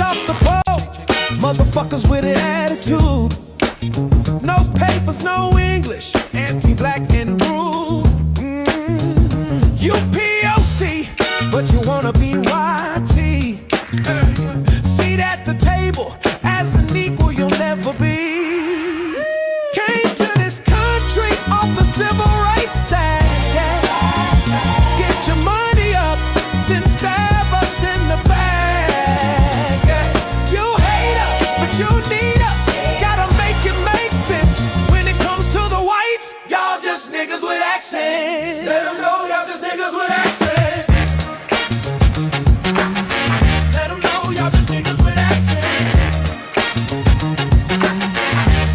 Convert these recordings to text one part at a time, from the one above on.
fresh off the boat. Motherfuckers with an attitude. No papers, no English, anti-black and rude. You POC, but you wanna be YT. Seat at the table, as an equal you'll never be. Came to this country off the civil rights side. Get your money up, then stab us in the back. You hate us, but you need us. Gotta make it make sense. When it comes to the whites, y'all just niggas with accents. Let them know y'all just niggas with accents. Let them know y'all just niggas with accents.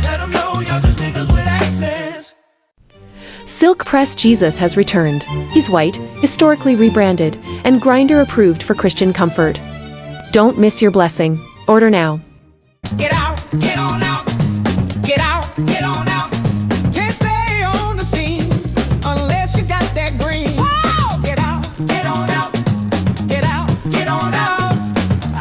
Let them know y'all just niggas with accents. Silk Press Jesus has returned. He's white, historically rebranded, and grinder approved for Christian comfort. Don't miss your blessing. Order now. Get out, get on out. Get out, get on out. Can't stay on the scene unless you got that green. Whoa! Get out, get on out. Get out, get on out.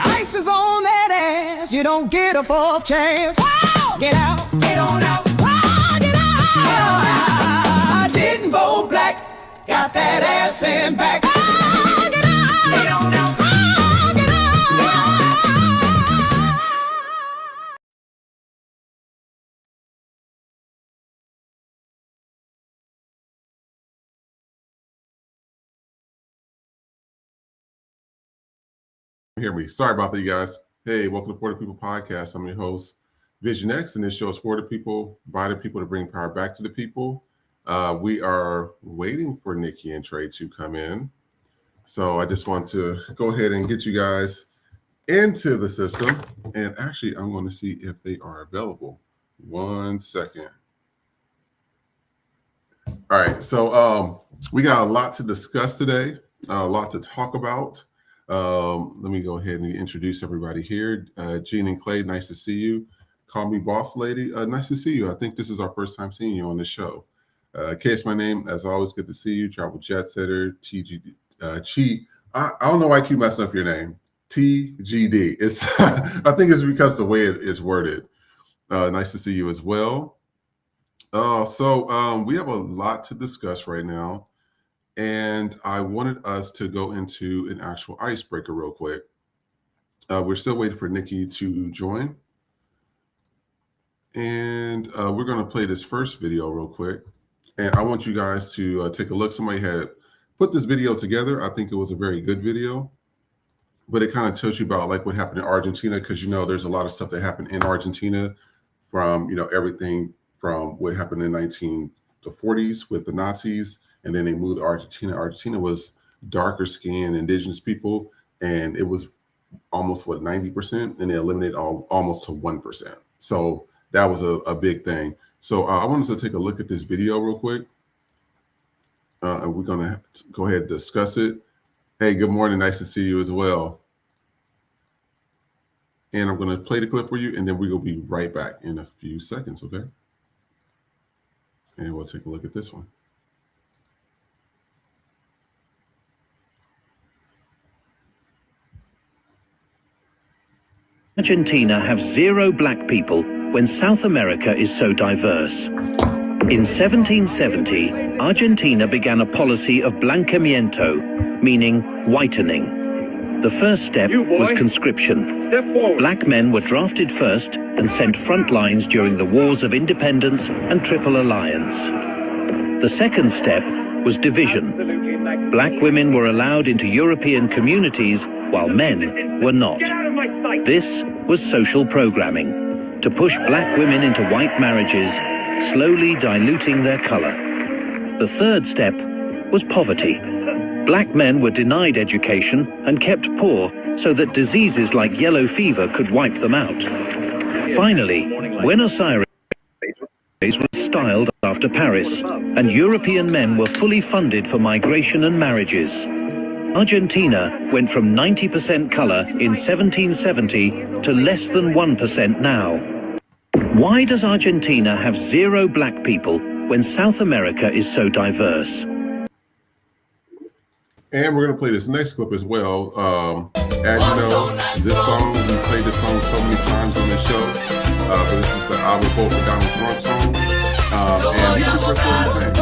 Ice is on that ass. You don't get a fourth chance. Whoa! Get out, get on out. Whoa! Get out, get on out. I didn't vote black. Got that ass in back. Whoa! Get out, get on out. Whoa! Get out. Hear me. Sorry about that, you guys. Hey, welcome to For the People podcast. I'm your host, Vision X, and this show is for the people, by the people, to bring power back to the people. We are waiting for Nikki and Trey to come in. So I just want to go ahead and get you guys into the system. And actually, I'm going to see if they are available. 1 second. All right. So we got a lot to discuss today, a lot to talk about. Let me go ahead and introduce everybody here. Jean and Clay, nice to see you. Call me Boss Lady. Nice to see you. I think this is our first time seeing you on the show. Case, my name, as always, good to see you. Travel Jet Setter, TGD, Chi. I don't know why I keep messing up your name. TGD. It's I think it's because the way it is worded. Nice to see you as well. So we have a lot to discuss right now. And I wanted us to go into an actual icebreaker real quick. We're still waiting for Nikki to join. And we're going to play this first video real quick. And I want you guys to take a look. Somebody had put this video together. I think it was a very good video. But it kind of tells you about like what happened in Argentina, because, you know, there's a lot of stuff that happened in Argentina from, you know, everything from what happened in the 40s with the Nazis. And then they moved to Argentina. Argentina was darker skinned indigenous people, and it was almost 90%, and they eliminated almost to 1%. So that was a big thing. So I wanted to take a look at this video real quick, and we're gonna go ahead and discuss it. Hey, good morning. Nice to see you as well. And I'm gonna play the clip for you, and then we're gonna be right back in a few seconds, okay? And we'll take a look at this one. Argentina have 0 black people when South America is so diverse. In 1770, Argentina began a policy of blanqueamiento, meaning whitening. The first step was conscription. Black men were drafted first and sent front lines during the Wars of Independence and Triple Alliance. The second step was division. Black women were allowed into European communities while men were not. This was social programming, to push black women into white marriages, slowly diluting their color. The third step was poverty. Black men were denied education and kept poor so that diseases like yellow fever could wipe them out. Finally, Buenos Aires was styled after Paris, and European men were fully funded for migration and marriages. Argentina went from 90% color in 1770 to less than 1% now. Why does Argentina have 0 black people when South America is so diverse? And we're going to play this next clip as well. As you know, this song we played this song so many times on this show, but this is the I Will Vote for Donald Trump song. And these people are still the same.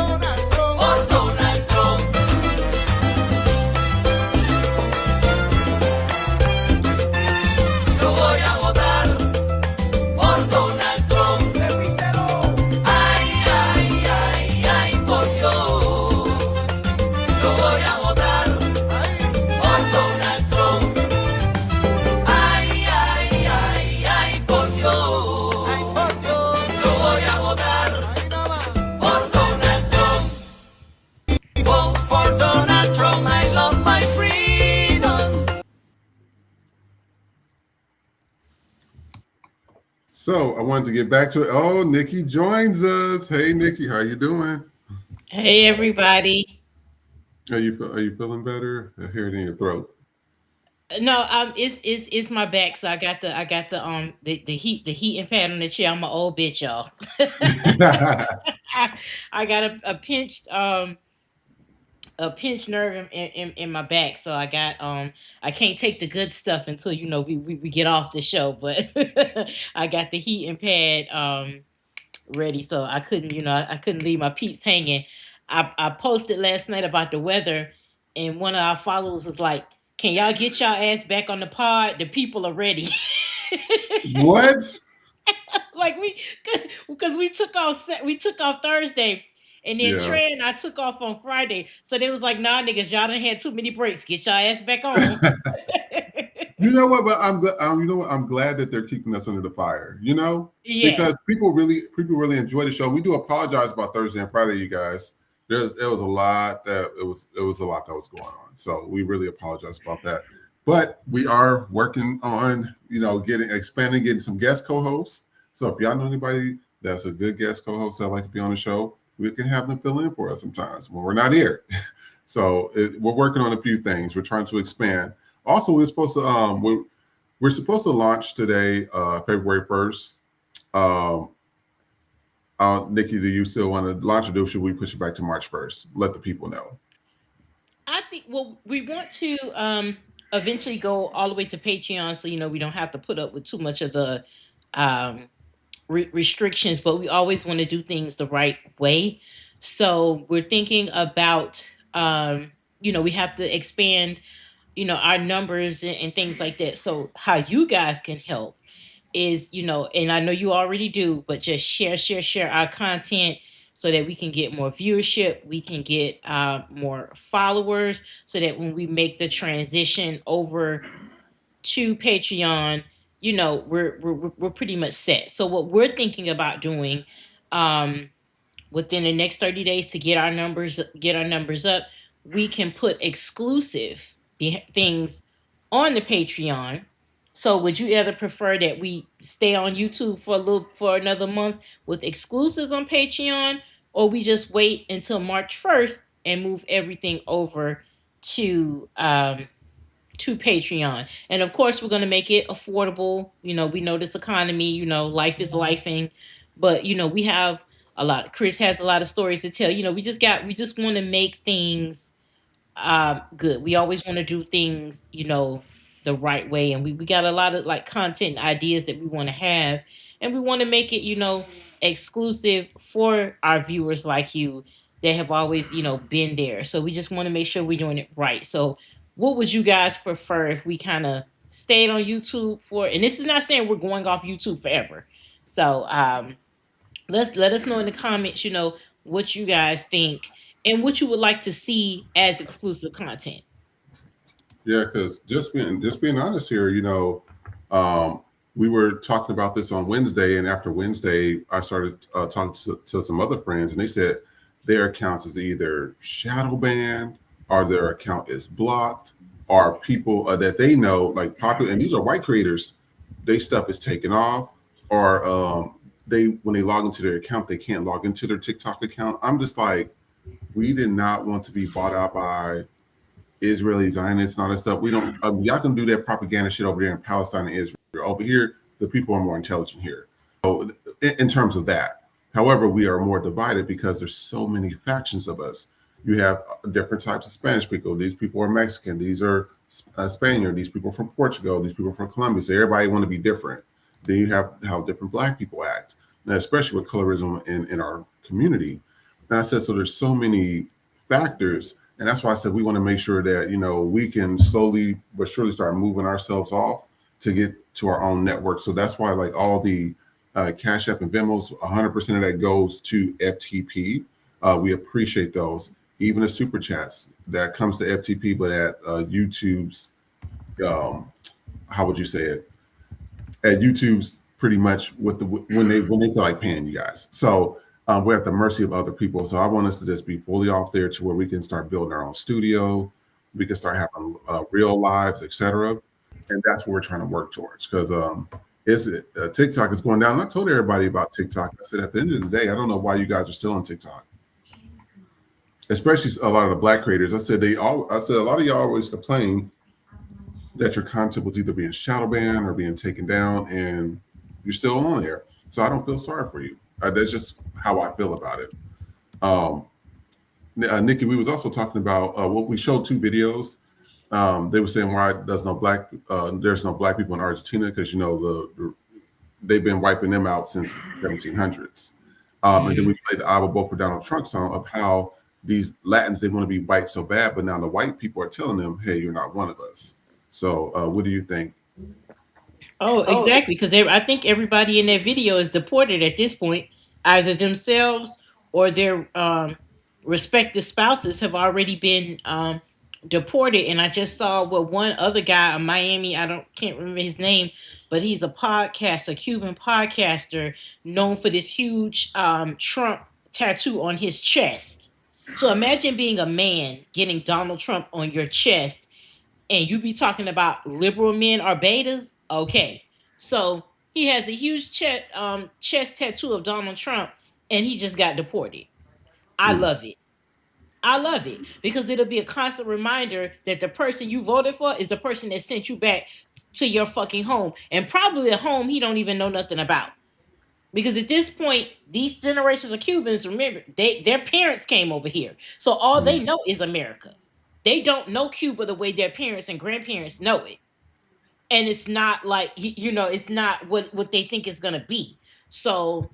So I wanted to get back to it. Oh, Nikki joins us. Hey, Nikki, how you doing? Hey everybody. Are you feeling better? I hear it in your throat. No, it's my back, so I got the heating pad on the chair. I'm an old bitch, y'all. I got a pinched nerve in my back, so I can't take the good stuff until we get off the show. But I got the heating pad ready, so I couldn't leave my peeps hanging. I posted last night about the weather, and one of our followers was like, "Can y'all get y'all ass back on the pod? The people are ready." What? Like because we took off Thursday, and then Yeah. Trey and I took off on Friday, so they was like, "Nah, niggas, y'all done had too many breaks. Get y'all ass back on." You know what? But I'm glad. You know what? I'm glad that they're keeping us under the fire. You know, Yes. because people really enjoy the show. We do apologize about Thursday and Friday, you guys. There was a lot that it was a lot that was going on. So we really apologize about that. But we are working on getting some guest co-hosts. So if y'all know anybody that's a good guest co-host that'd like to be on the show, we can have them fill in for us sometimes when we're not here. So we're working on a few things. We're trying to expand. Also, we're supposed to launch today, February 1st. Nikki, do you still want to launch, or should we push it back to March 1st? Let the people know. I think we want to eventually go all the way to Patreon, so we don't have to put up with too much of the um, restrictions, but we always want to do things the right way. So we're thinking about we have to expand our numbers and things like that. So how you guys can help is, and I know you already do, but just share our content so that we can get more viewership, we can get more followers, so that when we make the transition over to Patreon, we're pretty much set. So what we're thinking about doing, um, within the next 30 days to get our numbers up, we can put exclusive things on the Patreon. So would you either prefer that we stay on YouTube for another month with exclusives on Patreon, or we just wait until March 1st and move everything over to Patreon? And of course, we're going to make it affordable. We know this economy, life is lifing, but we have Chris has a lot of stories to tell. We just want to make things good. We always want to do things, the right way. And we got a lot of like content ideas that we want to have, and we want to make it, exclusive for our viewers like you that have always, been there. So we just want to make sure we're doing it right. So what would you guys prefer if we kind of stayed on YouTube and this is not saying we're going off YouTube forever. So let us know in the comments, what you guys think and what you would like to see as exclusive content. Yeah, because just being honest here, we were talking about this on Wednesday, and after Wednesday, I started talking to some other friends, and they said their accounts is either shadow banned, or their account is blocked, or people that they know, like popular, and these are white creators, their stuff is taken off, or when they log into their account, they can't log into their TikTok account. I'm just like, we did not want to be bought out by Israeli Zionists and all that stuff. We don't. Y'all can do that propaganda shit over there in Palestine and Israel. Over here, the people are more intelligent here. So, in terms of that, however, we are more divided because there's so many factions of us. You have different types of Spanish people. These people are Mexican. These are Spaniard, these people from Portugal, these people from Colombia. So everybody want to be different. Then you have how different Black people act, and especially with colorism in our community. And I said, so there's so many factors, and that's why I said we want to make sure that we can slowly but surely start moving ourselves off to get to our own network. So that's why like all the Cash App and Venmos, 100% of that goes to FTP. We appreciate those. Even the super chats that comes to FTP, but at YouTube's, how would you say it? At YouTube's pretty much with the when they feel like paying you guys. So we're at the mercy of other people. So I want us to just be fully off there to where we can start building our own studio. We can start having real lives, etc. And that's what we're trying to work towards. Because TikTok is going down. And I told everybody about TikTok. I said at the end of the day, I don't know why you guys are still on TikTok, especially a lot of the Black creators. I said a lot of y'all always complain that your content was either being shadow banned or being taken down, and you're still on there. So I don't feel sorry for you. That's just how I feel about it. Nikki, we was also talking about what we showed 2 videos. They were saying why there's no Black people in Argentina because they've been wiping them out since 1700s. And then we played the I Will Vote for Donald Trump song of how these Latins, they want to be white so bad, but now the white people are telling them, hey, you're not one of us. So what do you think? Oh, exactly. Because I think everybody in that video is deported at this point. Either themselves or their respective spouses have already been deported. And I just saw one other guy in Miami. Can't remember his name, but he's a podcaster, Cuban podcaster, known for this huge Trump tattoo on his chest. So imagine being a man getting Donald Trump on your chest, and you be talking about liberal men are betas. Okay, so he has a huge chest tattoo of Donald Trump, and he just got deported. I Mm. love it. I love it because it'll be a constant reminder that the person you voted for is the person that sent you back to your fucking home, and probably a home he don't even know nothing about. Because at this point, these generations of Cubans, remember, their parents came over here, so all they know is America. They don't know Cuba the way their parents and grandparents know it, and it's not like it's not what they think it's gonna be. So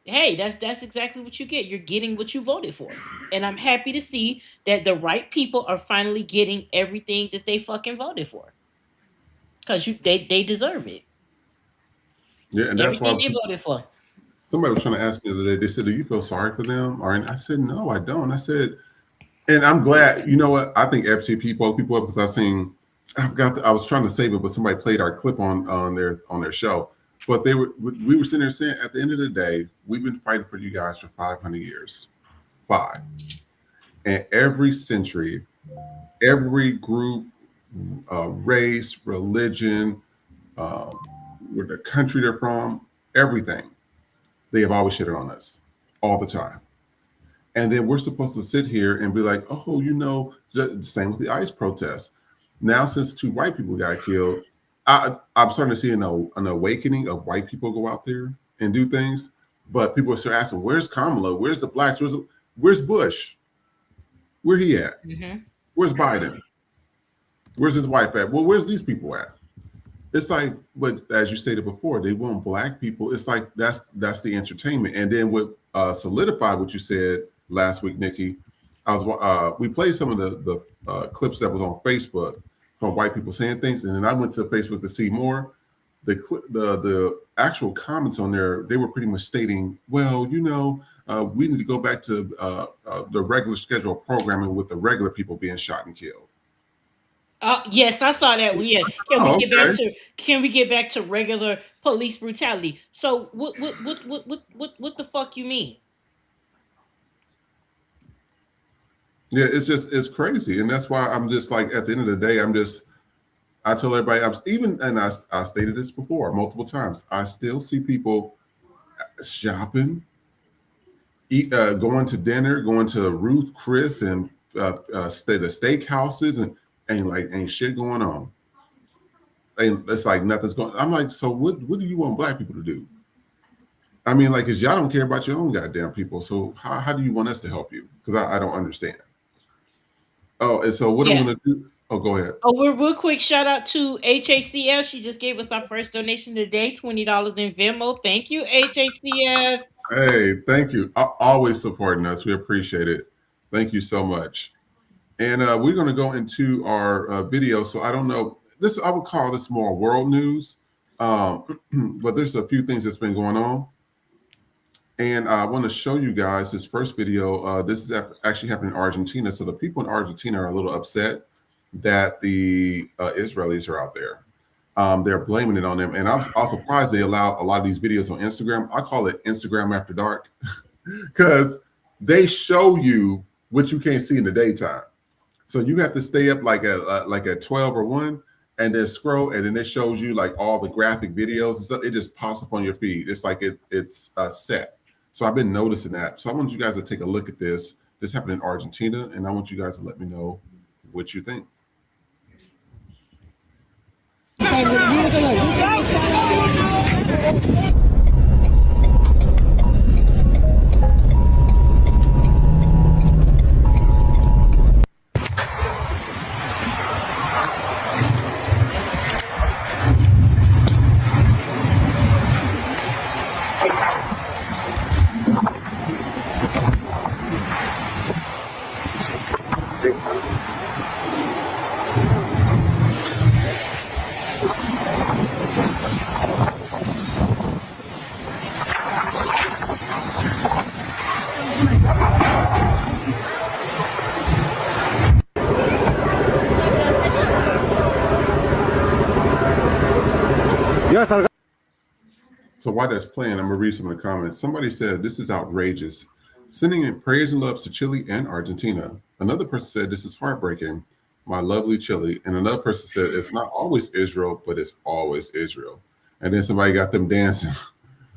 hey, that's exactly what you get. You're getting what you voted for, and I'm happy to see that the right people are finally getting everything that they fucking voted for because they deserve it. Yeah, and that's why Everything they voted for. somebody was trying to ask me the other day. They said, "Do you feel sorry for them?" Or and I said, "No, I don't." I said, and I'm glad. You know what? I think FTP woke people up because I seen. I was trying to save it, but somebody played our clip on their show. But we were sitting there saying, at the end of the day, we've been fighting for you guys for 500 years, 5, and every century, every group, race, religion, uh, where the country they're from, everything, they have always shitted on us all the time. And then we're supposed to sit here and be like, oh, same with the ICE protests. Now, since 2 white people got killed, I'm starting to see an awakening of white people go out there and do things. But people are still asking, where's Kamala? Where's the blacks? Where's Bush? Where he at? Mm-hmm. Where's Biden? Where's his wife at? Well, where's these people at? It's like, but as you stated before, they want Black people. It's like that's the entertainment. And then what solidified what you said last week, Nikki. We played some of the clips that was on Facebook from white people saying things, and then I went to Facebook to see more. The actual comments on there, they were pretty much stating, well, we need to go back to the regular scheduled programming with the regular people being shot and killed. Yes, I saw that one. Yeah, Oh, okay. can we get back to regular police brutality? So what the fuck you mean? Yeah, it's crazy, and that's why I'm just like, at the end of the day, I tell everybody, I stated this before multiple times. I still see people shopping, going to dinner, going to Ruth, Chris, and stay the steakhouses, and like ain't shit going on. And it's like nothing's going. I'm like, so what do you want Black people to do? I mean, like, cause y'all don't care about your own goddamn people. So how do you want us to help you? Because I don't understand. Oh, and so what I'm Yeah. gonna do? Oh, go ahead. Oh, we're real quick shout out to HACF. She just gave us our first donation today, $20 in Venmo. Thank you, HACF. Hey, thank you. Always supporting us. We appreciate it. Thank you so much. And we're going to go into our video. So I don't know. This I would call this more world news, but there's a few things that's been going on. And I want to show you guys this first video. This is actually happening in Argentina. So the people in Argentina are a little upset that the Israelis are out there. They're blaming it on them. And I'm surprised they allow a lot of these videos on Instagram. I call it Instagram after dark because they show you what you can't see in the daytime. So you have to stay up like at 12 or 1 and then scroll, and then it shows you like all the graphic videos and stuff. It just pops up on your feed. It's like it's set. So I've been noticing that. So I want you guys to take a look at this. This happened in Argentina, and I want you guys to let me know what you think. So while that's playing, I'm gonna read some of the comments. Somebody said this is outrageous. Sending in prayers and loves to Chile and Argentina. Another person said this is heartbreaking. My lovely Chile. And another person said it's not always Israel, but it's always Israel. And then somebody got them dancing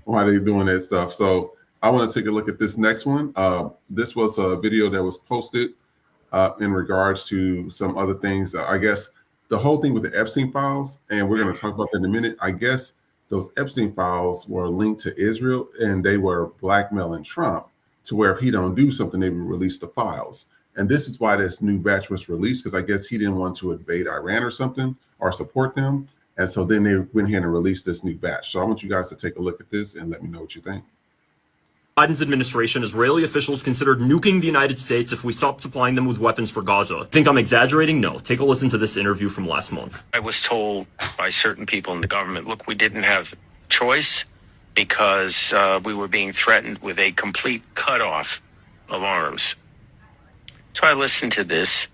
while they're doing that stuff. So I want to take a look at this next one. This was a video that was posted in regards to some other things. I guess the whole thing with the Epstein files, and we're going to talk about that in a minute. I guess those Epstein files were linked to Israel, and they were blackmailing Trump to where if he don't do something, they will release the files. And this is why this new batch was released, because I guess he didn't want to invade Iran or something or support them. And so then they went ahead and released this new batch. So I want you guys to take a look at this and let me know what you think. Biden's administration, Israeli officials considered nuking the United States if we stopped supplying them with weapons for Gaza. Think I'm exaggerating? No. Take a listen to this interview from last month. I was told by certain people in the government, look, we didn't have choice because we were being threatened with a complete cutoff of arms. So I listened to this,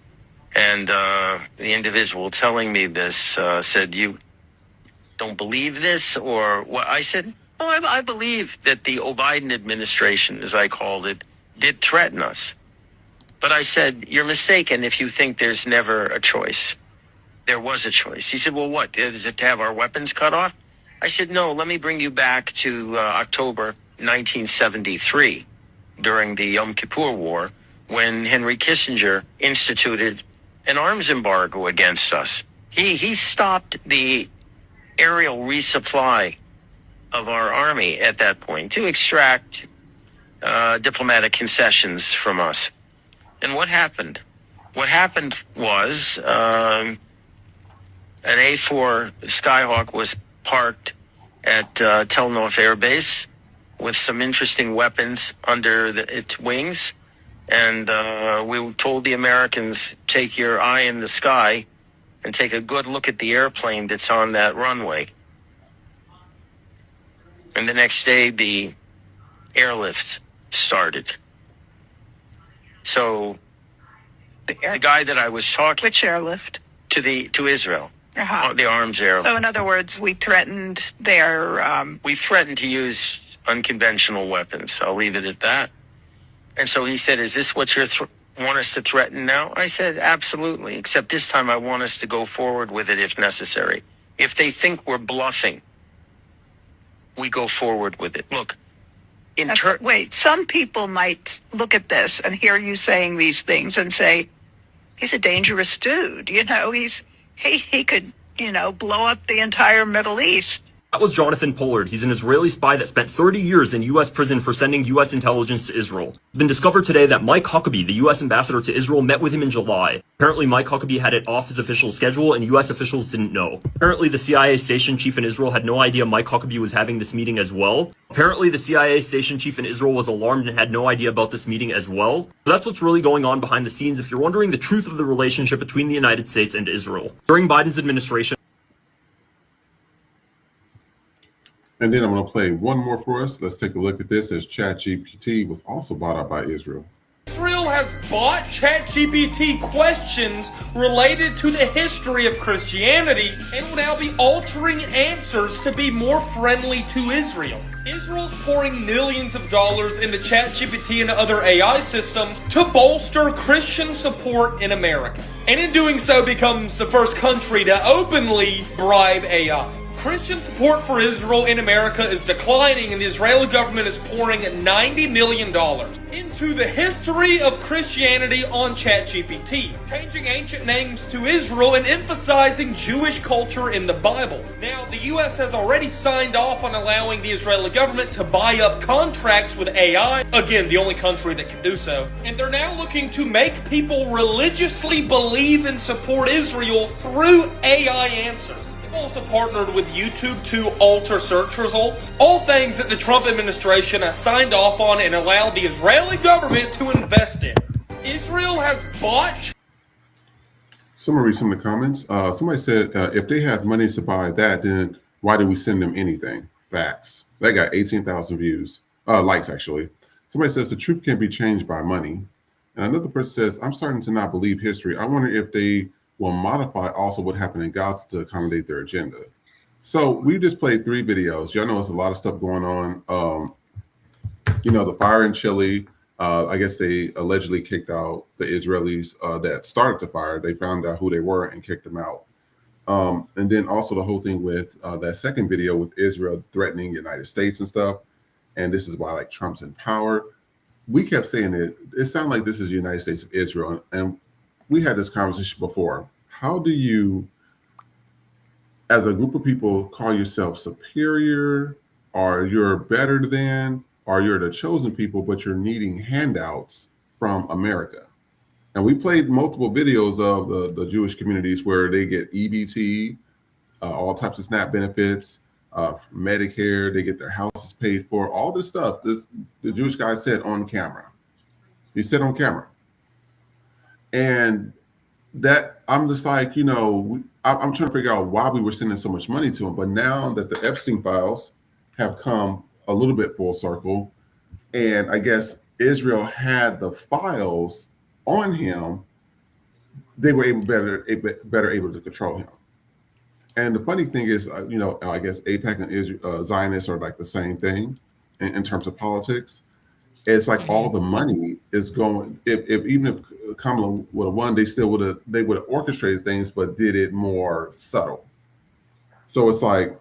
and the individual telling me this said, you don't believe this? Or what? I said, oh, I believe that the Biden administration, as I called it, did threaten us. But I said, you're mistaken if you think there's never a choice. There was a choice. He said, well, what? Is it to have our weapons cut off? I said, no, let me bring you back to October 1973 during the Yom Kippur War, when Henry Kissinger instituted an arms embargo against us. He stopped the aerial resupply of our army at that point to extract diplomatic concessions from us. And what happened? What happened was an A-4 Skyhawk was parked at Tel Nof Air Base with some interesting weapons under its wings. And we told the Americans, take your eye in the sky and take a good look at the airplane that's on that runway. And the next day, the airlift started. So the guy that I was talking Which airlift? to Israel, Uh-huh. the arms airlift. So in other words, we threatened their, We threatened to use unconventional weapons. I'll leave it at that. And so he said, is this what you want us to threaten now? I said, absolutely, except this time I want us to go forward with it if necessary. If they think we're bluffing, we go forward with it. Look, wait, some people might look at this and hear you saying these things and say, he's a dangerous dude. You know, he could, blow up the entire Middle East. That was Jonathan Pollard. He's an Israeli spy that spent 30 years in U.S. prison for sending U.S. intelligence to Israel. It's been discovered today that Mike Huckabee, the U.S. ambassador to Israel, met with him in July. Apparently, Mike Huckabee had it off his official schedule, and U.S. officials didn't know. Apparently, the CIA station chief in Israel had no idea Mike Huckabee was having this meeting as well. Apparently, the CIA station chief in Israel was alarmed and had no idea about this meeting as well. So that's what's really going on behind the scenes if you're wondering the truth of the relationship between the United States and Israel. During Biden's administration, And then I'm going to play one more for us. Let's take a look at this as ChatGPT was also bought out by Israel. Israel has bought ChatGPT questions related to the history of Christianity and will now be altering answers to be more friendly to Israel. Israel's pouring millions of dollars into ChatGPT and other AI systems to bolster Christian support in America, and in doing so becomes the first country to openly bribe AI. Christian support for Israel in America is declining, and the Israeli government is pouring $90 million into the history of Christianity on ChatGPT, changing ancient names to Israel and emphasizing Jewish culture in the Bible. Now, the U.S. has already signed off on allowing the Israeli government to buy up contracts with AI, again, the only country that can do so, and they're now looking to make people religiously believe and support Israel through AI answers. Also partnered with YouTube to alter search results. All things that the Trump administration has signed off on and allowed the Israeli government to invest in. Israel has bought. So I'm going to read some of the comments. Somebody said, if they had money to buy that, then why did we send them anything? Facts. That got 18,000 views. Likes, actually. Somebody says, the truth can be changed by money. And another person says, I'm starting to not believe history. I wonder if they will modify also what happened in Gaza to accommodate their agenda. So we just played 3 videos. Y'all know there's a lot of stuff going on. The fire in Chile. I guess they allegedly kicked out the Israelis that started the fire. They found out who they were and kicked them out. And then also the whole thing with that second video with Israel threatening the United States and stuff. And this is why like Trump's in power. We kept saying it sounded like this is the United States of Israel. And we had this conversation before. How do you, as a group of people, call yourself superior, or you're better than, or you're the chosen people, but you're needing handouts from America? And we played multiple videos of the Jewish communities where they get EBT, all types of SNAP benefits, Medicare, they get their houses paid for, all this stuff. The Jewish guy said on camera. He said on camera. And that I'm just like, I'm trying to figure out why we were sending so much money to him. But now that the Epstein files have come a little bit full circle, and I guess Israel had the files on him, they were better able to control him. And the funny thing is, I guess AIPAC and Israel, Zionists are like the same thing in terms of politics. It's like all the money is going. Even if Kamala would have won, they would have orchestrated things, but did it more subtle. So it's like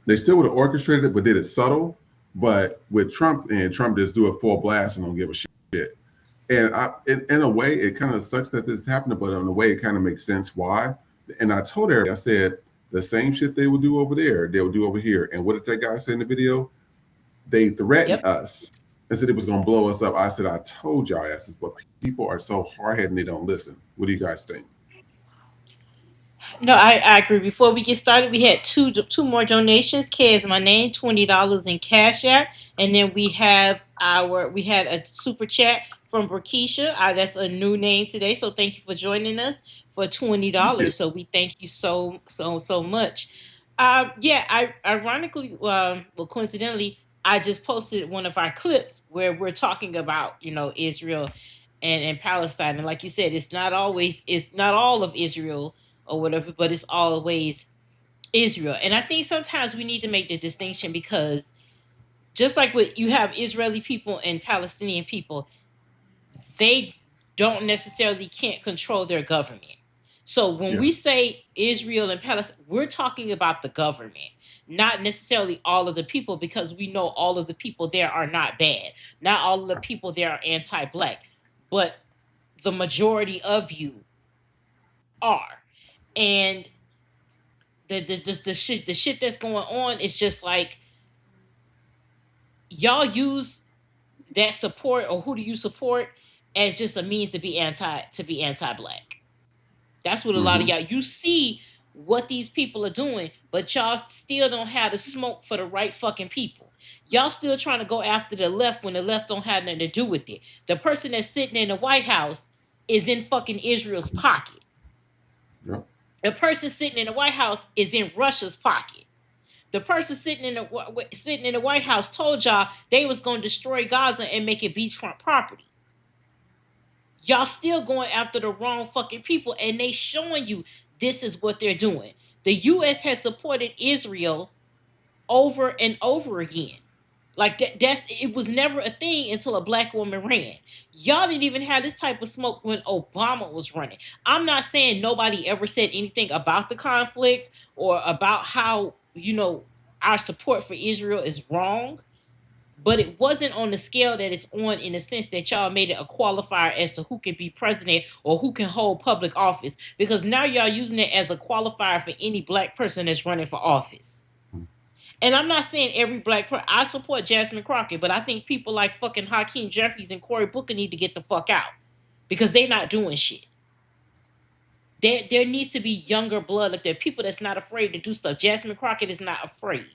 they still would have orchestrated it, but did it subtle. But with Trump, and Trump just do a full blast and don't give a shit. And in a way, it kind of sucks that this is happening, but in a way, it kind of makes sense why. And I told everybody, I said the same shit they will do over there, they will do over here. And what did that guy say in the video? They threatened us. I said it was going to blow us up. I said, I told y'all asses, but people are so hard-headed and they don't listen. What do you guys think? No, I agree. Before we get started, we had two more donations. K is my name, $20 in Cash App, and then we had a super chat from Burkisha. That's a new name today, so thank you for joining us for $20. So we thank you so much. I ironically, coincidentally, I just posted one of our clips where we're talking about Israel and Palestine, and like you said, it's not all of Israel or whatever, but it's always Israel. And I think sometimes we need to make the distinction, because just like what you have Israeli people and Palestinian people, they don't necessarily can't control their government. So when we say Israel and Palestine, we're talking about the government, not necessarily all of the people, because we know all of the people there are not bad. Not all of the people there are anti-black, but the majority of you are. And the shit that's going on is just like y'all use that support, or who do you support, as just a means to be anti-black. That's what a lot of Mm-hmm. y'all, you see what these people are doing, but y'all still don't have the smoke for the right fucking people. Y'all still trying to go after the left when the left don't have nothing to do with it. The person that's sitting in the White House is in fucking Israel's pocket. Yep. The person sitting in the White House is in Russia's pocket. The person sitting in the White House told y'all they was going to destroy Gaza and make it beachfront property. Y'all still going after the wrong fucking people, and they showing you this is what they're doing. The U.S. has supported Israel over and over again. Like it was never a thing until a black woman ran. Y'all didn't even have this type of smoke when Obama was running. I'm not saying nobody ever said anything about the conflict or about how, our support for Israel is wrong, but it wasn't on the scale that it's on, in the sense that y'all made it a qualifier as to who can be president or who can hold public office, because now y'all using it as a qualifier for any black person that's running for office. And I'm not saying every black person. I support Jasmine Crockett, but I think people like fucking Hakeem Jeffries and Cory Booker need to get the fuck out, because they're not doing shit. There needs to be younger blood. Like, there are people that's not afraid to do stuff. Jasmine Crockett is not afraid.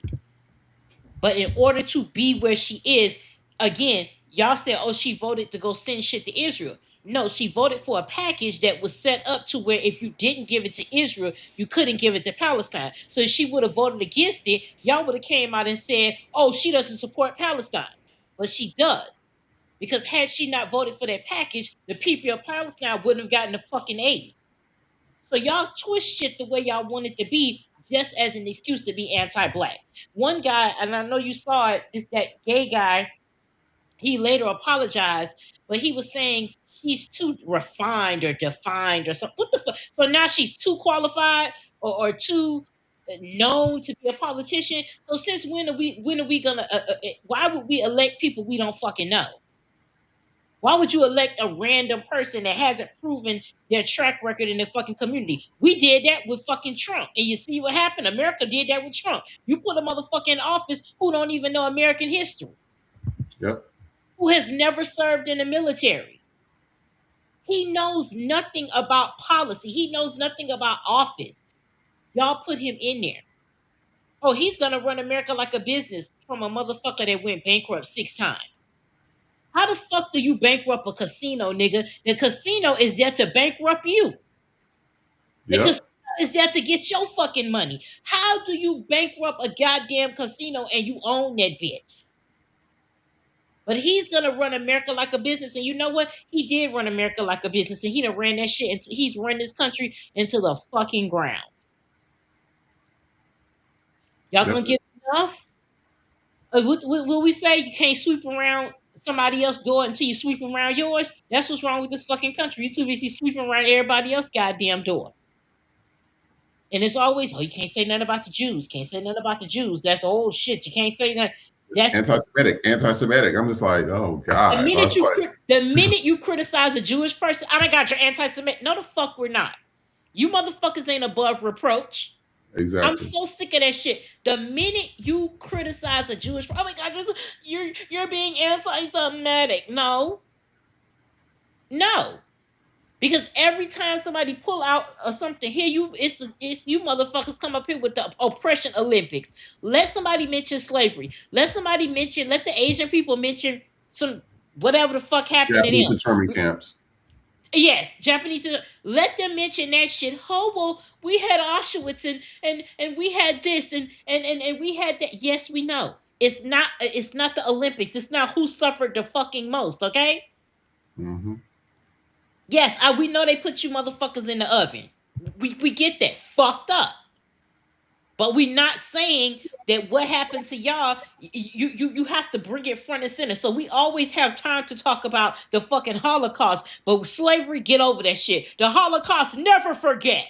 But in order to be where she is, again, y'all said, oh, she voted to go send shit to Israel. No, she voted for a package that was set up to where if you didn't give it to Israel, you couldn't give it to Palestine. So if she would have voted against it, y'all would have came out and said, oh, she doesn't support Palestine. But she does. Because had she not voted for that package, the people of Palestine wouldn't have gotten the fucking aid. So y'all twist shit the way y'all want it to be, just as an excuse to be anti-black. One guy, and I know you saw it, is that gay guy. He later apologized, but he was saying she's too refined or defined or something. What the fuck? So now she's too qualified or too known to be a politician. So since when are we gonna? Why would we elect people we don't fucking know? Why would you elect a random person that hasn't proven their track record in the fucking community? We did that with fucking Trump. And you see what happened? America did that with Trump. You put a motherfucker in office who don't even know American history. Yep. Who has never served in the military. He knows nothing about policy. He knows nothing about office. Y'all put him in there. Oh, he's going to run America like a business from a motherfucker that went bankrupt 6 times. How the fuck do you bankrupt a casino, nigga? The casino is there to bankrupt you. The Yep. casino is there to get your fucking money. How do you bankrupt a goddamn casino and you own that bitch? But he's going to run America like a business. And you know what? He did run America like a business. And he done ran that shit. And he's run this country into the fucking ground. Y'all going to get enough? Will we say you can't sweep around somebody else's door until you sweep around yours? That's what's wrong with this fucking country. You too busy sweeping around everybody else's goddamn door. And it's always, oh, you can't say nothing about the Jews. Can't say nothing about the Jews. That's old shit. You can't say nothing. That's anti-Semitic. I'm just like, oh God. The minute you criticize a Jewish person, oh my God, you're anti-Semitic. No, the fuck we're not. You motherfuckers ain't above reproach. Exactly. I'm so sick of that shit. The minute you criticize a Jewish person, oh my God, you're being anti-Semitic. No. Because every time somebody pull out something here, it's you motherfuckers come up here with the oppression Olympics. Let somebody mention slavery. Let the Asian people mention some whatever the fuck happened Japanese to them. internment camps. Yes, Japanese. Let them mention that shit. Oh well, we had Auschwitz and we had this and we had that. Yes, we know. It's not the Olympics. It's not who suffered the fucking most. Okay. Mm-hmm. Yes, we know they put you motherfuckers in the oven. We get that. Fucked up. But we're not saying that what happened to y'all, you have to bring it front and center. So we always have time to talk about the fucking Holocaust. But with slavery, get over that shit. The Holocaust, never forget.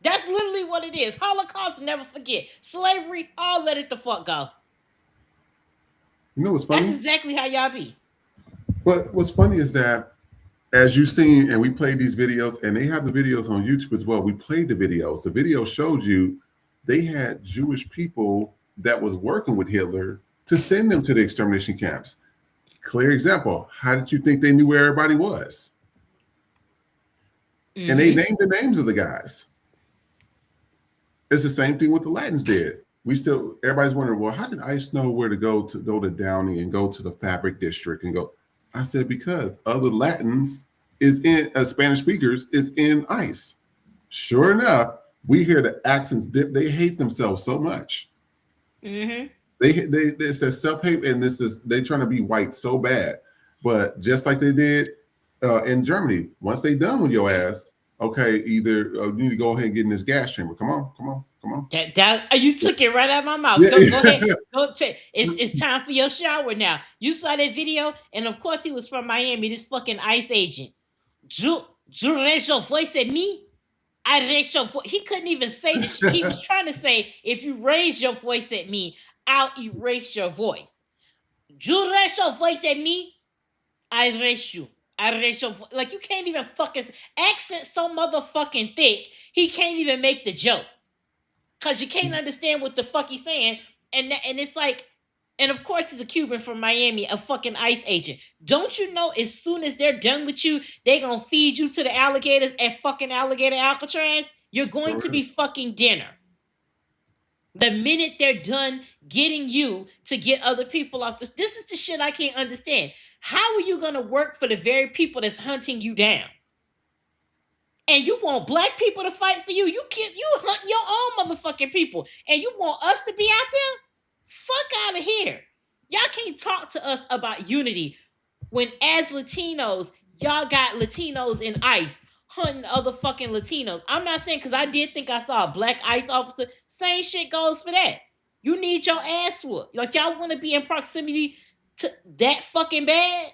That's literally what it is. Holocaust, never forget. Slavery, all let it the fuck go. You know what's funny? That's exactly how y'all be. But what's funny is that, as you've seen, and we played these videos, and they have the videos on YouTube as well. We played the videos. The video showed you they had Jewish people that was working with Hitler to send them to the extermination camps. Clear example. How did you think they knew where everybody was? Mm-hmm. And they named the names of the guys. It's the same thing what the Latins did. Everybody's wondering, well, how did ICE know where to go to Downey and go to the Fabric District and go? I said, because other Latins is in Spanish speakers is in ICE. Sure enough, we hear the accents. They hate themselves so much. Mm-hmm. It's a self-hate, and they trying to be white so bad. But just like they did in Germany, once they done with your ass, okay, either you need to go ahead and get in this gas chamber. Come on. You took it right out of my mouth. Yeah. Go ahead. It's time for your shower now. You saw that video, and of course he was from Miami. This fucking ICE agent. You raise your voice at me. I raise your voice. He couldn't even say the shit. He was trying to say, if you raise your voice at me, I'll erase your voice. You raise your voice at me, I erase you. I erase your voice. Like, you can't even fucking accent so motherfucking thick. He can't even make the joke. Cause you can't understand what the fuck he's saying. And it's like, and of course he's a Cuban from Miami, a fucking ICE agent. Don't you know as soon as they're done with you, they gonna feed you to the alligators at fucking Alligator Alcatraz? You're going to be fucking dinner. The minute they're done getting you to get other people off this is the shit I can't understand. How are you gonna work for the very people that's hunting you down? And you want black people to fight for you? You hunt your own motherfucking people, and you want us to be out there? Fuck out of here. Y'all can't talk to us about unity when, as Latinos, y'all got Latinos in ICE hunting other fucking Latinos. I'm not saying, because I did think I saw a black ICE officer. Same shit goes for that. You need your ass whooped. Like, y'all want to be in proximity to that fucking bad?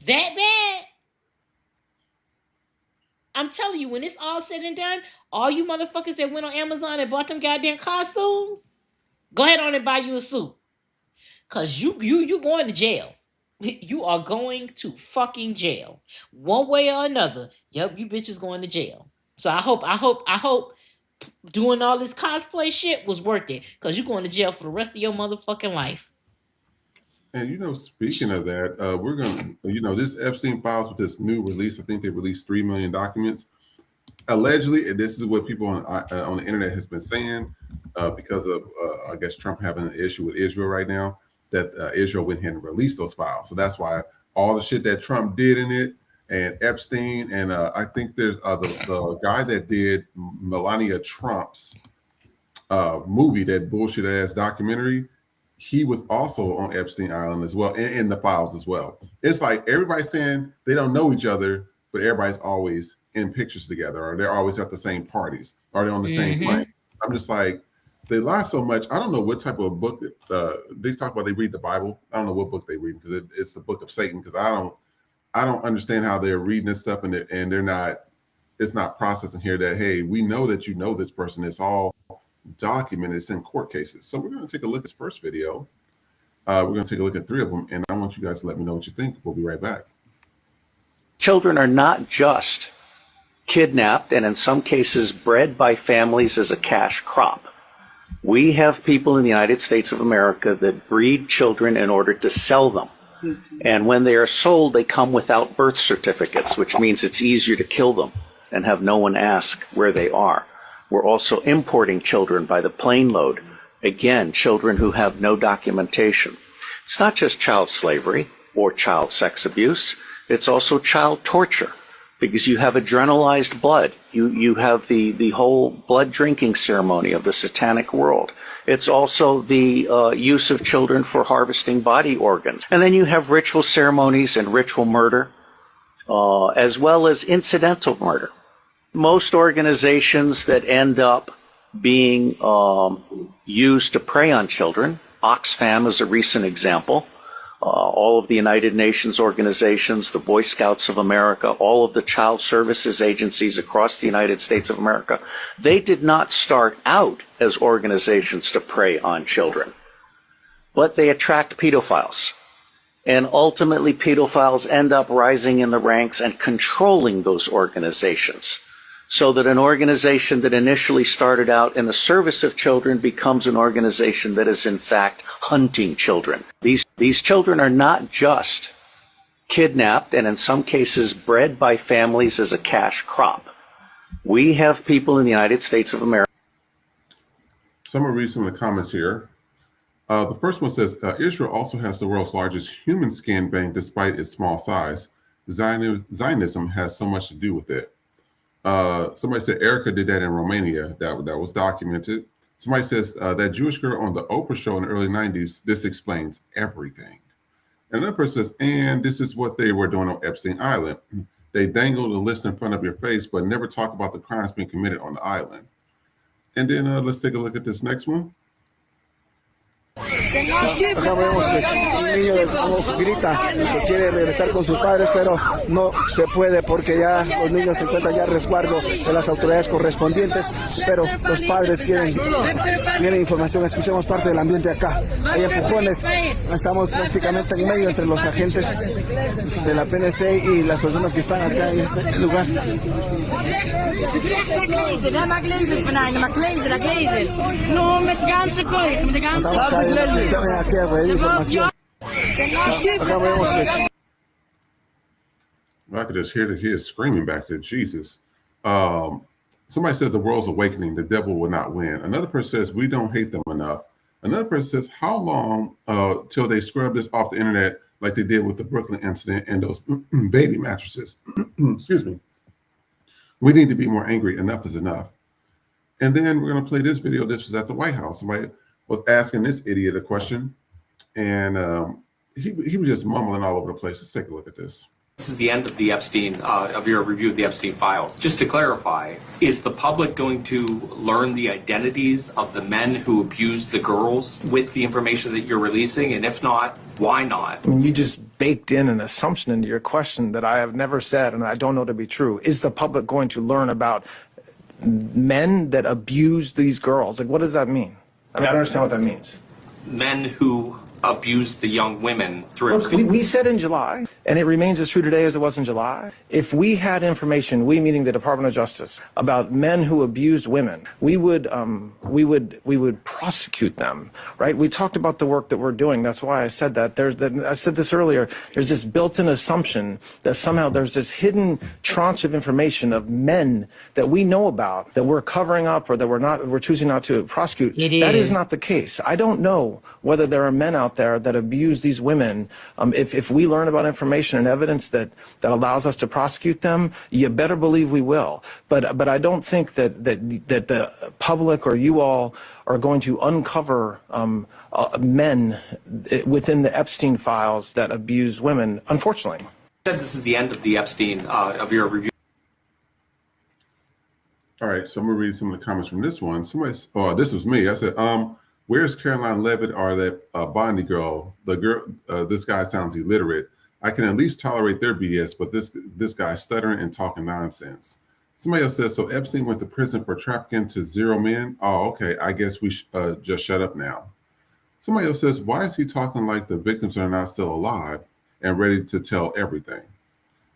That bad? I'm telling you, when it's all said and done, all you motherfuckers that went on Amazon and bought them goddamn costumes, go ahead on and buy you a suit. Cause you going to jail. You are going to fucking jail. One way or another. Yep, you bitches going to jail. So I hope doing all this cosplay shit was worth it. Cause you're going to jail for the rest of your motherfucking life. And speaking of that, we're gonna, this Epstein files with this new release. I think they released 3 million documents. Allegedly, and this is what people on the internet has been saying, because of I guess Trump having an issue with Israel right now, that Israel went ahead and released those files. So that's why all the shit that Trump did in it, and Epstein, and I think there's the guy that did Melania Trump's movie, that bullshit ass documentary. He was also on Epstein Island as well, in the files as well. It's like everybody's saying they don't know each other, but everybody's always in pictures together, or they're always at the same parties, or they're on the same plane. I'm just like, they lie so much. I don't know what type of book they talk about. They read the Bible. I don't know what book they read, because it's the book of Satan. Because I don't understand how they're reading this stuff, and they're not. It's not processing here that, hey, we know that you know this person. It's all documented. It's in court cases. So we're going to take a look at this first video. We're going to take a look at 3 of them, and I want you guys to let me know what you think. We'll be right back. Children are not just kidnapped and in some cases bred by families as a cash crop. We have people in the United States of America that breed children in order to sell them. And when they are sold, they come without birth certificates, which means it's easier to kill them and have no one ask where they are. We're also importing children by the plane load. Again, children who have no documentation. It's not just child slavery or child sex abuse. It's also child torture, because you have adrenalized blood. You have the whole blood drinking ceremony of the satanic world. It's also the use of children for harvesting body organs. And then you have ritual ceremonies and ritual murder, as well as incidental murder. Most organizations that end up being used to prey on children, Oxfam is a recent example, all of the United Nations organizations, the Boy Scouts of America, all of the child services agencies across the United States of America, they did not start out as organizations to prey on children, but they attract pedophiles. And ultimately, pedophiles end up rising in the ranks and controlling those organizations. so that an organization that initially started out in the service of children becomes an organization that is in fact hunting children. These children are not just kidnapped and in some cases bred by families as a cash crop. We have people in the United States of America. So I'm going to read some of the comments here. The first one says, Israel also has the world's largest human skin bank despite its small size. Zionism has so much to do with it. Somebody said Erica did that in Romania. That was documented. Somebody says that Jewish girl on the Oprah show in the early 90s, this explains everything. And another person says, and this is what they were doing on Epstein Island. They dangle the list in front of your face, but never talk about the crimes being committed on the island. And then let's take a look at this next one. Acá vemos un niño como grita, que quiere regresar con sus padres, pero no se puede porque ya los niños se encuentran ya a resguardo de las autoridades correspondientes, pero los padres quieren información. Escuchemos parte del ambiente acá. Hay empujones, estamos prácticamente en medio entre los agentes de la PNC y las personas que están acá en este lugar. I could just hear the kids screaming back to Jesus. Somebody said the world's awakening, the devil will not win. Another person says we don't hate them enough. Another person says how long till they scrub this off the internet like they did with the Brooklyn incident and those baby mattresses. Excuse me. We need to be more angry. Enough is enough. And then we're going to play this video. This was at the White House. Somebody was asking this idiot a question, and he was just mumbling all over the place. Let's take a look at this. This is the end of the Epstein, of your review of the Epstein files. Just to clarify, is the public going to learn the identities of the men who abused the girls with the information that you're releasing? And if not, why not? I mean, you just baked in an assumption into your question that I have never said and I don't know to be true. Is the public going to learn about men that abuse these girls? Like, what does that mean? I mean, I don't understand what that means. Men who abused the young women through... Look, we said in July, and it remains as true today as it was in July. If we had information, we meaning the Department of Justice, about men who abused women, we would prosecute them, right? We talked about the work that we're doing. That's why I said that. I said this earlier. There's this built-in assumption that somehow there's this hidden tranche of information of men that we know about that we're covering up or that we're choosing not to prosecute. That is not the case. I don't know whether there are men out there that abuse these women. If we learn about information and evidence that allows us to prosecute them, you better believe we will. But I don't think that the public or you all are going to uncover men within the Epstein files that abuse women, unfortunately. This is the end of the Epstein, of your review. All right, so I'm gonna read some of the comments from this one. This was me. I said, where's Caroline Levitt or that Bondi girl? The girl, this guy sounds illiterate. I can at least tolerate their BS, but this guy stuttering and talking nonsense. Somebody else says, so Epstein went to prison for trafficking to 0 men? Oh, okay, I guess we just shut up now. Somebody else says, why is he talking like the victims are not still alive and ready to tell everything?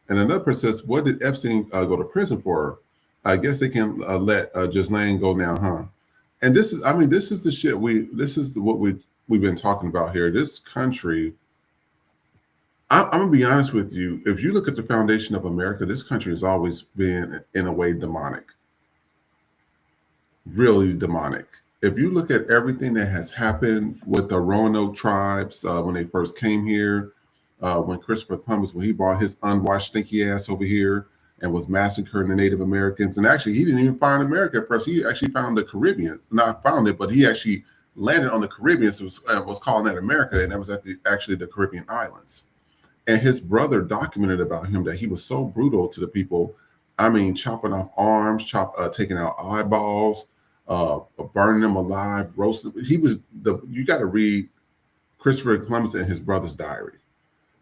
And another person says, what did Epstein go to prison for? I guess they can let Ghislaine go now, huh? And this is the shit we've been talking about here. This country, I'm gonna be honest with you. If you look at the foundation of America, this country has always been, in a way, demonic. Really demonic. If you look at everything that has happened with the Roanoke tribes when they first came here, when Christopher Columbus, when he brought his unwashed, stinky ass over here and was massacring the Native Americans. And actually, he didn't even find America at first. He actually found the Caribbean. Not found it, but he actually landed on the Caribbean. So was calling that America, and that was actually the Caribbean islands. And his brother documented about him that he was so brutal to the people. I mean, chopping off arms, taking out eyeballs, burning them alive, roasting. You got to read Christopher Columbus and his brother's diary.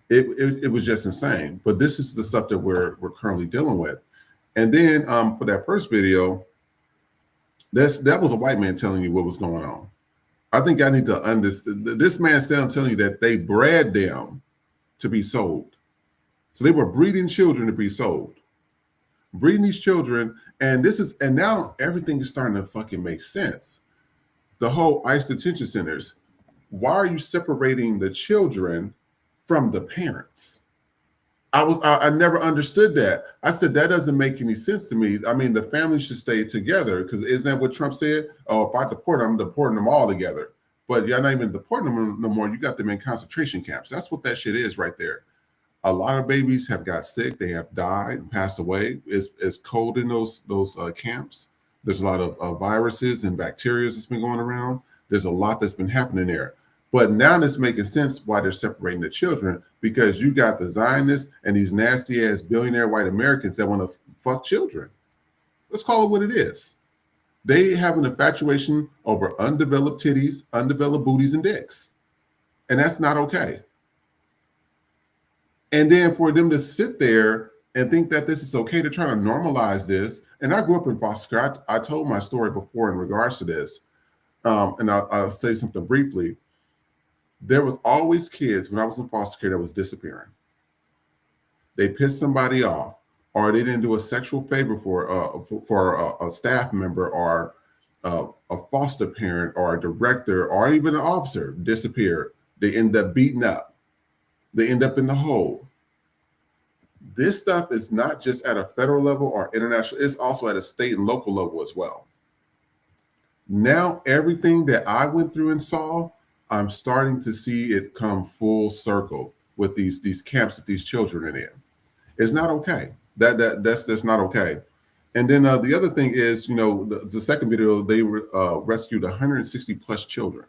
It was just insane. But this is the stuff that we're currently dealing with. And then for that first video, that was a white man telling you what was going on. I think I need to understand. This man's telling you that they bred them to be sold. So they were breeding children to be sold. Breeding these children, And now everything is starting to fucking make sense. The whole ICE detention centers. Why are you separating the children from the parents? I never understood that. I said that doesn't make any sense to me. I mean, the family should stay together because isn't that what Trump said? Oh, if I deport them, I'm deporting them all together. But you're not even deporting them no more. You got them in concentration camps. That's what that shit is right there. A lot of babies have got sick. They have died and passed away. It's cold in those camps. There's a lot of viruses and bacteria that's been going around. There's a lot that's been happening there. But now it's making sense why they're separating the children, because you got the Zionists and these nasty ass billionaire white Americans that want to fuck children. Let's call it what it is. They have an infatuation over undeveloped titties, undeveloped booties and dicks. And that's not okay. And then for them to sit there and think that this is okay to try to normalize this. And I grew up in foster care. I told my story before in regards to this. And I'll say something briefly. There was always kids when I was in foster care that was disappearing. They pissed somebody off, or they didn't do a sexual favor for a staff member, or a foster parent, or a director, or even an officer disappeared. They end up beaten up. They end up in the hole. This stuff is not just at a federal level or international, it's also at a state and local level as well. Now, everything that I went through and saw, I'm starting to see it come full circle with these camps that these children are in. It's not okay. That's not okay. And then the other thing is, the second video, they rescued 160 plus children.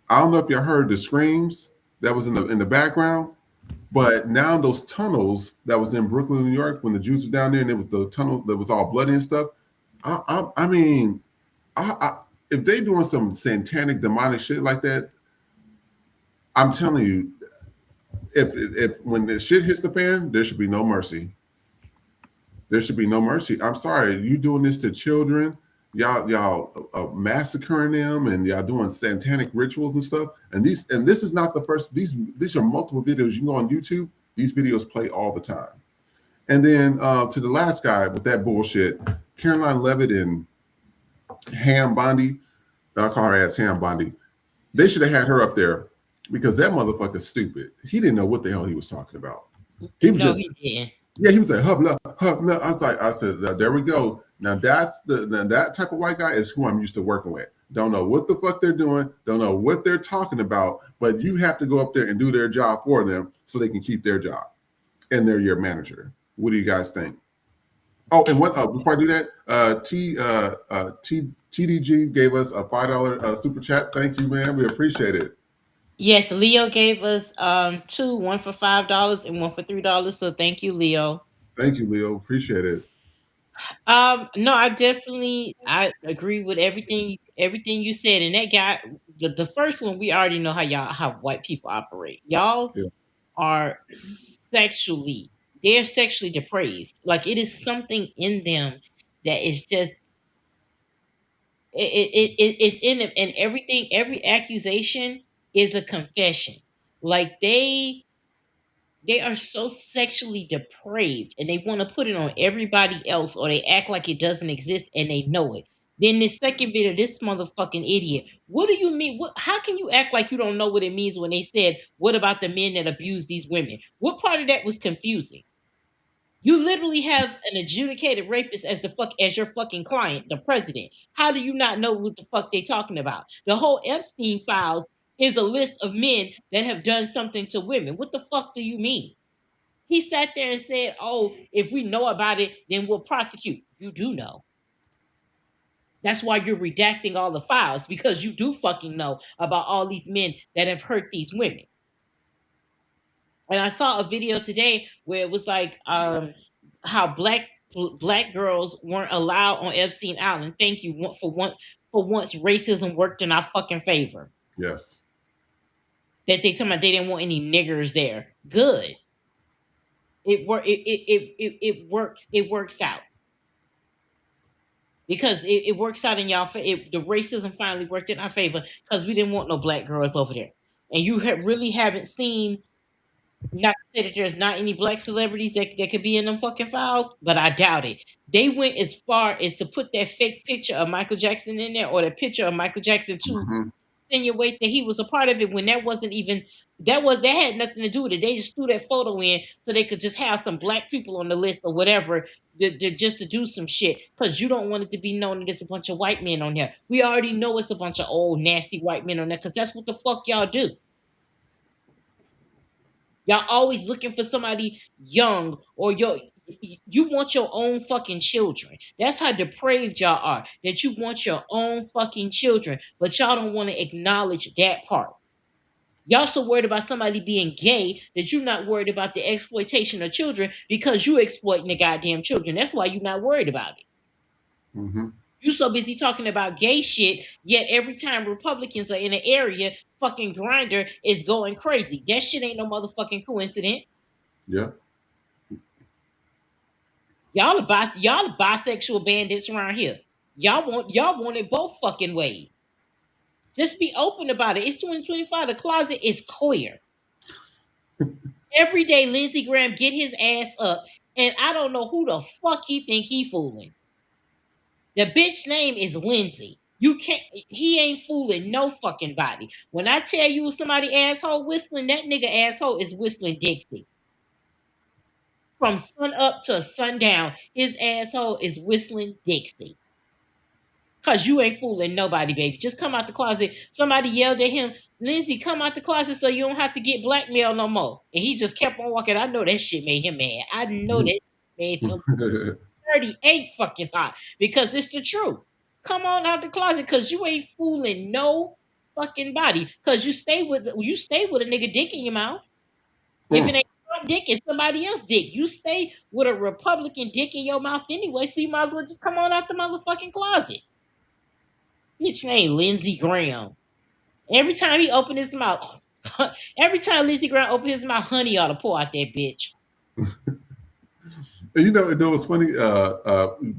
I don't know if y'all heard the screams that was in the background, but now those tunnels that was in Brooklyn, New York, when the Jews were down there, and it was the tunnel that was all bloody and stuff. I mean, if they doing some satanic, demonic shit like that, I'm telling you, if when the shit hits the fan, there should be no mercy. There should be no mercy. I'm sorry, you doing this to children, y'all massacring them, and y'all doing satanic rituals and stuff. And this is not the first. These are multiple videos. You can go on YouTube. These videos play all the time. And then to the last guy with that bullshit, Caroline Levitt and Ham Bondi. I call her ass Ham Bondi. They should have had her up there because that motherfucker's stupid. He didn't know what the hell he was talking about. He was he didn't. Yeah, he was like, hub, no. I said, there we go. Now that type of white guy is who I'm used to working with. Don't know what the fuck they're doing. Don't know what they're talking about. But you have to go up there and do their job for them so they can keep their job. And they're your manager. What do you guys think? Oh, and what before I do that, TDG gave us a $5 super chat. Thank you, man. We appreciate it. Yes, Leo gave us two, one for $5 and one for $3. So thank you, Leo. Thank you, Leo. Appreciate it. No, I agree with everything you said. And that guy, the first one, we already know how white people operate. Y'all are they're sexually depraved. Like, it is something in them that is just it's in them, and every accusation is a confession. Like, they are so sexually depraved, and they want to put it on everybody else, or they act like it doesn't exist and they know it. Then this second video, this motherfucking idiot. What do you mean? How can you act like you don't know what it means when they said, what about the men that abuse these women? What part of that was confusing? You literally have an adjudicated rapist as your fucking client, the president. How do you not know what the fuck they talking about? The whole Epstein files is a list of men that have done something to women. What the fuck do you mean? He sat there and said, oh, if we know about it, then we'll prosecute. You do know. That's why you're redacting all the files, because you do fucking know about all these men that have hurt these women. And I saw a video today where it was like how black girls weren't allowed on Epstein Island. Thank you for once racism worked in our fucking favor. Yes. That they talking about they didn't want any niggers there. Good. It works out. Because it works out in y'all. The racism finally worked in our favor because we didn't want no black girls over there. And you really haven't seen Not to say that there's not any black celebrities that could be in them fucking files, but I doubt it. They went as far as to put that fake picture of Michael Jackson in there, or the picture of Michael Jackson to insinuate that he was a part of it, when that wasn't even that had nothing to do with it. They just threw that photo in so they could just have some black people on the list or whatever, just to do some shit. Because you don't want it to be known that there's a bunch of white men on there. We already know it's a bunch of old nasty white men on there, because that's what the fuck y'all do. Y'all always looking for somebody young, or you want your own fucking children. That's how depraved y'all are, that you want your own fucking children, but y'all don't want to acknowledge that part. Y'all so worried about somebody being gay that you're not worried about the exploitation of children, because you exploiting the goddamn children. That's why you're not worried about it. You so busy talking about gay shit, yet every time Republicans are in an area, fucking Grinder is going crazy. That shit ain't no motherfucking coincidence. Yeah. Y'all are bisexual bandits around here. Y'all want it both fucking ways. Just be open about it. It's 2025. The closet is clear. Every day, Lindsey Graham get his ass up, and I don't know who the fuck he think he fooling. The bitch name is Lindsay. He ain't fooling no fucking body. When I tell you somebody asshole whistling, that nigga asshole is whistling Dixie. From sun up to sundown, his asshole is whistling Dixie. Cause you ain't fooling nobody, baby. Just come out the closet. Somebody yelled at him, Lindsay, come out the closet so you don't have to get blackmailed no more. And he just kept on walking. I know that shit made him mad. I know that made him 38 fucking hot, because it's the truth. Come on out the closet, cause you ain't fooling no fucking body. Cause you stay with a nigga dick in your mouth. If it ain't your dick, it's somebody else's dick. You stay with a Republican dick in your mouth anyway, so you might as well just come on out the motherfucking closet. Bitch name Lindsey Graham. Every time he open his mouth, every time Lindsey Graham open his mouth, honey ought to pour out that bitch. You know, it was funny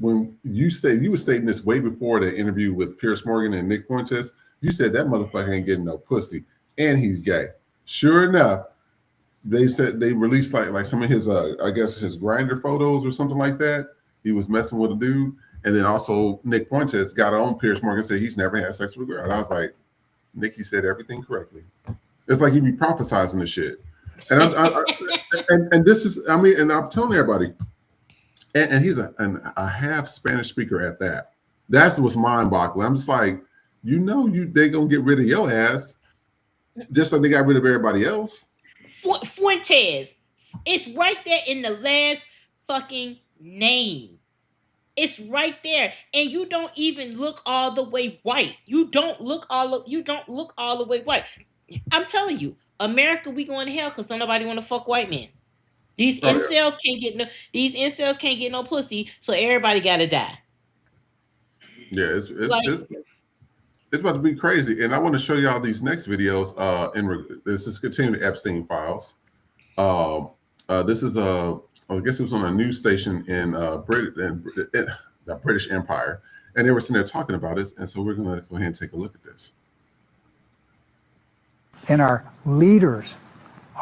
when you were stating this way before the interview with Pierce Morgan and Nick Fuentes. You said that motherfucker ain't getting no pussy, and he's gay. Sure enough, they said they released like some of his I guess his Grindr photos or something like that. He was messing with a dude, and then also Nick Fuentes got on Pierce Morgan, said he's never had sex with a girl. And I was like, Nick, he said everything correctly. It's like he be prophesizing the shit, and and this is, I mean, and I'm telling everybody. And he's a half Spanish speaker at that. That's what's mind-boggling. I'm just like, they gonna get rid of your ass, just like they got rid of everybody else. Fuentes, it's right there in the last fucking name. It's right there, and you don't even look all the way white. You don't look all the way white. I'm telling you, America, we going to hell because nobody want to fuck white men. These incels can't get no pussy, so everybody gotta die. Yeah, it's about to be crazy, and I want to show y'all these next videos. This is continuing the Epstein files. This is I guess it was on a news station in the British Empire, and they were sitting there talking about it. And so we're going to go ahead and take a look at this. And our leaders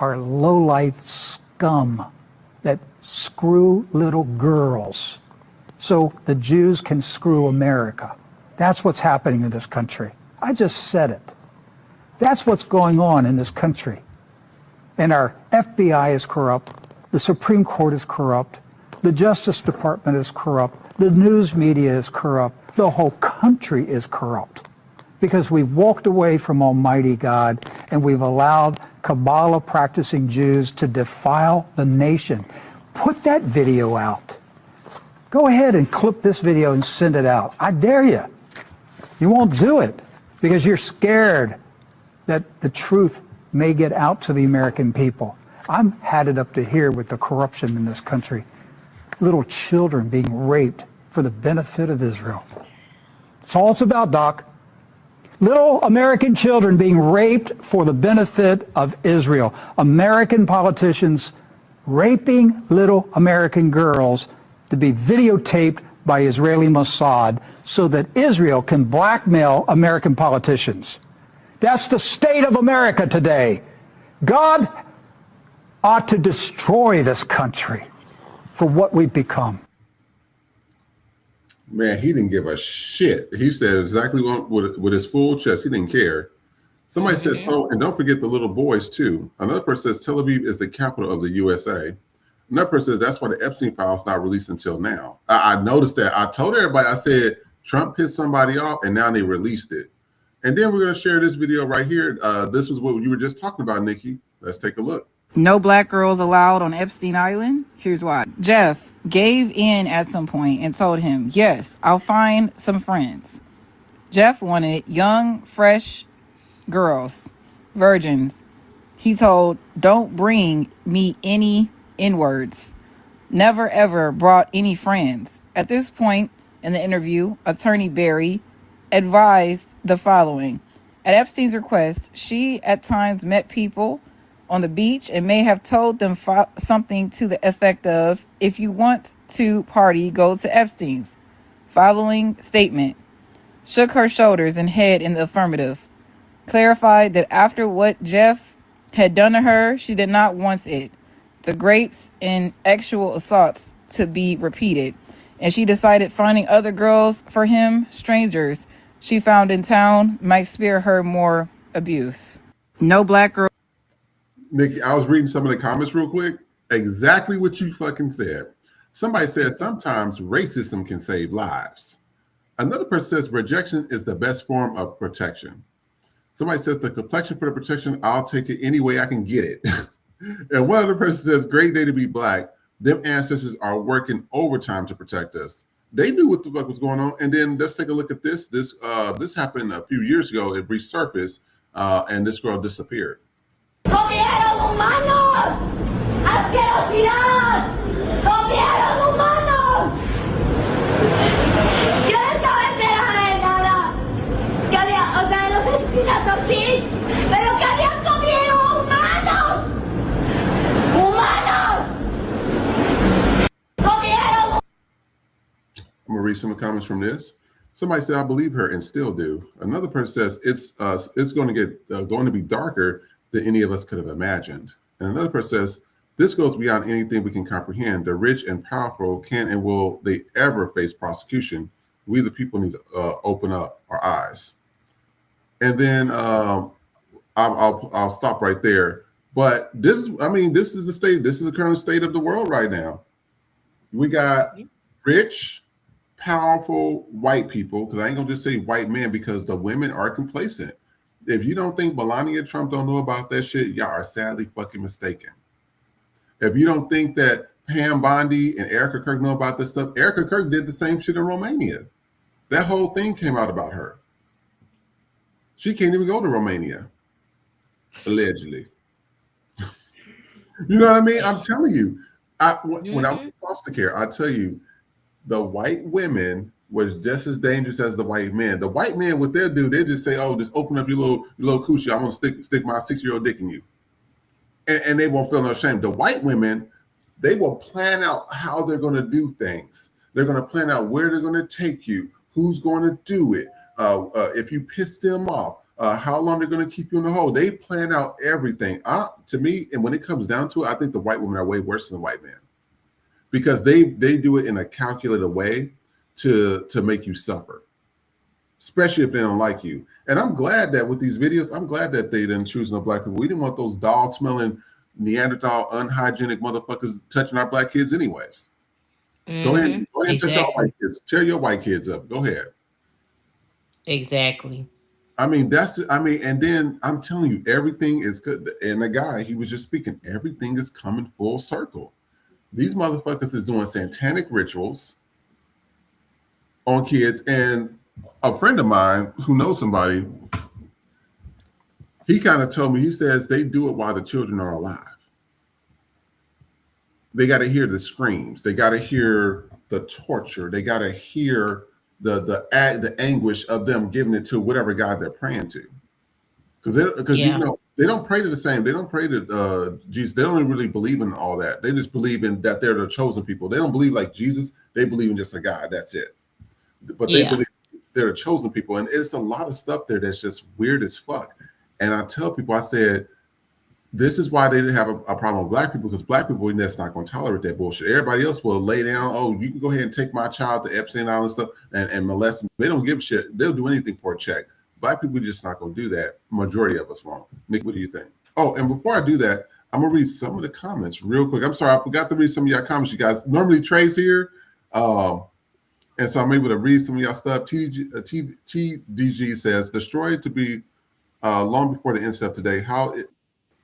are low-life scum that screw little girls so the Jews can screw America. That's what's happening in this country. I just said it. That's what's going on in this country. And our FBI is corrupt. The Supreme Court is corrupt. The Justice Department is corrupt. The news media is corrupt. The whole country is corrupt because we've walked away from Almighty God and we've allowed Kabbalah practicing Jews to defile the nation. Put that video out. Go ahead and clip this video and send it out. I dare you. You won't do it because you're scared that the truth may get out to the American people. I'm had it up to here with the corruption in this country. Little children being raped for the benefit of Israel. That's all it's about, Doc. Little American children being raped for the benefit of Israel. American politicians raping little American girls to be videotaped by Israeli Mossad so that Israel can blackmail American politicians. That's the state of America today. God ought to destroy this country for what we've become. Man, he didn't give a shit. He said exactly with his full chest. He didn't care. Somebody says, oh, and don't forget the little boys too. Another person says Tel Aviv is the capital of the USA. Another person says that's why the Epstein files not released until now. I noticed that. I told everybody, I said Trump pissed somebody off and now they released it. And then we're going to share this video right here. This was what you were just talking about, Nikki. Let's take a look. No black girls allowed on Epstein Island. Here's why. Jeff gave in at some point and told him, yes, I'll find some friends. Jeff wanted young, fresh girls, virgins. He told, don't bring me any N-words. Never ever brought any friends. At this point in the interview, Attorney Barry advised the following. At Epstein's request, she at times met people on the beach and may have told them something to the effect of, if you want to party, go to Epstein's. Following statement, shook her shoulders and head in the affirmative. Clarified that after what Jeff had done to her, she did not want it, the grapes and actual assaults, to be repeated. And she decided finding other girls for him, strangers she found in town, might spare her more abuse. No black girl. Nikki, I was reading some of the comments real quick. Exactly what you fucking said. Somebody said sometimes racism can save lives. Another person says rejection is the best form of protection. Somebody says the complexion for the protection, I'll take it any way I can get it. And one other person says, great day to be black. Them ancestors are working overtime to protect us. They knew what the fuck was going on. And then let's take a look at this. This happened a few years ago. It resurfaced and this girl disappeared. ¡Comieron humanos! ¡Asquerosidad! ¡Comieron humanos! Yo no estaba enterada de nada. Que había, o sea, de los asesinatos sí, pero que habían comido humanos. ¡Humanos! ¡Comieron! I'm gonna read some of the comments from this. Somebody said, I believe her and still do. Another person says it's going to be darker than any of us could have imagined. And another person says, this goes beyond anything we can comprehend. The rich and powerful can and will they ever face prosecution. We, the people, need to open up our eyes. And then I'll stop right there. But this is the state. This is the current state of the world right now. We got rich, powerful white people, because I ain't gonna just say white men, because the women are complacent. If you don't think Melania Trump don't know about that shit, y'all are sadly fucking mistaken. If you don't think that Pam Bondi and Erica Kirk know about this stuff, Erica Kirk did the same shit in Romania. That whole thing came out about her. She can't even go to Romania, allegedly. You know what I mean? I'm telling you, when I was in foster care, I tell you, the white women was just as dangerous as the white men. The white men, what they'll do, they just say, "Oh, just open up your little coochie. I'm gonna stick my 6-year-old dick in you," and they won't feel no shame. The white women, they will plan out how they're gonna do things. They're gonna plan out where they're gonna take you, who's going to do it, if you piss them off, how long they're gonna keep you in the hole. They plan out everything. To me, and when it comes down to it, I think the white women are way worse than the white men, because they do it in a calculated way to make you suffer, especially if they don't like you. And I'm glad that with these videos, I'm glad that they didn't choose no black people. We didn't want those dog-smelling, Neanderthal, unhygienic motherfuckers touching our black kids anyways. Go ahead and touch our white kids. Tear your white kids up. Go ahead. Exactly. And then I'm telling you, everything is good. And the guy, he was just speaking, everything is coming full circle. These motherfuckers is doing satanic rituals on kids. And a friend of mine who knows somebody, he kind of told me, he says they do it while the children are alive. They got to hear the screams. They got to hear the torture. They got to hear the anguish of them giving it to whatever God they're praying to. Because you know, they don't pray to the same. They don't pray to Jesus. They don't really believe in all that. They just believe in that they're the chosen people. They don't believe like Jesus. They believe in just a God. That's it. But they believe they're the chosen people. And it's a lot of stuff there that's just weird as fuck. And I tell people, I said, This is why they didn't have a problem with black people, because black people that's not going to tolerate that bullshit. Everybody else will lay down. Oh, you can go ahead and take my child to Epstein Island stuff and molest them. They don't give a shit. They'll do anything for a check. Black people are just not going to do that. Majority of us won't. Nick, what do you think? Oh, and before I do that, I'm gonna read some of the comments real quick. I'm sorry, I forgot to read some of y'all comments. You guys, normally Trey's here, and so I'm able to read some of y'all stuff. TDG says, destroyed to be long before the incident of today. How it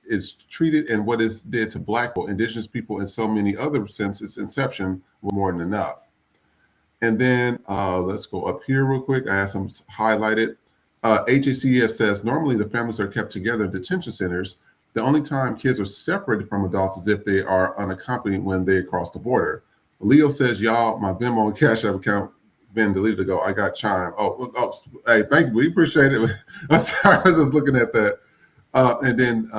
is treated and what is did to black people, indigenous people, and so many other since its inception was more than enough. And then let's go up here real quick. I have some highlighted. HACF says, normally the families are kept together in detention centers. The only time kids are separated from adults is if they are unaccompanied when they cross the border. Leo says, y'all, my Venmo and Cash App account been deleted ago. I got Chime. Hey, thank you. We appreciate it. I'm sorry, I was just looking at that. And then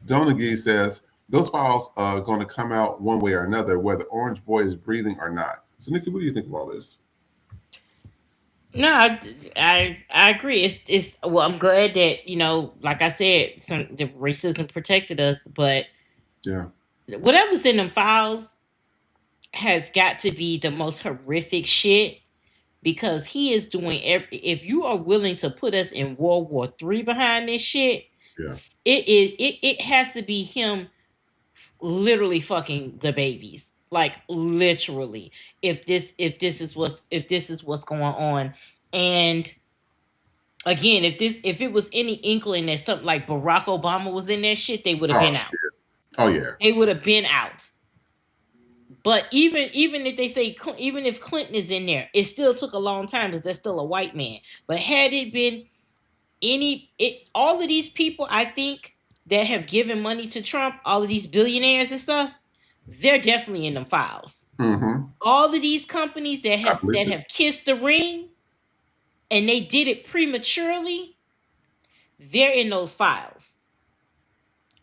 Donaghy says, those files are going to come out one way or another, whether Orange Boy is breathing or not. So, Nikki, what do you think of all this? No, I agree. It's well, I'm glad that, like I said, the racism protected us, but yeah, whatever's in them files has got to be the most horrific shit, because he is doing if you are willing to put us in World War III behind this shit, yeah, it has to be him literally fucking the babies, like literally, if this is what's going on. And again, if it was any inkling that something like Barack Obama was in that shit, they would have been out. Oh yeah, they would have been out. But even if they say, even if Clinton is in there, it still took a long time because that's still a white man. But had it been all of these people, I think, that have given money to Trump, all of these billionaires and stuff, they're definitely in them files. Mm-hmm. All of these companies that have kissed the ring and they did it prematurely, they're in those files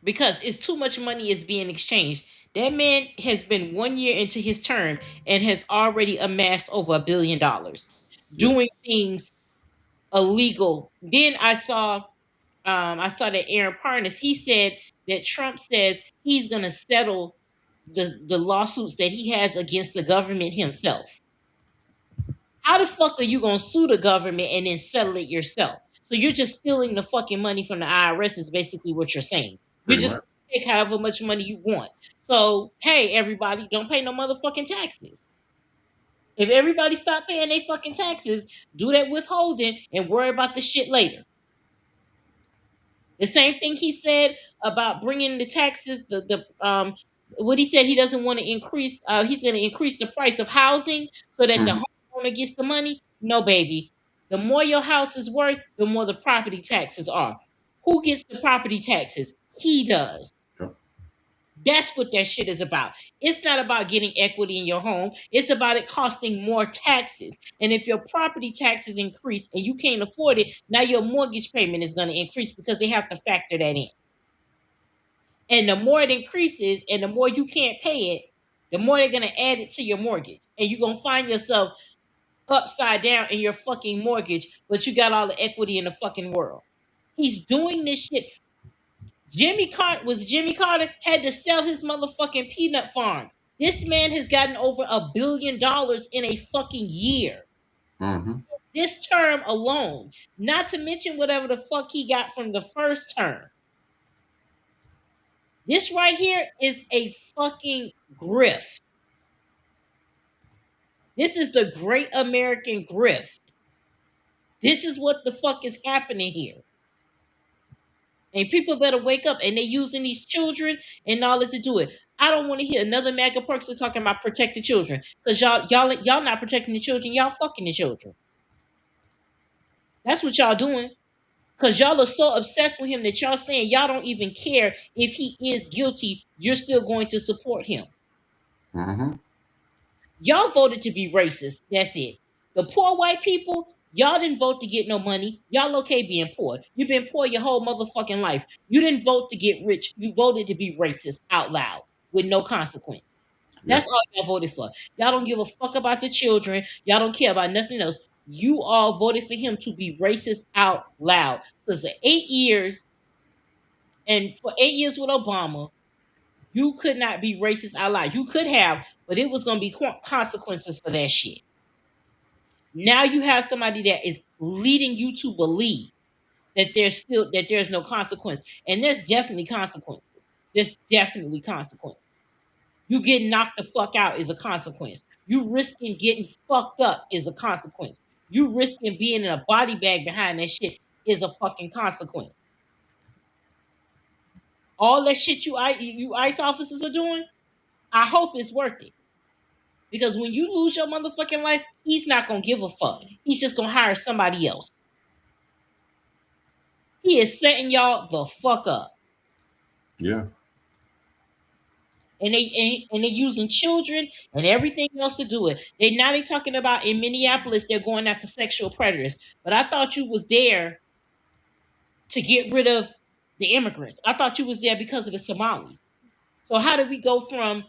because it's too much money is being exchanged. That man has been 1 year into his term and has already amassed over $1 billion doing things illegal. Then I saw that Aaron Parnas, he said that Trump says he's going to settle the lawsuits that he has against the government himself. How the fuck are you going to sue the government and then settle it yourself? So you're just stealing the fucking money from the IRS is basically what you're saying. You're just take however much money you want. So, hey, everybody, don't pay no motherfucking taxes. If everybody stop paying their fucking taxes, do that withholding and worry about the shit later. The same thing he said about bringing the taxes, what he said, he doesn't want to increase, he's going to increase the price of housing so that the homeowner gets the money. No, baby. The more your house is worth, the more the property taxes are. Who gets the property taxes? He does. That's what that shit is about. It's not about getting equity in your home. It's about it costing more taxes. And if your property taxes increase and you can't afford it, now your mortgage payment is going to increase because they have to factor that in. And the more it increases and the more you can't pay it, the more they're going to add it to your mortgage. And you're going to find yourself upside down in your fucking mortgage, but you got all the equity in the fucking world. He's doing this shit. Jimmy Carter had to sell his motherfucking peanut farm. This man has gotten over $1 billion in a fucking year. Mm-hmm. This term alone, not to mention whatever the fuck he got from the first term. This right here is a fucking grift. This is the great American grift. This is what the fuck is happening here. And people better wake up, and they're using these children and all that to do it. I don't want to hear another MAGA person talking about protecting children. Because y'all not protecting the children, y'all fucking the children. That's what y'all doing. Because y'all are so obsessed with him that y'all saying y'all don't even care if he is guilty, you're still going to support him. Mm-hmm. Y'all voted to be racist. That's it. The poor white people, y'all didn't vote to get no money. Y'all okay being poor. You've been poor your whole motherfucking life. You didn't vote to get rich. You voted to be racist out loud with no consequence. That's all y'all voted for. Y'all don't give a fuck about the children. Y'all don't care about nothing else. You all voted for him to be racist out loud. Because for 8 years, And for 8 years with Obama, you could not be racist out loud. You could have, but it was going to be consequences for that shit. Now you have somebody that is leading you to believe that there's no consequence, and there's definitely consequences. There's definitely consequences. You getting knocked the fuck out is a consequence. You risking getting fucked up is a consequence. You risking being in a body bag behind that shit is a fucking consequence. All that shit you ICE officers are doing, I hope it's worth it. Because when you lose your motherfucking life, he's not gonna give a fuck. He's just gonna hire somebody else. He is setting y'all the fuck up. Yeah. And they're using children and everything else to do it. They're talking about in Minneapolis, they're going after sexual predators. But I thought you was there to get rid of the immigrants. I thought you was there because of the Somalis. So how did we go from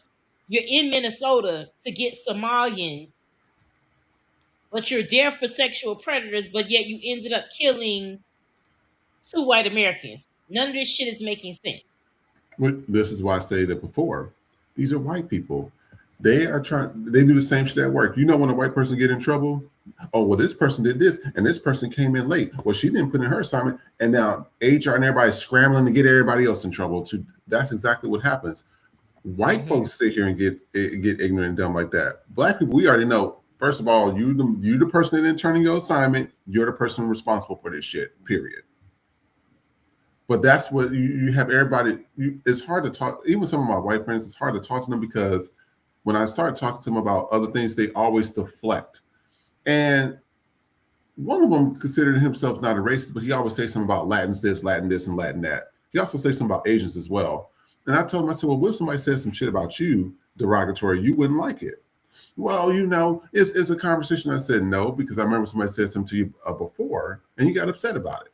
you're in Minnesota to get Somalians, but you're there for sexual predators, but yet you ended up killing 2 white Americans? None of this shit is making sense. This is why I stated it before. These are white people. They do the same shit at work. You know, when a white person get in trouble, oh, well, this person did this and this person came in late. Well, she didn't put in her assignment, and now HR and everybody's scrambling to get everybody else in trouble too. That's exactly what happens. White folks sit here and get ignorant and dumb like that. Black people, we already know. First of all, you the person that didn't turn in your assignment. You're the person responsible for this shit. Period. But that's what you have everybody. It's hard to talk. Even some of my white friends, it's hard to talk to them because when I start talking to them about other things, they always deflect. And one of them considered himself not a racist, but he always says something about Latins this, Latin this, and Latin that. He also says something about Asians as well. And I told him, I said, well, what if somebody says some shit about you, derogatory, you wouldn't like it? Well, you know, it's a conversation. I said no, because I remember somebody said something to you before, and you got upset about it.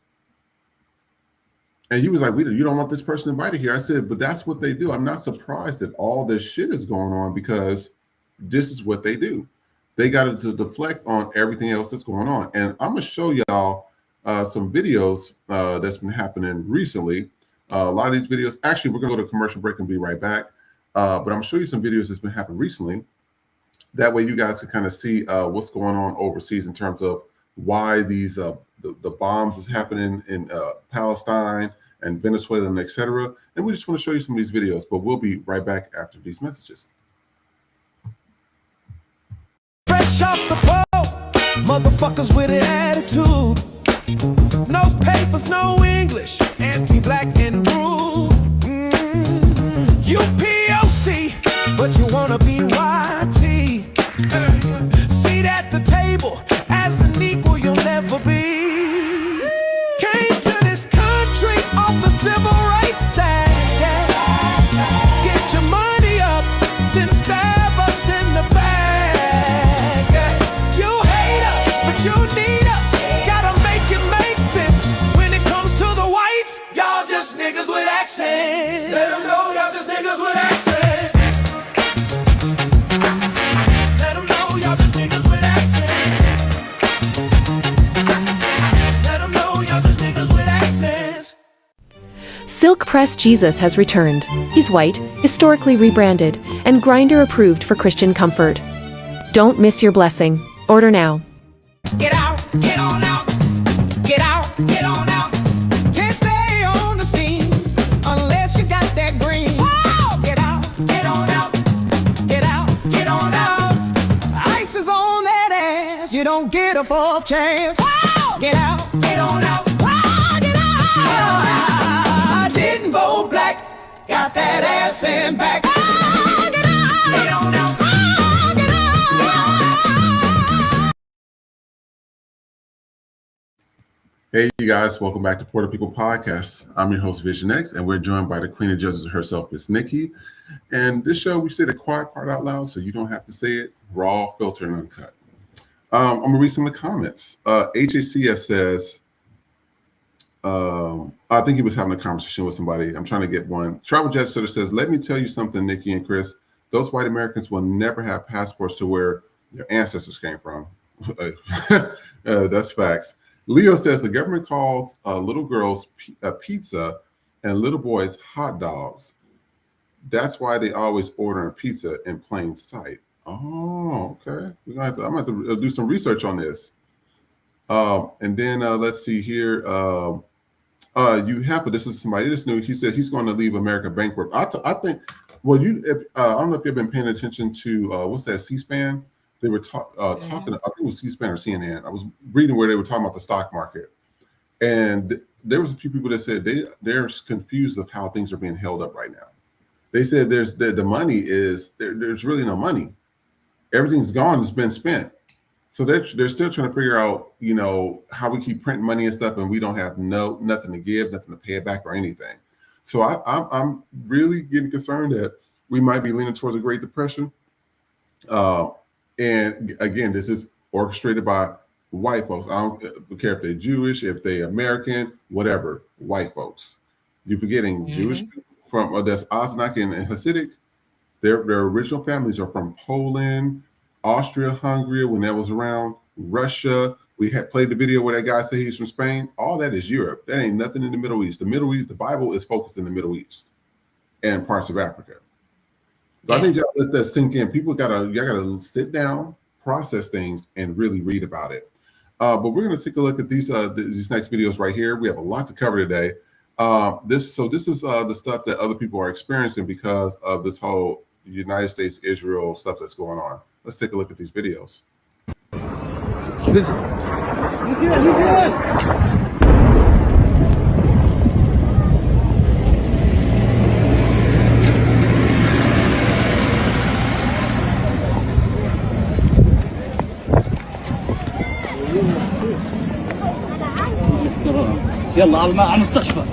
And he was like, you don't want this person invited here. I said, but that's what they do. I'm not surprised that all this shit is going on because this is what they do. They got to deflect on everything else that's going on. And I'm going to show y'all some videos that's been happening recently. A lot of these videos, actually, we're going to go to a commercial break and be right back. But I'm going to show you some videos that's been happening recently. That way you guys can kind of see what's going on overseas in terms of why these the bombs is happening in Palestine and Venezuela and etc. And we just want to show you some of these videos, but we'll be right back after these messages. Fresh off the boat, motherfuckers with an attitude. No papers, no English, anti-black and rude. You POC, but you wanna be YT. Seat at the table, as an equal you'll never be. Came to this country off the civil rights side. Get your money up, then stab us in the back. You hate us, but you need us. Gotta make it make sense. When it comes to the whites, y'all just niggas with accents. Let them know y'all just niggas with accents. Let them know y'all just niggas with accents. Let them know y'all just niggas with accents. Silk Press Jesus has returned. He's white, historically rebranded, and Grindr approved for Christian comfort. Don't miss your blessing. Order now. Get out, get on out. Get out, get on out. Can't stay on the scene unless you got that green. Whoa! Get out, get on out. Get out, get on out. Ice is on that ass. You don't get a fourth chance. Whoa! Get out, get on out. Whoa! Get out. I didn't vote black. Got that ass in back. Whoa! Get out, get on out. Whoa! Get out. Hey, you guys, welcome back to Puerto People Podcast. I'm your host, Vision X, and we're joined by the Queen of Judges herself, Miss Nikki. And this show, we say the quiet part out loud, so you don't have to say it. Raw, filter, and uncut. I'm going to read some of the comments. HHCF says, I think he was having a conversation with somebody. I'm trying to get one. Travel Jet Setter says, let me tell you something, Nikki and Chris. Those white Americans will never have passports to where their ancestors came from. That's facts. Leo says the government calls little girls pizza and little boys hot dogs. That's why they always order a pizza in plain sight. Oh, okay. I'm gonna have to do some research on this. And then let's see here. This is somebody that's new. He said he's going to leave America bankrupt. I think. Well, I don't know if you've been paying attention to what's that C-SPAN? They were talking. I think it was C-SPAN or CNN. I was reading where they were talking about the stock market, and there was a few people that said they're confused of how things are being held up right now. They said the money is there's really no money. Everything's gone. It's been spent. So they're still trying to figure out, how we keep printing money and stuff, and we don't have nothing to give, nothing to pay it back or anything. So I'm really getting concerned that we might be leaning towards a Great Depression. And again, this is orchestrated by white folks. I don't care if they're Jewish, if they're American, whatever, white folks. You're forgetting Jewish from that's Osnak and Hasidic. Their original families are from Poland, Austria, Hungary, when that was around, Russia. We had played the video where that guy said he's from Spain. All that is Europe. That ain't nothing in the Middle East. The Middle East, the Bible is focused in the Middle East and parts of Africa. So I think you let that sink in. People gotta sit down, process things, and really read about it. But we're gonna take a look at these next videos right here. We have a lot to cover today. This is the stuff that other people are experiencing because of this whole United States Israel stuff that's going on. Let's take a look at these videos. يلا على المستشفى.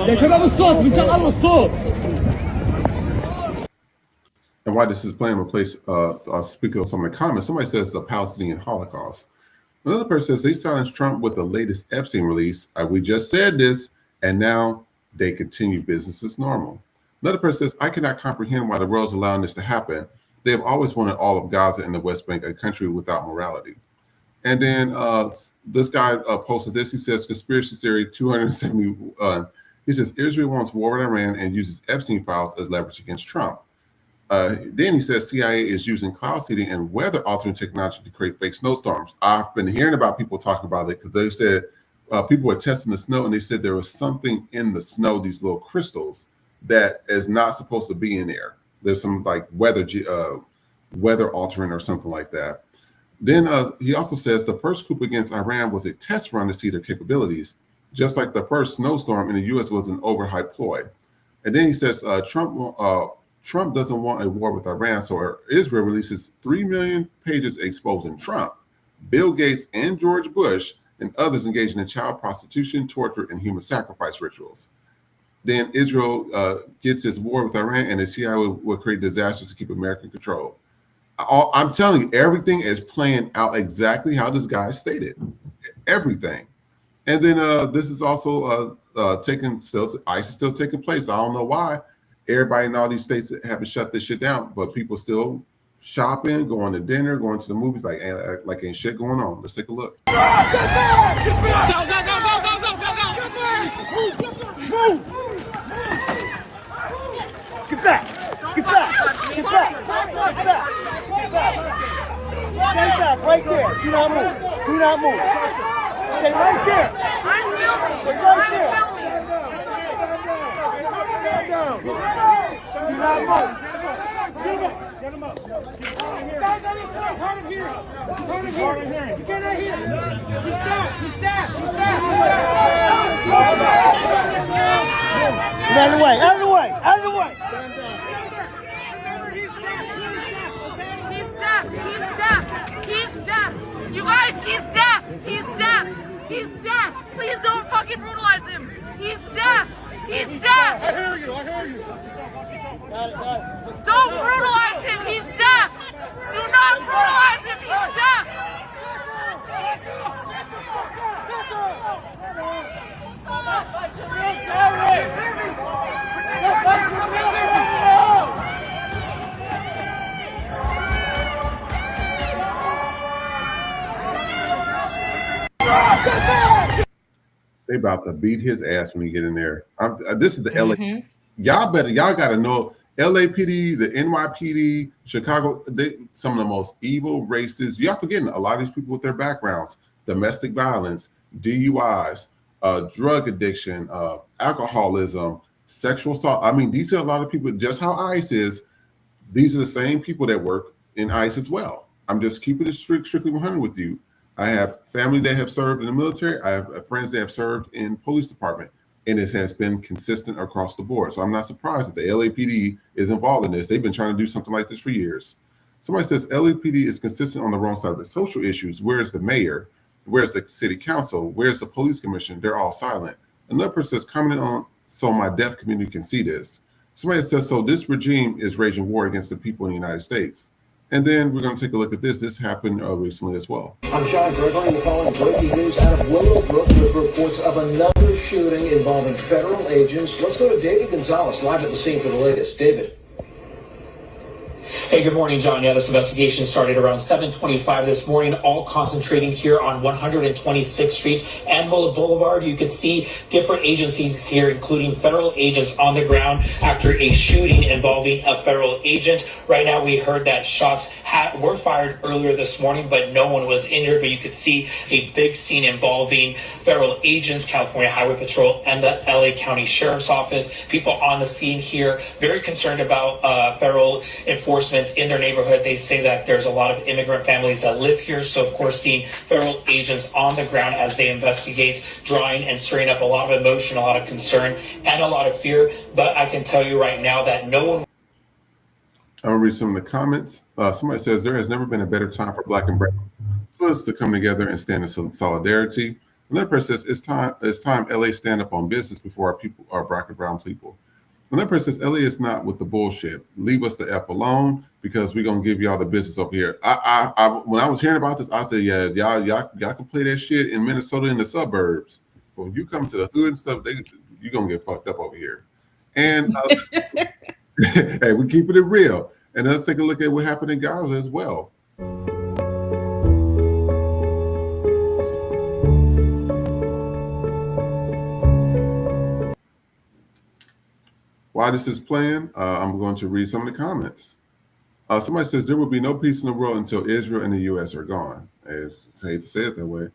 يا شباب الصوت بنشغل الصوت. And why this is playing in place, I'll speak of some of the comments. Somebody says the Palestinian Holocaust. Another person says they silenced Trump with the latest Epstein release. We just said this, and now they continue business as normal. Another person says, I cannot comprehend why the world is allowing this to happen. They have always wanted all of Gaza and the West Bank a country without morality. And then this guy posted this. He says, conspiracy theory 270. He says, Israel wants war with Iran and uses Epstein files as leverage against Trump. Then he says CIA is using cloud seeding and weather altering technology to create fake snowstorms. I've been hearing about people talking about it because they said people were testing the snow and they said there was something in the snow, these little crystals, that is not supposed to be in there. There's some like weather altering or something like that. Then he also says the first coup against Iran was a test run to see their capabilities, just like the first snowstorm in the U.S. was an overhyped ploy. And then he says Trump doesn't want a war with Iran, so Israel releases 3 million pages exposing Trump, Bill Gates, and George Bush, and others engaging in child prostitution, torture, and human sacrifice rituals. Then Israel gets its war with Iran, and the CIA will create disasters to keep America in control. I'm telling you, everything is playing out exactly how this guy stated. Everything. And then this is also ICE is still taking place. I don't know why. Everybody in all these states haven't shut this shit down, but people still shopping, going to dinner, going to the movies like ain't shit going on. Let's take a look. Go, go, go, go, go, go, go, go. Move. Get back. Get back. Get back. Get back. Stay back right there. Do not move. Do not move. Stay right there. Stay right there. Do not move. Get him up. Guys, hard of hearing. Hard of hearing. You cannot hear. He's stabbed. He's stabbed. He's stabbed. Get out of the way. Out of the way. Out of the way. He's deaf. You guys, he's deaf. He's deaf. He's deaf. Please don't fucking brutalize him. He's deaf. He's deaf. I hear you. I hear you. Got it. Don't brutalize him. He's deaf. Do not brutalize him. He's deaf. They about to beat his ass when he get in there. This is the LA. Mhm. Y'all got to know LAPD, the NYPD, Chicago. Some of the most evil, racist. Y'all forgetting a lot of these people with their backgrounds: domestic violence, DUIs, drug addiction, alcoholism, sexual assault. I mean, these are a lot of people. Just how ICE is. These are the same people that work in ICE as well. I'm just keeping it strictly 100 with you. I have family that have served in the military. I have friends that have served in police department, and it has been consistent across the board. So I'm not surprised that the LAPD is involved in this. They've been trying to do something like this for years. Somebody says LAPD is consistent on the wrong side of the social issues. Where's the mayor? Where's the city council? Where's the police commission? They're all silent. Another person says, commenting on so my deaf community can see this. Somebody says, so this regime is waging war against the people in the United States. And then we're going to take a look at this. This happened recently as well. I'm John Gregory. The following breaking news out of Willowbrook with reports of another shooting involving federal agents. Let's go to David Gonzalez live at the scene for the latest. David. Hey, good morning, John. Yeah, this investigation started around 7:25 this morning, all concentrating here on 126th Street and Mullet Boulevard. You can see different agencies here, including federal agents on the ground after a shooting involving a federal agent. Right now, we heard that shots were fired earlier this morning, but no one was injured. But you could see a big scene involving federal agents, California Highway Patrol, and the LA County Sheriff's Office. People on the scene here very concerned about federal enforcement in their neighborhood. They say that there's a lot of immigrant families that live here. So, of course, seeing federal agents on the ground as they investigate, drawing and stirring up a lot of emotion, a lot of concern, and a lot of fear. But I can tell you right now that no one... I'm going to read some of the comments. Somebody says, there has never been a better time for Black and brown plus to come together and stand in solidarity. Another person says, it's time LA stand up on business before our people, our Black and brown people. Another person says, LA is not with the bullshit. Leave us the F alone because we're going to give y'all the business up here. When I was hearing about this, I said, yeah, y'all can play that shit in Minnesota in the suburbs. But when you come to the hood and stuff, you're going to get fucked up over here. And hey, we're keeping it real. And let's take a look at what happened in Gaza as well. While this is playing, I'm going to read some of the comments. Somebody says there will be no peace in the world until Israel and the U.S. are gone. I hate to say it that way.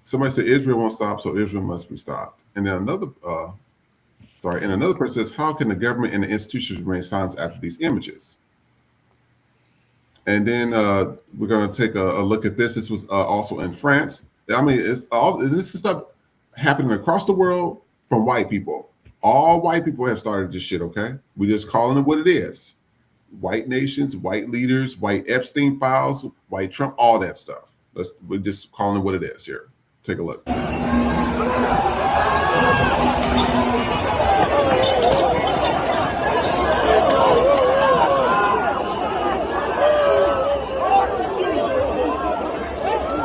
Somebody said Israel won't stop, so Israel must be stopped. And then another person says, how can the government and the institutions remain silent after these images? And then we're going to take a look at this. This was also in France. I mean, this is stuff happening across the world from white people. All white people have started this shit, okay? We're just calling it what it is. White nations, white leaders, white Epstein files, white Trump, all that stuff. We're just calling it what it is here. Take a look.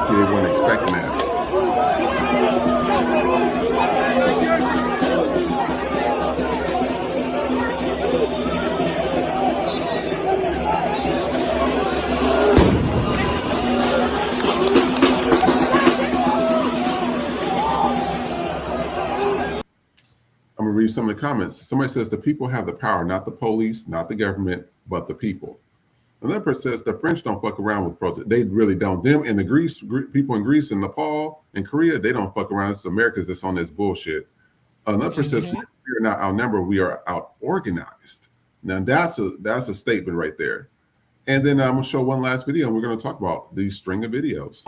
See, they weren't expecting that. I'm gonna read some of the comments. Somebody says the people have the power, not the police, not the government, but the people. Another person says the French don't fuck around with protest. They really don't. Them and the people in Greece and Nepal and Korea, they don't fuck around. It's Americans that's on this bullshit. Another person says we are not outnumbered, we are out organized. Now that's a statement right there. And then I'm gonna show one last video and we're gonna talk about these string of videos.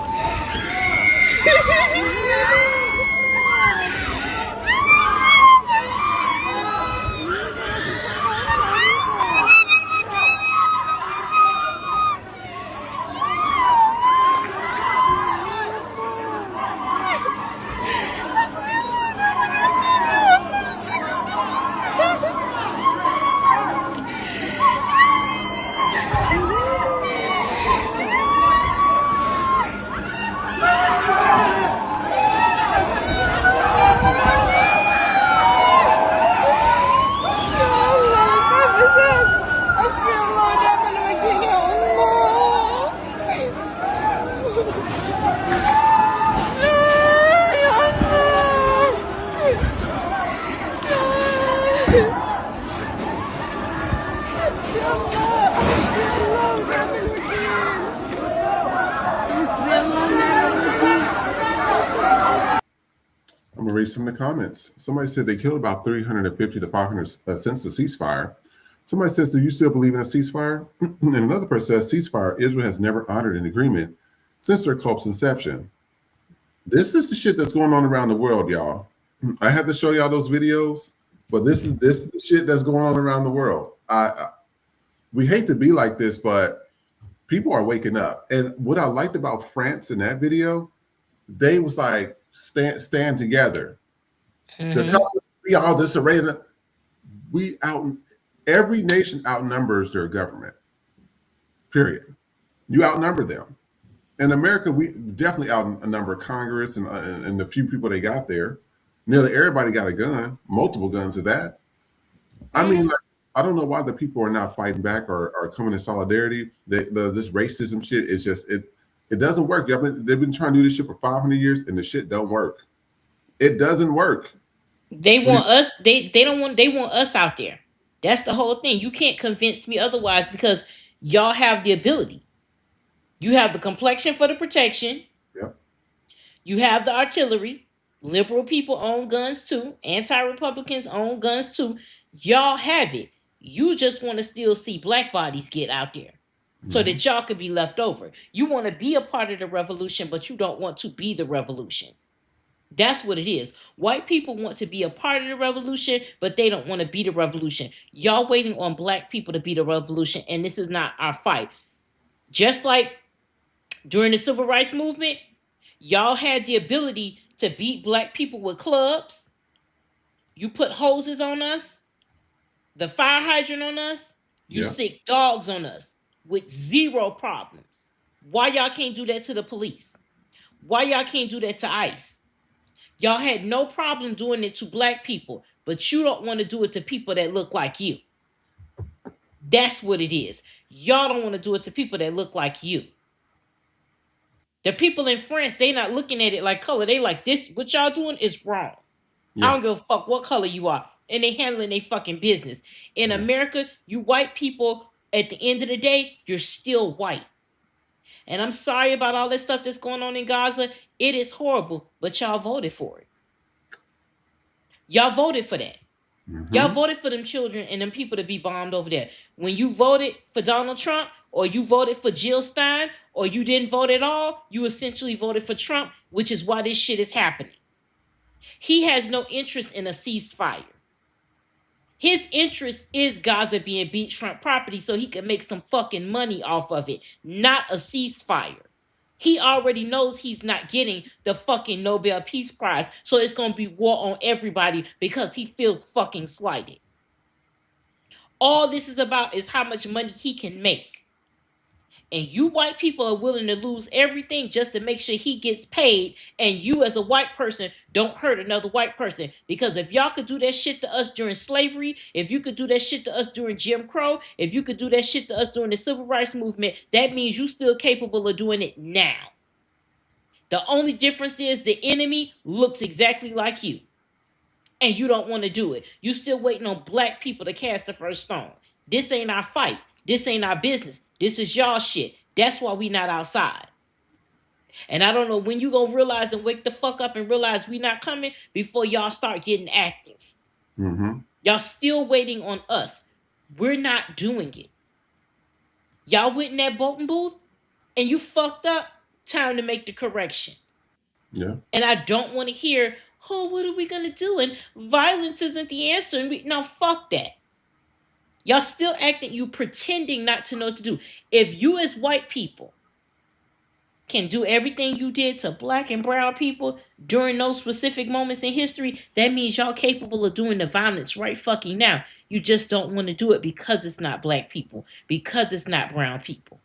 I'm gonna read some of the comments. Somebody said they killed about 350 to 500 since the ceasefire. Somebody says, do you still believe in a ceasefire? And another person says, ceasefire, Israel has never honored an agreement since their cult's inception. This is the shit that's going on around the world, y'all. I had to show y'all those videos, but this is the shit that's going on around the world. We hate to be like this, but people are waking up. And what I liked about France in that video, they was like, stand together. We all disarray. Every nation outnumbers their government. Period. You outnumber them. In America, we definitely outnumber Congress and the few people they got there. Nearly everybody got a gun, multiple guns at that. I mean, like, I don't know why the people are not fighting back or coming in solidarity. This racism shit is just it doesn't work. They've been trying to do this shit for 500 years, and the shit don't work. It doesn't work. They want us. They don't want. They want us out there. That's the whole thing. You can't convince me otherwise because y'all have the ability. You have the complexion for the protection. Yep. You have the artillery. Liberal people own guns too. Anti-Republicans own guns too. Y'all have it. You just want to still see black bodies get out there so that y'all could be left over. You want to be a part of the revolution, but you don't want to be the revolution. That's what it is. White people want to be a part of the revolution, but they don't want to be the revolution. Y'all waiting on black people to be the revolution, and this is not our fight. Just like during the civil rights movement, y'all had the ability to beat black people with clubs. You put hoses on us, the fire hydrant on us, you sick dogs on us with zero problems. Why y'all can't do that to the police? Why y'all can't do that to ICE? Y'all had no problem doing it to black people, but you don't want to do it to people that look like you. That's what it is. Y'all don't want to do it to people that look like you. The people in France, they not looking at it like color. They like, this, what y'all doing is wrong. I don't give a fuck what color you are. And they handling their fucking business. In America, you white people, at the end of the day, you're still white. And I'm sorry about all this stuff that's going on in Gaza. It is horrible, but y'all voted for it. Y'all voted for that. Y'all voted for them children and them people to be bombed over there. When you voted for Donald Trump, or you voted for Jill Stein, or you didn't vote at all, you essentially voted for Trump, which is why this shit is happening. He has no interest in a ceasefire. His interest is Gaza being beachfront property so he can make some fucking money off of it, not a ceasefire. He already knows he's not getting the fucking Nobel Peace Prize, so it's going to be war on everybody because he feels fucking slighted. All this is about is how much money he can make. And you white people are willing to lose everything just to make sure he gets paid, and you as a white person don't hurt another white person. Because if y'all could do that shit to us during slavery, if you could do that shit to us during Jim Crow, if you could do that shit to us during the civil rights movement, that means you still capable of doing it now. The only difference is the enemy looks exactly like you. And you don't want to do it. You still waiting on black people to cast the first stone. This ain't our fight. This ain't our business. This is y'all shit. That's why we not outside. And I don't know when you gonna realize and wake the fuck up and realize we not coming before y'all start getting active. Y'all still waiting on us. We're not doing it. Y'all went in that voting booth and you fucked up. Time to make the correction. Yeah. And I don't want to hear, oh, what are we gonna do? And violence isn't the answer. And no, fuck that. Y'all still acting, you pretending not to know what to do. If you as white people can do everything you did to black and brown people during those specific moments in history, that means y'all capable of doing the violence right fucking now. You just don't want to do it because it's not black people, because it's not brown people.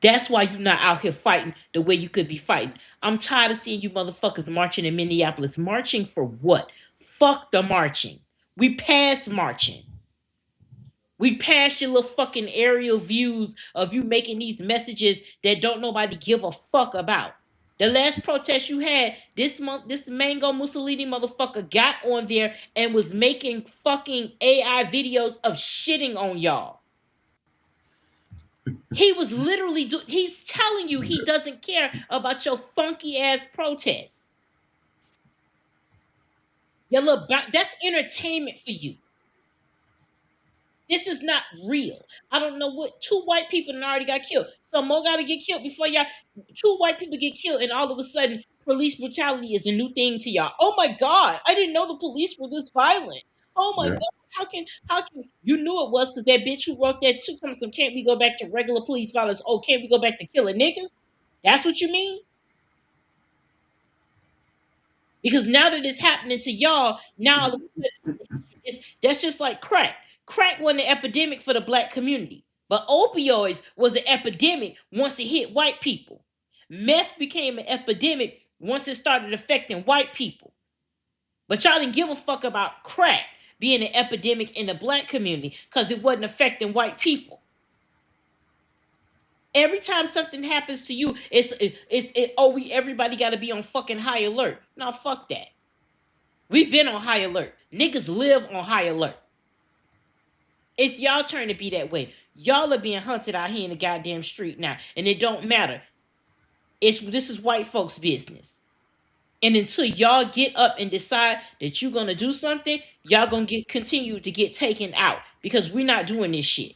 That's why you're not out here fighting the way you could be fighting. I'm tired of seeing you motherfuckers marching in Minneapolis. Marching for what? Fuck the marching. We past marching. We passed your little fucking aerial views of you making these messages that don't nobody give a fuck about. The last protest you had this month, this Mango Mussolini motherfucker got on there and was making fucking AI videos of shitting on y'all. He was literally he's telling you he doesn't care about your funky ass protests. Your little that's entertainment for you. This is not real. I don't know what 2 white people done already got killed. Some more got to get killed before y'all. 2 white people get killed, and all of a sudden, police brutality is a new thing to y'all. Oh my god! I didn't know the police were this violent. Oh my Yeah. god! How can you knew it was because that bitch who wrote that too? Some can't we go back to regular police violence? Oh, can't we go back to killing niggas? That's what you mean? Because now that it's happening to y'all, now all of a sudden that's just like crack. Crack wasn't an epidemic for the black community, but opioids was an epidemic once it hit white people. Meth became an epidemic once it started affecting white people. But y'all didn't give a fuck about crack being an epidemic in the black community because it wasn't affecting white people. Every time something happens to you, everybody got to be on fucking high alert. No, fuck that. We've been on high alert. Niggas live on high alert. It's y'all turn to be that way. Y'all are being hunted out here in the goddamn street now, and it don't matter. This is white folks' business. And until y'all get up and decide that you're gonna do something, y'all gonna continue to get taken out because we're not doing this shit.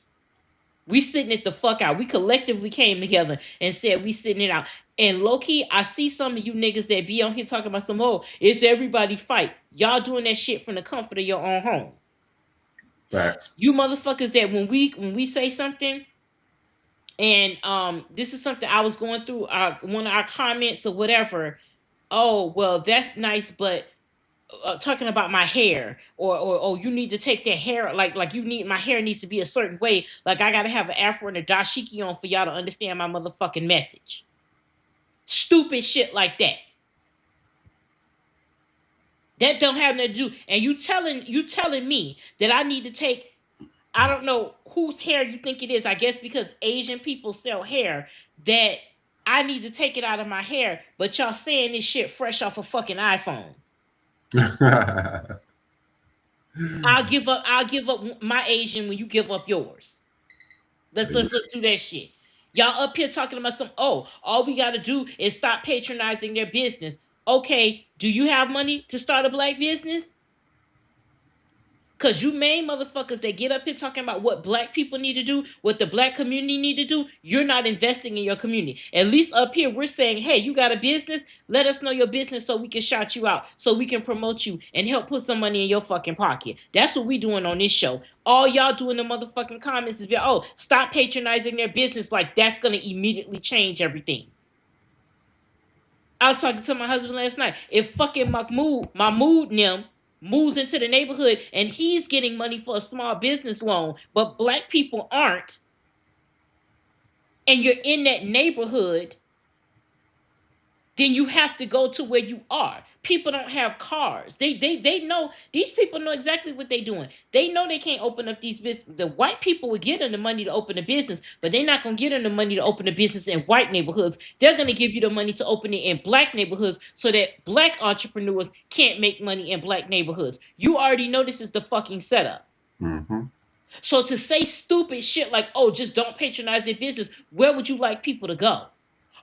We sitting it the fuck out. We collectively came together and said we sitting it out. And low key, I see some of you niggas that be on here talking about some it's everybody fight. Y'all doing that shit from the comfort of your own home. Facts. You motherfuckers that when we say something, and this is something I was going through one of our comments or whatever. Oh, well, that's nice, but talking about my hair or you need to take that hair like you need my hair needs to be a certain way. Like I gotta have an afro and a dashiki on for y'all to understand my motherfucking message. Stupid shit like that. That don't have nothing to do. And you telling me that I need to take, I don't know whose hair you think it is. I guess because Asian people sell hair, that I need to take it out of my hair, but y'all saying this shit fresh off a fucking iPhone. I'll give up my Asian when you give up yours. Let's do that shit. Y'all up here talking about all we gotta do is stop patronizing their business. Okay, do you have money to start a black business? Because you main motherfuckers that get up here talking about what black people need to do, what the black community need to do, you're not investing in your community. At least up here, we're saying, hey, you got a business? Let us know your business so we can shout you out, so we can promote you and help put some money in your fucking pocket. That's what we doing on this show. All y'all do in the motherfucking comments is be, stop patronizing their business like that's going to immediately change everything. I was talking to my husband last night. If fucking Mahmoud Nim moves into the neighborhood and he's getting money for a small business loan, but black people aren't, and you're in that neighborhood, then you have to go to where you are. People don't have cars. They know, these people know exactly what they're doing. They know they can't open up these business. The white people would get them the money to open a business, but they're not going to get them the money to open a business in white neighborhoods. They're going to give you the money to open it in black neighborhoods so that black entrepreneurs can't make money in black neighborhoods. You already know this is the fucking setup. Mm-hmm. So to say stupid shit like, just don't patronize their business, where would you like people to go?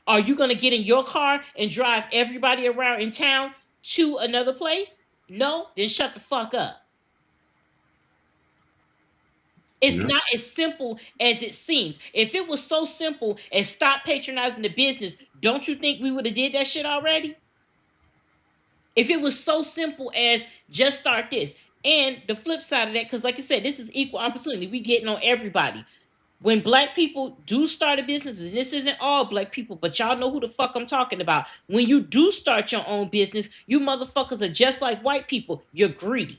Are you going to get in your car and drive everybody around in town to another place? No? Then shut the fuck up. It's not as simple as it seems. If it was so simple as stop patronizing the business, don't you think we would have did that shit already? If it was so simple as just start this. And the flip side of that, because like I said, this is equal opportunity. We getting on everybody. When black people do start a business, and this isn't all black people, but y'all know who the fuck I'm talking about. When you do start your own business, you motherfuckers are just like white people. You're greedy.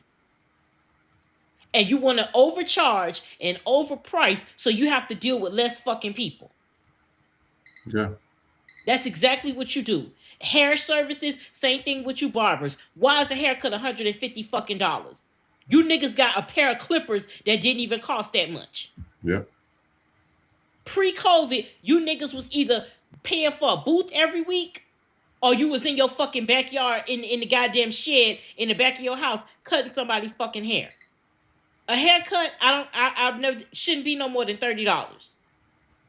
And you want to overcharge and overprice, so you have to deal with less fucking people. Yeah. That's exactly what you do. Hair services, same thing with you barbers. Why is a haircut $150 fucking dollars? You niggas got a pair of clippers that didn't even cost that much. Yeah. Pre-COVID, you niggas was either paying for a booth every week, or you was in your fucking backyard in the goddamn shed in the back of your house cutting somebody's fucking hair. A haircut, I've never shouldn't be no more than $30.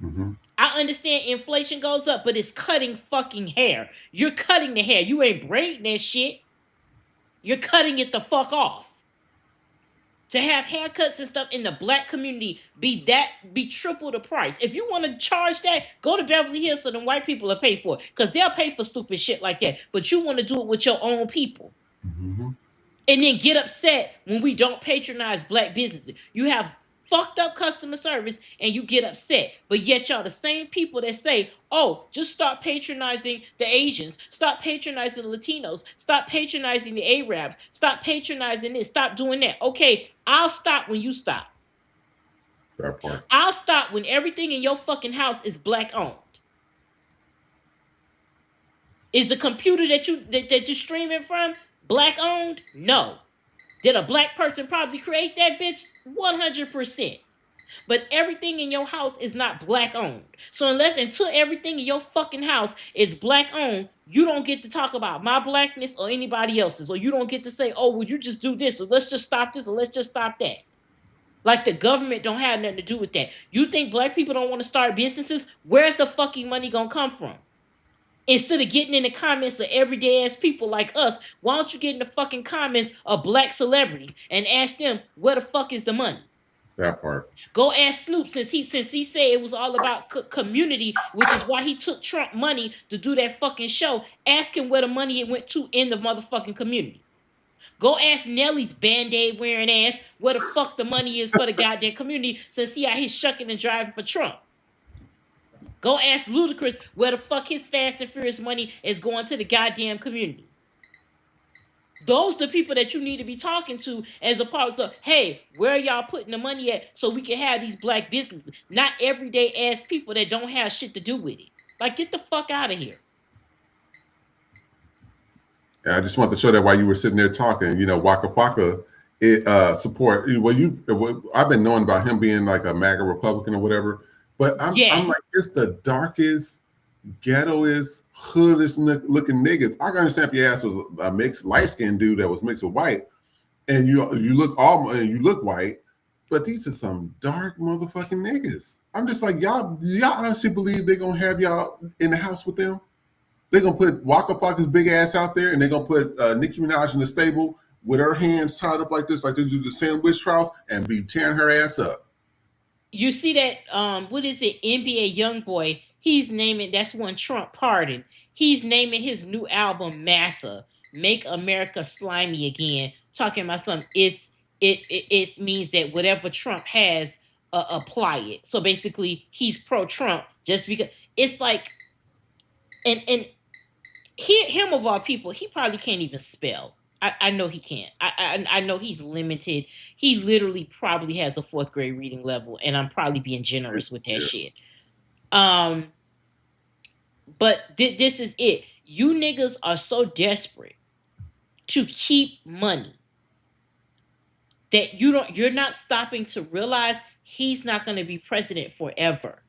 Mm-hmm. I understand inflation goes up, but it's cutting fucking hair. You're cutting the hair. You ain't braiding that shit. You're cutting it the fuck off. To have haircuts and stuff in the black community be triple the price. If you want to charge that, go to Beverly Hills so the white people will pay for it. Because they'll pay for stupid shit like that. But you want to do it with your own people. Mm-hmm. And then get upset when we don't patronize black businesses. You have fucked up customer service and you get upset. But yet y'all the same people that say, oh, just stop patronizing the Asians. Stop patronizing the Latinos. Stop patronizing the Arabs. Stop patronizing this. Stop doing that. Okay, I'll stop when you stop. That part. I'll stop when everything in your fucking house is black owned. Is the computer that you're streaming from black owned? No. Did a black person probably create that bitch? 100%. But everything in your house is not black owned. So until everything in your fucking house is black owned, you don't get to talk about my blackness or anybody else's. Or you don't get to say, oh, well, you just do this, or let's just stop this, or let's just stop that. Like the government don't have nothing to do with that. You think black people don't want to start businesses? Where's the fucking money gonna come from? Instead of getting in the comments of everyday ass people like us, why don't you get in the fucking comments of black celebrities and ask them where the fuck is the money? That part. Go ask Snoop since he said it was all about community, which is why he took Trump money to do that fucking show. Ask him where the money it went to in the motherfucking community. Go ask Nelly's Band-Aid wearing ass where the fuck the money is for the goddamn community since he out here shucking and driving for Trump. Go ask Ludacris where the fuck his Fast and Furious money is going to the goddamn community. Those are the people that you need to be talking to as opposed to, hey, where y'all putting the money at so we can have these black businesses? Not everyday ass people that don't have shit to do with it. Like, get the fuck out of here. And I just want to show that while you were sitting there talking, Waka Flocka, support. I've been knowing about him being like a MAGA Republican or whatever, but I'm like, it's the darkest, ghettoest, hoodish looking niggas. I can understand if your ass was a mixed light skinned dude that was mixed with white, and you look white, but these are some dark motherfucking niggas. I'm just like, y'all honestly believe they're gonna have y'all in the house with them? They're gonna put Waka Flocka's big ass out there, and they're gonna put Nicki Minaj in the stable with her hands tied up like this, like they do the sandwich trials, and be tearing her ass up. You see that, what is it, NBA Youngboy, he's naming, that's one Trump pardoned, he's naming his new album Massa, Make America Slimy Again, talking about something, it means that whatever Trump has, apply it. So basically, he's pro-Trump just because, it's like, and him of all people, he probably can't even spell. I know he can't. I know he's limited. He literally probably has a 4th grade reading level, and I'm probably being generous with that shit. But this is it. You niggas are so desperate to keep money that you're not stopping to realize he's not going to be president forever.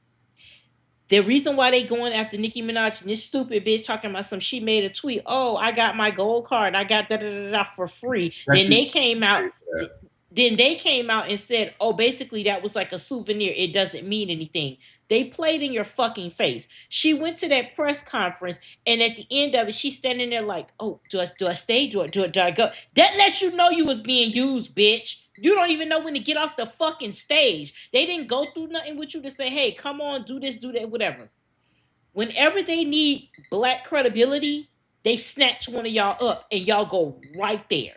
The reason why they going after Nicki Minaj and this stupid bitch talking about she made a tweet, oh, I got my gold card, I got da for free. Then they came out and said, oh, basically that was like a souvenir. It doesn't mean anything. They played in your fucking face. She went to that press conference, and at the end of it, she's standing there like, oh, do I stay? Do I go? That lets you know you was being used, bitch. You don't even know when to get off the fucking stage. They didn't go through nothing with you to say, hey, come on, do this, do that, whatever. Whenever they need black credibility, they snatch one of y'all up and y'all go right there.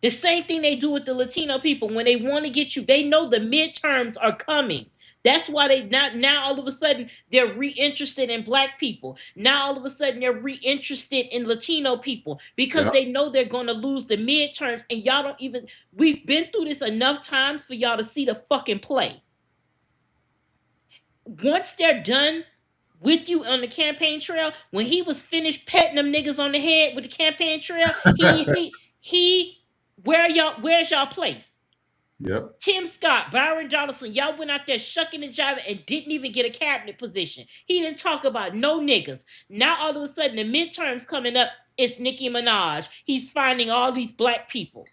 The same thing they do with the Latino people. When they want to get you, they know the midterms are coming. That's why they now all of a sudden they're reinterested in black people. Now all of a sudden they're reinterested in Latino people because they know they're going to lose the midterms, and y'all don't even. We've been through this enough times for y'all to see the fucking play. Once they're done with you on the campaign trail, when he was finished petting them niggas on the head with the campaign trail, where's y'all place? Yep. Tim Scott, Byron Donaldson, y'all went out there shucking and jiving and didn't even get a cabinet position. He didn't talk about no niggas. Now all of a sudden the midterms coming up, it's Nicki Minaj. He's finding all these black people.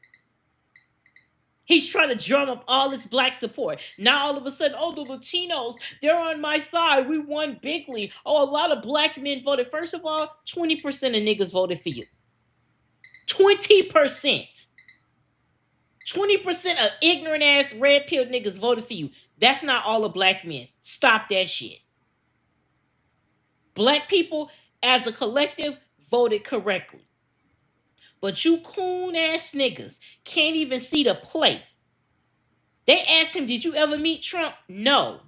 He's trying to drum up all this black support. Now all of a sudden, oh, the Latinos, they're on my side. We won bigly. Oh, a lot of black men voted. First of all, 20% of niggas voted for you. 20%. 20% of ignorant ass red pill niggas voted for you. That's not all of black men. Stop that shit. Black people as a collective voted correctly. But you coon ass niggas can't even see the plate. They asked him, did you ever meet Trump? No.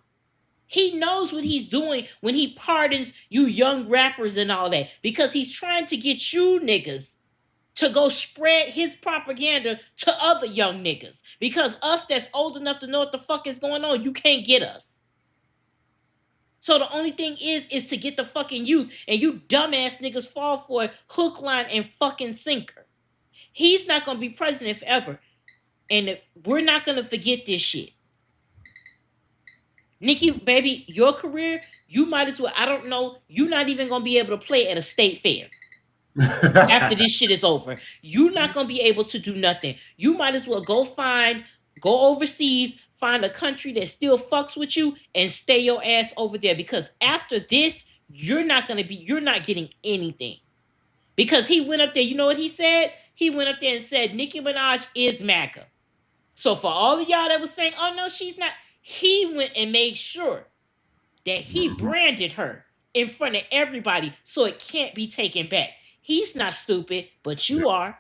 He knows what he's doing when he pardons you young rappers and all that, because he's trying to get you niggas to go spread his propaganda to other young niggas. Because us that's old enough to know what the fuck is going on, you can't get us. So the only thing is to get the fucking youth, and you dumbass niggas fall for it hook, line, and fucking sinker. He's not going to be president forever. And we're not going to forget this shit. Nikki, baby, your career, you might as well, I don't know, you're not even going to be able to play at a state fair. After this shit is over, you're not going to be able to do nothing. You might as well go overseas, find a country that still fucks with you, and stay your ass over there. Because after this, you're not getting anything. Because he went up there, you know what he said? He went up there and said, Nicki Minaj is MAGA. So for all of y'all that was saying, oh no, she's not, he went and made sure that he branded her in front of everybody so it can't be taken back. He's not stupid, but you are.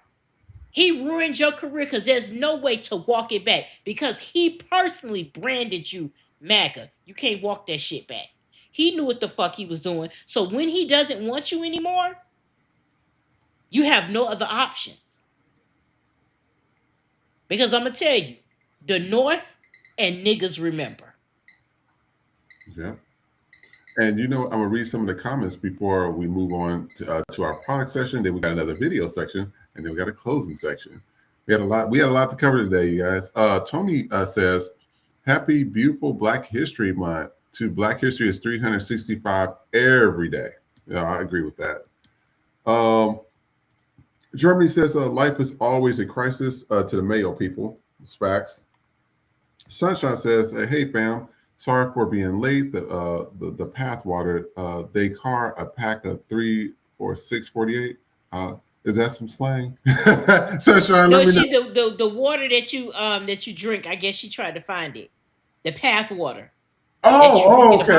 He ruined your career because there's no way to walk it back, because he personally branded you MAGA. You can't walk that shit back. He knew what the fuck he was doing. So when he doesn't want you anymore, you have no other options. Because I'm going to tell you, the North and niggas remember. Yeah. And I'm gonna read some of the comments before we move on to our product section. Then we got another video section, and then we got a closing section. We had a lot to cover today, you guys. Tony says, "Happy beautiful Black History Month. To Black History is 365 every day." Yeah, I agree with that. Germany says, "Life is always a crisis." To the Mayo people, it's facts. Sunshine says, "Hey fam. Sorry for being late. The path water, they car a pack of 3 for 6.48. Is that some slang?" Sunshine, No, let me she know. the water that you drink. I guess she tried to find it. The path water. Okay.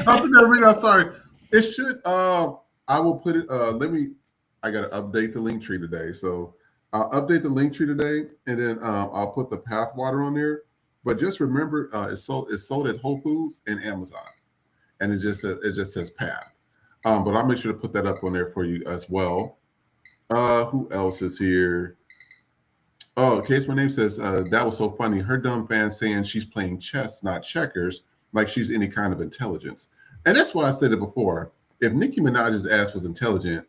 I'm sorry. It should. I will put it. I got to update the link tree today. So I'll update the link tree today, and then I'll put the path water on there. But just remember, it's sold at Whole Foods and Amazon, and it just says path. But I'll make sure to put that up on there for you as well. Who else is here? Oh, Case My Name says, that was so funny. Her dumb fans saying she's playing chess, not checkers, like she's any kind of intelligence. And that's what I stated before. If Nicki Minaj's ass was intelligent,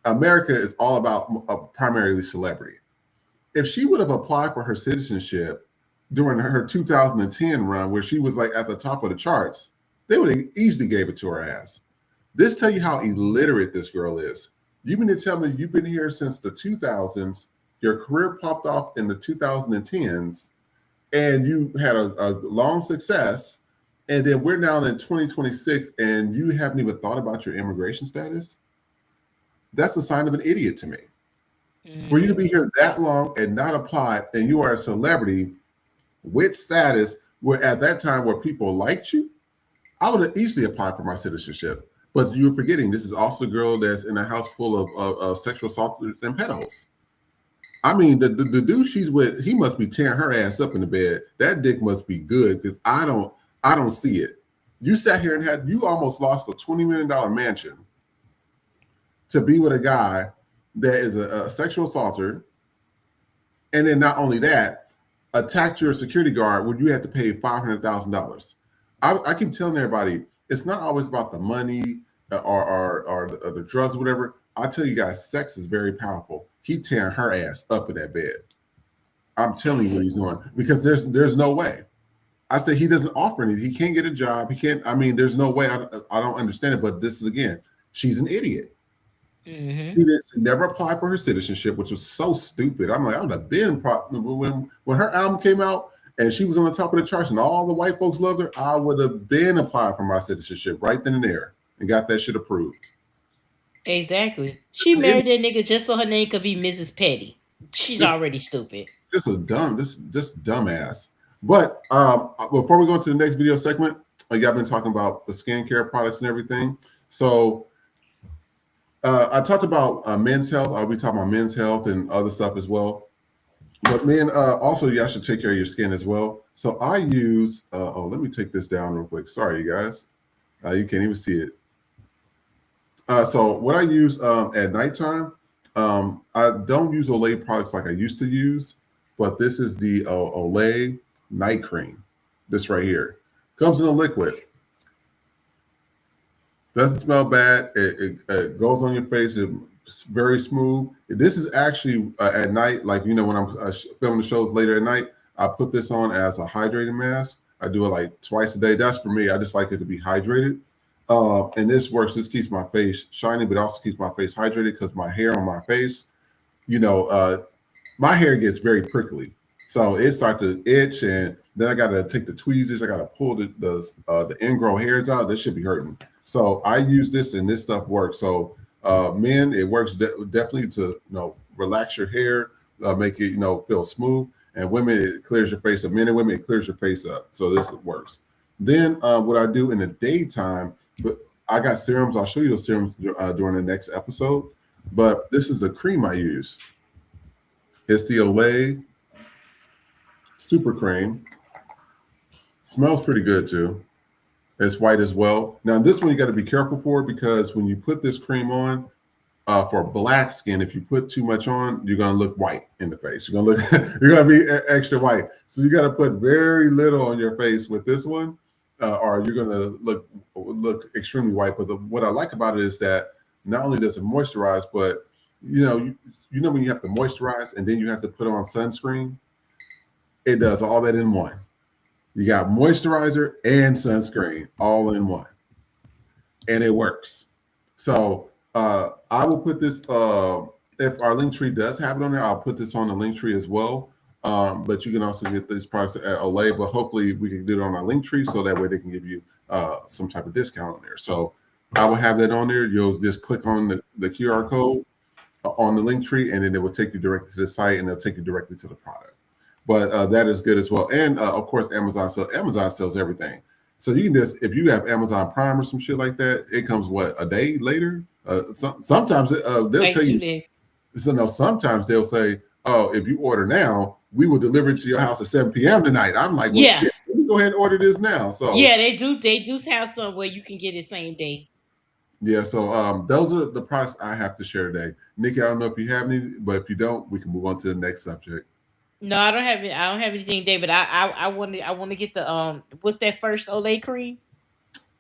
America is all about primarily celebrity. If she would have applied for her citizenship during her 2010 run, where she was like at the top of the charts, they would have easily gave it to her ass. This tell you how illiterate this girl is. You mean to tell me you've been here since the 2000s, your career popped off in the 2010s, and you had a long success, and then we're now in 2026, and you haven't even thought about your immigration status? That's a sign of an idiot to me. For you to be here that long and not apply, and you are a celebrity with status, where at that time where people liked you, I would have easily applied for my citizenship. But you're forgetting this is also the girl that's in a house full of sexual assaulters and pedos. I mean, the dude she's with, he must be tearing her ass up in the bed. That dick must be good, because I don't see it. You sat here and you almost lost a $20 million mansion to be with a guy that is a sexual assaulter, and then not only that, attacked your security guard when you had to pay $500,000. I keep telling everybody, it's not always about the money or the drugs or whatever. I tell you guys, sex is very powerful. He tearing her ass up in that bed. I'm telling you what he's doing, because there's no way. I say he doesn't offer anything. He can't get a job. He can't. I mean, there's no way. I don't understand it. But this is, again, she's an idiot. Mm-hmm. She never applied for her citizenship, which was so stupid. I'm like, I would have been when her album came out and she was on the top of the charts and all the white folks loved her. I would have been applied for my citizenship right then and there and got that shit approved. Exactly. She married that nigga just so her name could be Mrs. Petty. She's Just, already stupid. just dumbass. But before we go into the next video segment, like I've been talking about the skincare products and everything. So I talked about men's health. I'll be talking about men's health and other stuff as well. But men, also, you guys should take care of your skin as well. So I use, let me take this down real quick. Sorry, you guys. You can't even see it. So what I use at nighttime, I don't use Olay products like I used to use, but this is the Olay night cream. This right here. Comes in a liquid. Doesn't smell bad. It goes on your face. It's very smooth. This is actually at night, like, you know, when I'm filming the shows later at night, I put this on as a hydrating mask. I do it like twice a day. That's for me. I just like it to be hydrated. And this works. This keeps my face shiny, but also keeps my face hydrated because my hair on my face, you know, my hair gets very prickly. So it starts to itch, and then I got to take the tweezers. I got to pull the ingrown hairs out. This should be hurting. So I use this, and this stuff works. So men, it works definitely to, you know, relax your hair, make it, you know, feel smooth. And women, it clears your face up. Men and women, it clears your face up. So this works. Then what I do in the daytime, but I got serums. I'll show you those serums during the next episode. But this is the cream I use. It's the Olay Super Cream. Smells pretty good too. It's white as well. Now this one you got to be careful for, because when you put this cream on, for black skin, if you put too much on, you're gonna look white in the face. You're gonna look, you're gonna be extra white. So you got to put very little on your face with this one, or you're gonna look extremely white. But what I like about it is that not only does it moisturize, but you know when you have to moisturize and then you have to put on sunscreen, it does all that in one. You got moisturizer and sunscreen all in one, and it works. So I will put this, if our link tree does have it on there, I'll put this on the link tree as well. But you can also get these products at Olay, but hopefully we can do it on our link tree so that way they can give you some type of discount on there. So I will have that on there. You'll just click on the QR code on the link tree, and then it will take you directly to the site, and it'll take you directly to the product. But that is good as well. And of course, Amazon sells everything. So you can just, if you have Amazon Prime or some shit like that, it comes a day later. Sometimes they'll tell you. Days. So no, sometimes they'll say, "Oh, if you order now, we will deliver it to your house at 7 p.m. tonight." I'm like, "Well, shit, let me go ahead and order this now." So yeah, they do. They do have some where you can get it same day. Yeah, so those are the products I have to share today. Nikki, I don't know if you have any, but if you don't, we can move on to the next subject. No, I don't have it. I don't have anything today, but I want to get the what's that first Olay cream?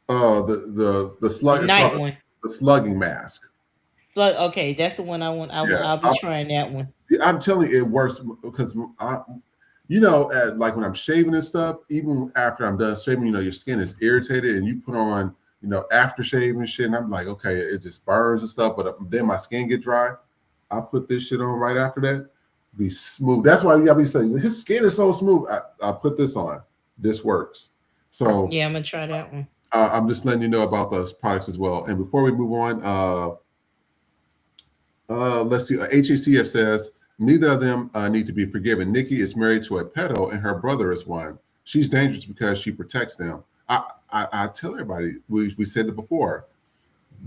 The slug, night one. The slugging mask. Slug. Okay, that's the one I want. I'll be trying that one. I'm telling you, it works because like when I'm shaving and stuff, even after I'm done shaving, your skin is irritated, and you put on, aftershave and shit, and I'm like, okay, it just burns and stuff, but then my skin get dry. I put this shit on right after that, be smooth. That's why you gotta be saying his skin is so smooth. I put this on. This works. So yeah, I'm gonna try that one. I'm just letting you know about those products as well. And before we move on, let's see. HACF says neither of them need to be forgiven. Nikki is married to a pedo, and her brother is one. She's dangerous because she protects them. I tell everybody, we said it before,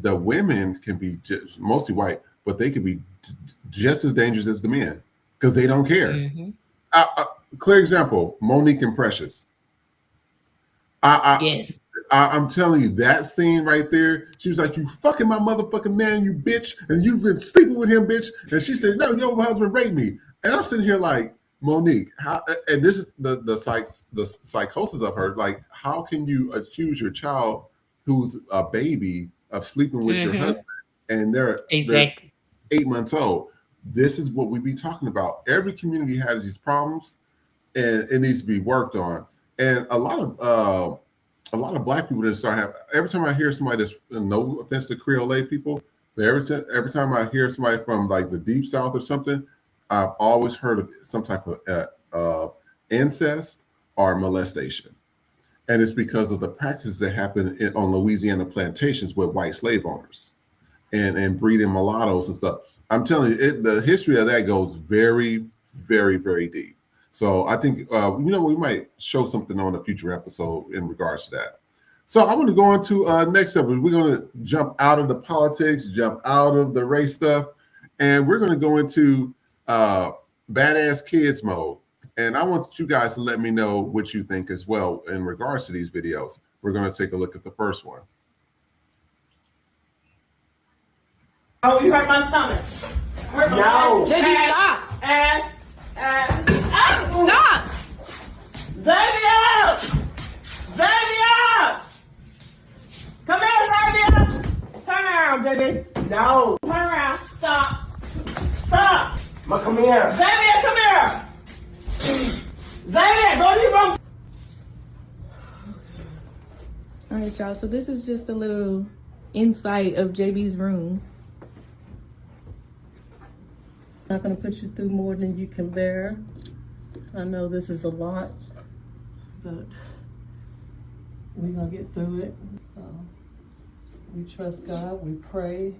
the women can be mostly white, but they can be just as dangerous as the men because they don't care. Mm-hmm. Clear example, Monique and Precious. Yes. I'm telling you, that scene right there, she was like, "You fucking my motherfucking man, you bitch, and you've been sleeping with him, bitch." And she said, "No, your husband raped me." And I'm sitting here like, Monique, how? And this is the psychosis of her. Like, how can you accuse your child, who's a baby, of sleeping with your husband, and they're 8 months old? This is what we be talking about. Every community has these problems, and it needs to be worked on. And a lot of black people didn't start having. Every time I hear somebody that's, no offense to Creole people, but every time I hear somebody from like the deep South or something, I've always heard of some type of incest or molestation, and it's because of the practices that happen on Louisiana plantations with white slave owners. and breeding mulattoes and stuff. I'm telling you, the history of that goes very, very, very deep. So I think we might show something on a future episode in regards to that. So I want to go on to next episode. We're going to jump out of the politics, jump out of the race stuff, and we're going to go into badass kids mode. And I want you guys to let me know what you think as well in regards to these videos. We're going to take a look at the first one. Oh, you hurt my stomach. No. JB, stop. Ass. Stop. Xavier! Xavier! Come here, Xavier! Turn around, JB. No. Turn around. Stop. Stop. Ma, come here. Xavier, come here. Xavier, go to your room. All right, y'all. So this is just a little insight of JB's room. I'm not going to put you through more than you can bear. I know this is a lot, but we're going to get through it. We trust God, we pray,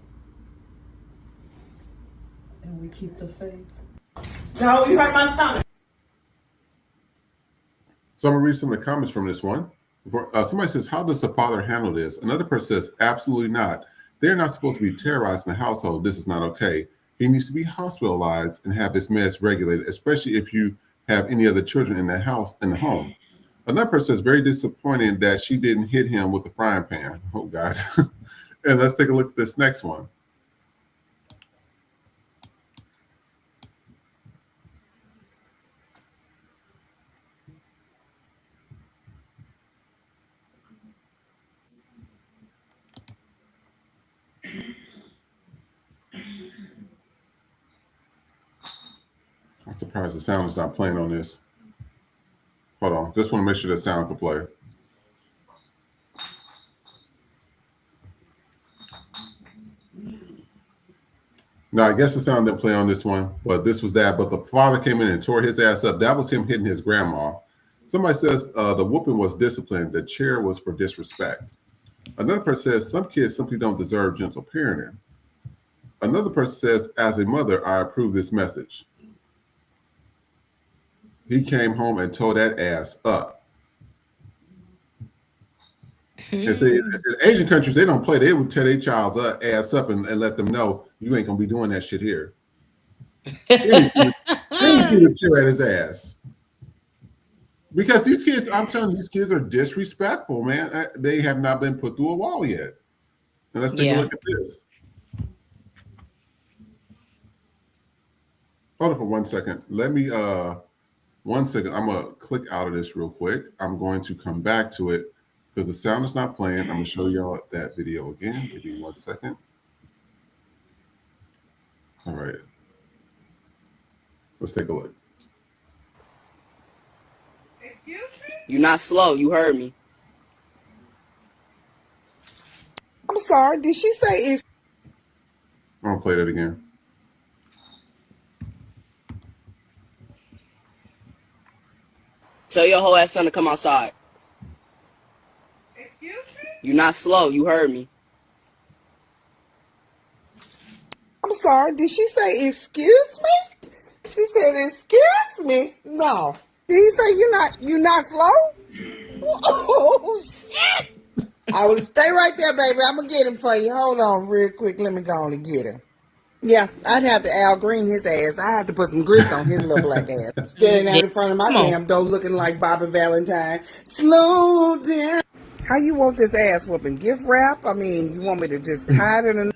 and we keep the faith. No, you hurt my stomach. So I'm going to read some of the comments from this one. Somebody says, how does the father handle this? Another person says, absolutely not. They're not supposed to be terrorized in the household. This is not okay. He needs to be hospitalized and have his meds regulated, especially if you have any other children in the house, in the home. Another person says, very disappointing that she didn't hit him with the frying pan. Oh, God. And let's take a look at this next one. I'm surprised the sound is not playing on this. Hold on. Just want to make sure the sound can play. No, I guess the sound didn't play on this one, but this was that. But the father came in and tore his ass up. That was him hitting his grandma. Somebody says the whooping was discipline. The chair was for disrespect. Another person says some kids simply don't deserve gentle parenting. Another person says, as a mother, I approve this message. He came home and tore that ass up. And see, in Asian countries, they don't play. They would tear their child's ass up and let them know you ain't gonna be doing that shit here. Then you would tear at his ass. Because these kids, I'm telling you, these kids are disrespectful, man. They have not been put through a wall yet. And let's take a look at this. Hold on for 1 second. Let me 1 second. I'm gonna click out of this real quick. I'm going to come back to it because the sound is not playing. I'm gonna show y'all that video again. Give me 1 second. All right. Let's take a look. You're not slow. You heard me. I'm sorry. Did she say if? I'm gonna play that again. Tell your whole ass son to come outside. Excuse me? You're not slow. You heard me. I'm sorry. Did she say excuse me? She said excuse me. No. Did he say you're not slow? Oh shit! I will stay right there, baby. I'm gonna get him for you. Hold on, real quick. Let me go on and get him. Yeah, I'd have to Al Green his ass. I have to put some grits on his little black ass. Standing out in front of my damn door looking like Bobby Valentine. Slow down. How you want this ass whooping? Gift wrap? I mean, you want me to just tie it in?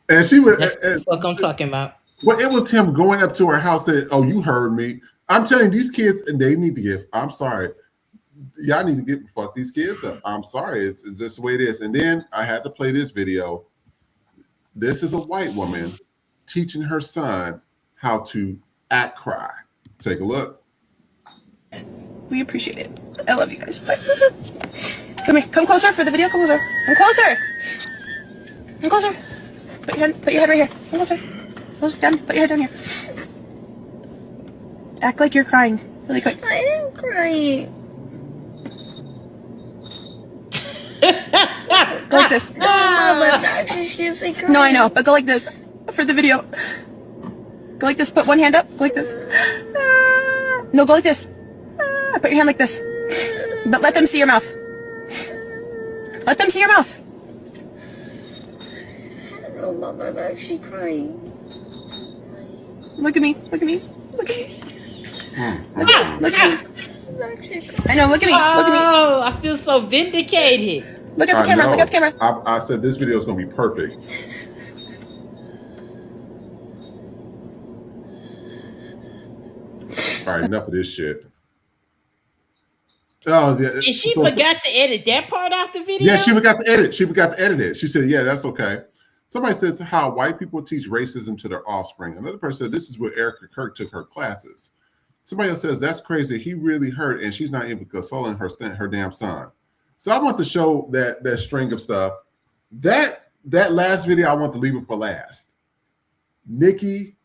And she was. That's what I'm talking about. Well, it was him going up to her house and, oh, you heard me. I'm telling you, these kids, they need to get, I'm sorry. Y'all need to fuck these kids up. I'm sorry. It's just the way it is. And then I had to play this video. This is a white woman teaching her son how to act cry. Take a look. We appreciate it. I love you guys. Bye. Come here. Come closer for the video. Come closer. Come closer. Come closer. Put your head right here. Come closer. Closer down. Put your head down here. Act like you're crying really quick. I am crying. Go like this. No, I know, but go like this for the video. Go like this. Put one hand up. Go like this. No, go like this. Put your hand like this. But let them see your mouth. Let them see your mouth. Oh, Mom, I'm actually crying. Look at me. Look at me. Look at me. Look at me. Look at me. I know. Look at me. Look at me. Oh, I feel so vindicated. Look at the camera. Look at the camera. I said this video is going to be perfect. All right, enough of this shit. Oh, yeah. And she forgot to edit that part off the video? Yeah, she forgot to edit. She forgot to edit it. She said, yeah, that's okay. Somebody says how white people teach racism to their offspring. Another person said, this is what Erica Kirk took her classes. Somebody else says, that's crazy. He really hurt, and she's not even consoling her damn son. So I want to show that string of stuff. That last video, I want to leave it for last. Nikki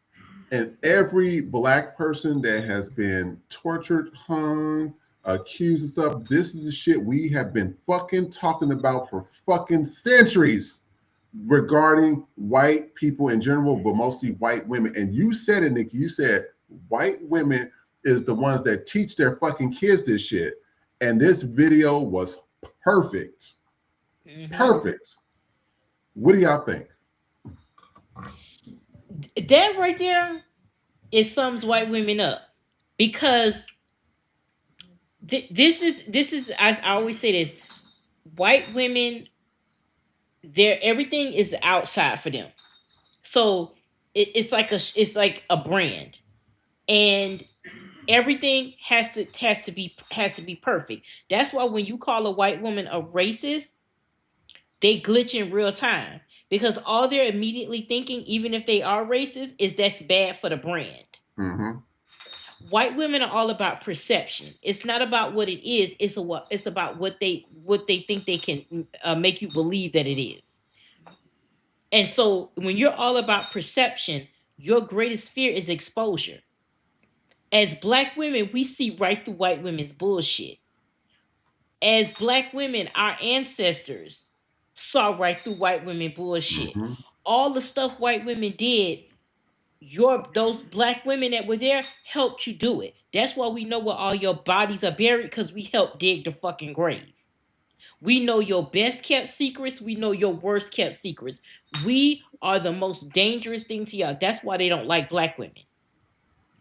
and every black person that has been tortured, hung, accused of stuff, this is the shit we have been fucking talking about for fucking centuries regarding white people in general, but mostly white women. And you said it, Nikki, you said white women is the ones that teach their fucking kids this shit. And this video was perfect. Perfect. What do y'all think? That right there, it sums white women up, because this is I always say this: white women, everything is outside for them. So it's like a brand, and everything has to be perfect. That's why when you call a white woman a racist, they glitch in real time, because all they're immediately thinking, even if they are racist, is that's bad for the brand. Mm-hmm. White women are all about perception. It's not about what it is. It's about what they think they can make you believe that it is. And so when you're all about perception, your greatest fear is exposure. As black women, we see right through white women's bullshit. As black women, our ancestors saw right through white women bullshit. Mm-hmm. All the stuff white women did, those black women that were there helped you do it. That's why we know where all your bodies are buried, because we helped dig the fucking grave. We know your best kept secrets. We know your worst kept secrets. We are the most dangerous thing to y'all. That's why they don't like black women.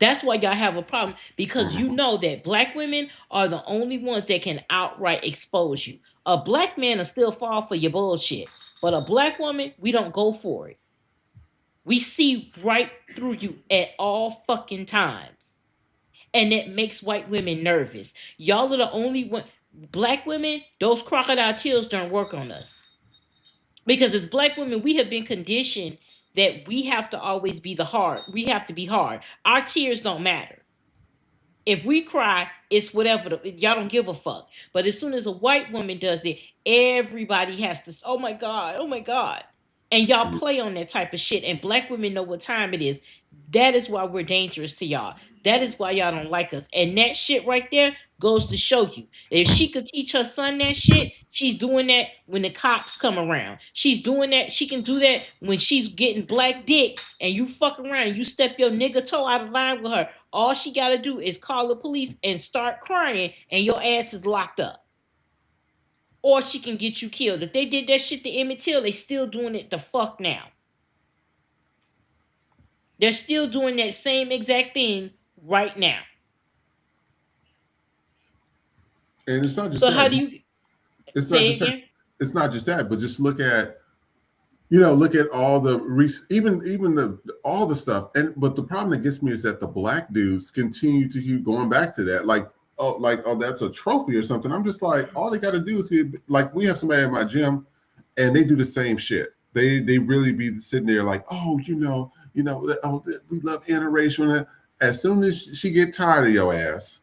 That's why y'all have a problem, because you know that black women are the only ones that can outright expose you. A black man will still fall for your bullshit, but a black woman, we don't go for it. We see right through you at all fucking times. And it makes white women nervous. Y'all are the only one. Black women, those crocodile tears don't work on us. Because as black women, we have been conditioned that we have to always be hard. We have to be hard. Our tears don't matter. If we cry, it's whatever. Y'all don't give a fuck. But as soon as a white woman does it, everybody has to, oh my God, oh my God. And y'all play on that type of shit. And black women know what time it is. That is why we're dangerous to y'all. That is why y'all don't like us. And that shit right there goes to show you. If she could teach her son that shit, she's doing that when the cops come around. She's doing that. She can do that when she's getting black dick and you fuck around and you step your nigga toe out of line with her. All she got to do is call the police and start crying and your ass is locked up. Or she can get you killed. If they did that shit to Emmett Till, they still doing it the fuck now. They're still doing that same exact thing right now. And it's not just so that. How do you say it again? It's not just that, but just look at, look at all the even all the stuff. But the problem that gets me is that the black dudes continue to keep going back to that, like that's a trophy or something. I'm just like, all they got to do is we have somebody at my gym, and they do the same shit. They really be sitting there like, oh, we love interracial. As soon as she get tired of your ass,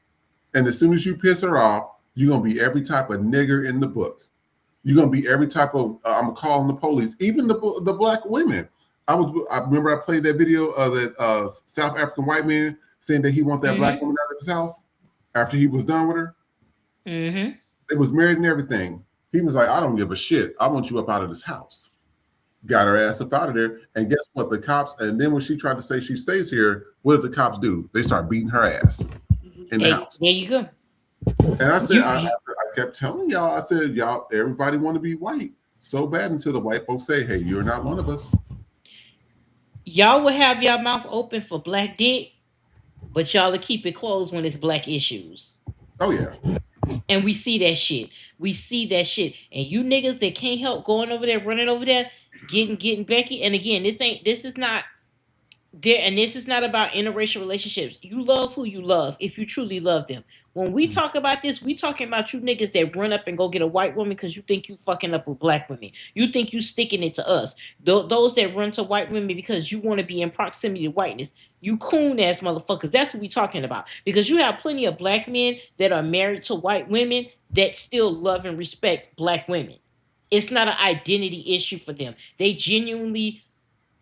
and as soon as you piss her off, you're gonna be every type of nigger in the book. You're gonna be every type of I'm calling the police, even the black women. I remember I played that video of that South African white man saying that he want that black woman out of his house after he was done with her. Mm-hmm. They was married and everything. He was like, I don't give a shit. I want you up out of this house. Got her ass up out of there. And guess what? The cops, and then when she tried to say she stays here, what did the cops do? They start beating her ass in the house. There you go. And I said, I kept telling y'all, I said, y'all, everybody want to be white so bad until the white folks say, hey, you're not one of us. Y'all will have your mouth open for black dick, but y'all will keep it closed when it's black issues. Oh, yeah. And we see that shit. We see that shit. And you niggas that can't help going over there, running over there, getting Becky. And again, this is not there, and this is not about interracial relationships. You love who you love if you truly love them. When we talk about this, we talking about you niggas that run up and go get a white woman because you think you fucking up with black women. You think you sticking it to us. Those that run to white women because you want to be in proximity to whiteness. You coon ass motherfuckers. That's what we talking about. Because you have plenty of black men that are married to white women that still love and respect black women. It's not an identity issue for them. They genuinely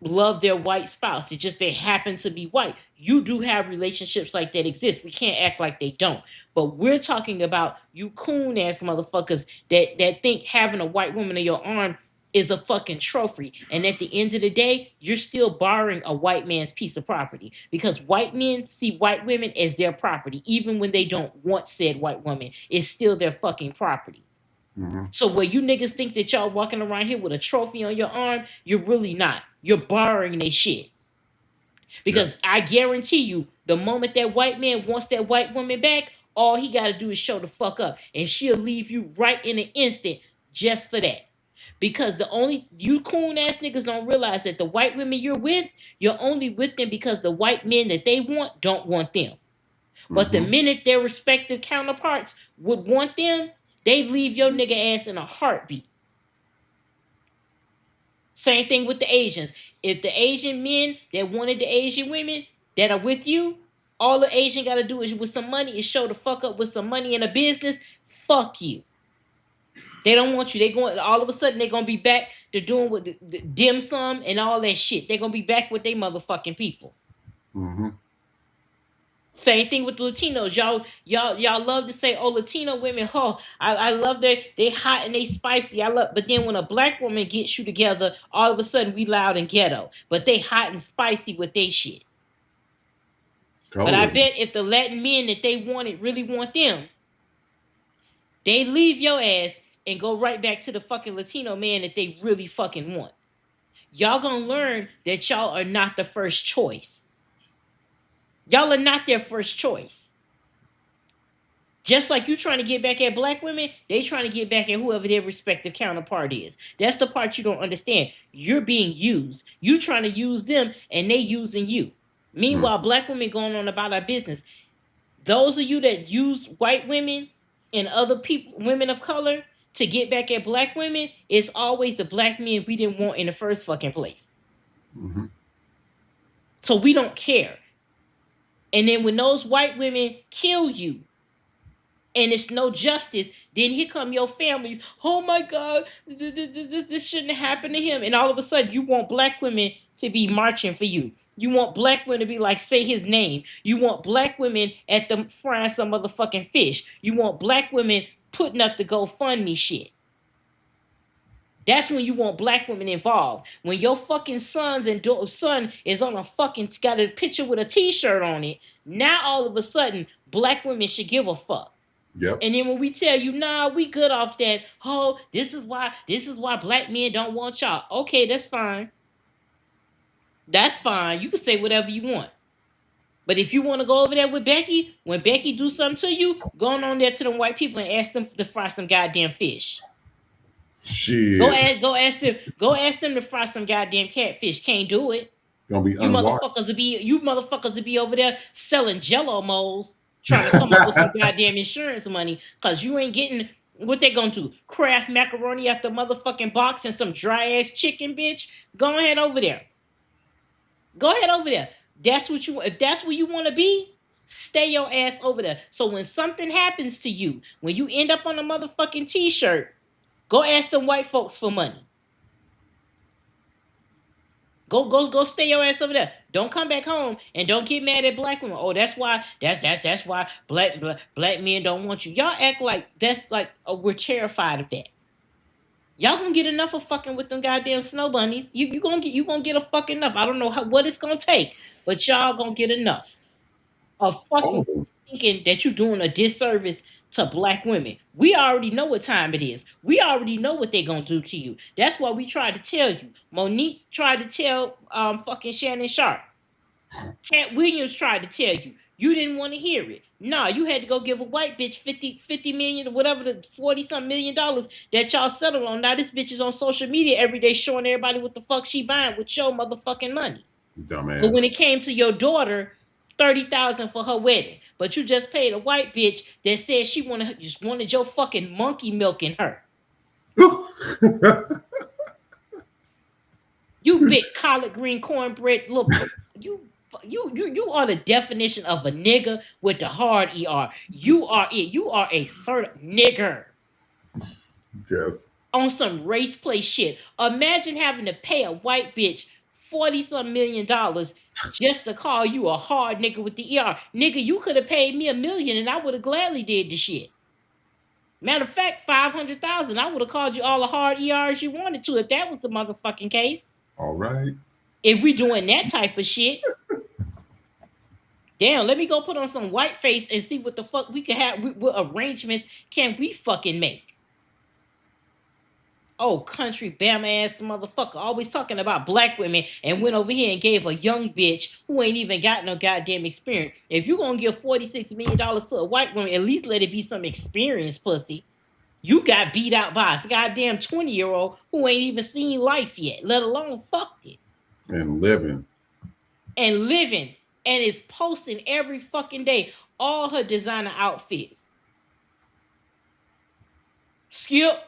love their white spouse. It's just they happen to be white. You do have relationships like that exist. We can't act like they don't. But we're talking about you coon ass motherfuckers that think having a white woman in your arm is a fucking trophy. And at the end of the day, you're still borrowing a white man's piece of property because white men see white women as their property. Even when they don't want said white woman, it's still their fucking property. Mm-hmm. So where you niggas think that y'all walking around here with a trophy on your arm, you're really not. You're borrowing their shit. Because I guarantee you, the moment that white man wants that white woman back, all he got to do is show the fuck up. And she'll leave you right in an instant just for that. Because you coon ass niggas don't realize that the white women you're with, you're only with them because the white men that they want don't want them. But the minute their respective counterparts would want them, they leave your nigga ass in a heartbeat. Same thing with the Asians. If the Asian men that wanted the Asian women that are with you, all the Asian got to do is with some money is show the fuck up with some money in a business. Fuck you. They don't want you. They going all of a sudden they're gonna be back to doing with the dim sum and all that shit. They're gonna be back with their motherfucking people. Mm-hmm. Same thing with the Latinos. Y'all love to say, oh, Latino women, I love they hot and they spicy. But then when a black woman gets you together, all of a sudden we loud and ghetto. But they hot and spicy with they shit. But I bet if the Latin men that they wanted really want them, they leave your ass and go right back to the fucking Latino man that they really fucking want. Y'all gonna learn that y'all are not the first choice. Y'all are not their first choice. Just like you trying to get back at black women, they trying to get back at whoever their respective counterpart is. That's the part you don't understand. You're being used. You trying to use them and they using you. Meanwhile, black women going on about our business. Those of you that use white women and other people, women of color, to get back at black women, it's always the black men we didn't want in the first fucking place. Mm-hmm. So we don't care. And then when those white women kill you and it's no justice, then here come your families. Oh my God, this shouldn't happen to him. And all of a sudden you want black women to be marching for you. You want black women to be like, say his name. You want black women at the frying some motherfucking fish. You want black women putting up the GoFundMe shit. That's when you want black women involved. When your fucking son is on got a picture with a t-shirt on it, now all of a sudden black women should give a fuck. Yep. And then when we tell you, nah, we good off that. Oh, this is why black men don't want y'all. Okay, that's fine. That's fine. You can say whatever you want. But if you want to go over there with Becky, when Becky do something to you, go on there to them white people and ask them to fry some goddamn fish. Shit. Go ask them to fry some goddamn catfish. Can't do it. Gonna be you motherfuckers will be over there selling Jello molds, trying to come up with some goddamn insurance money, cause you ain't getting what they gonna do. Kraft macaroni out the motherfucking box and some dry ass chicken, bitch. Go ahead over there. Go ahead over there. If that's where you want to be, stay your ass over there. So when something happens to you, when you end up on a motherfucking t-shirt, go ask them white folks for money. Go stay your ass over there. Don't come back home and don't get mad at black women. Oh, that's why black men don't want you. Y'all act like that's like we're terrified of that. Y'all gonna get enough of fucking with them goddamn snow bunnies. You gonna get a fucking enough. I don't know what it's gonna take, but y'all gonna get enough of fucking thinking that you're doing a disservice to black women. We already know what time it is. We already know what they're gonna do to you. That's what we tried to tell you. Monique tried to tell fucking Shannon Sharp. Cat Williams tried to tell you. You didn't want to hear it. Nah, you had to go give a white bitch 50 million or whatever, the 40-something million dollars that y'all settled on. Now this bitch is on social media every day showing everybody what the fuck she buying with your motherfucking money. Dumbass. But when it came to your daughter, 30,000 for her wedding, but you just paid a white bitch that said she just wanted your fucking monkey milk in her. You big collard green cornbread, look, you are the definition of a nigga with the hard ER. You are it. You are a certain nigger. Yes. On some race play shit. Imagine having to pay a white bitch $40-some million just to call you a hard nigga with the ER. Nigga, you could have paid me $1 million and I would have gladly did the shit. Matter of fact, $500,000. I would have called you all the hard ERs you wanted to if that was the motherfucking case. All right. If we doing that type of shit. Damn, let me go put on some white face and see what the fuck we can have. What arrangements can we fucking make? Oh, country Bama ass motherfucker, always talking about black women and went over here and gave a young bitch who ain't even got no goddamn experience. If you gonna give $46 million to a white woman, at least let it be some experience, pussy. You got beat out by a goddamn 20-year-old who ain't even seen life yet, let alone fucked it. And living. And is posting every fucking day all her designer outfits. Skip.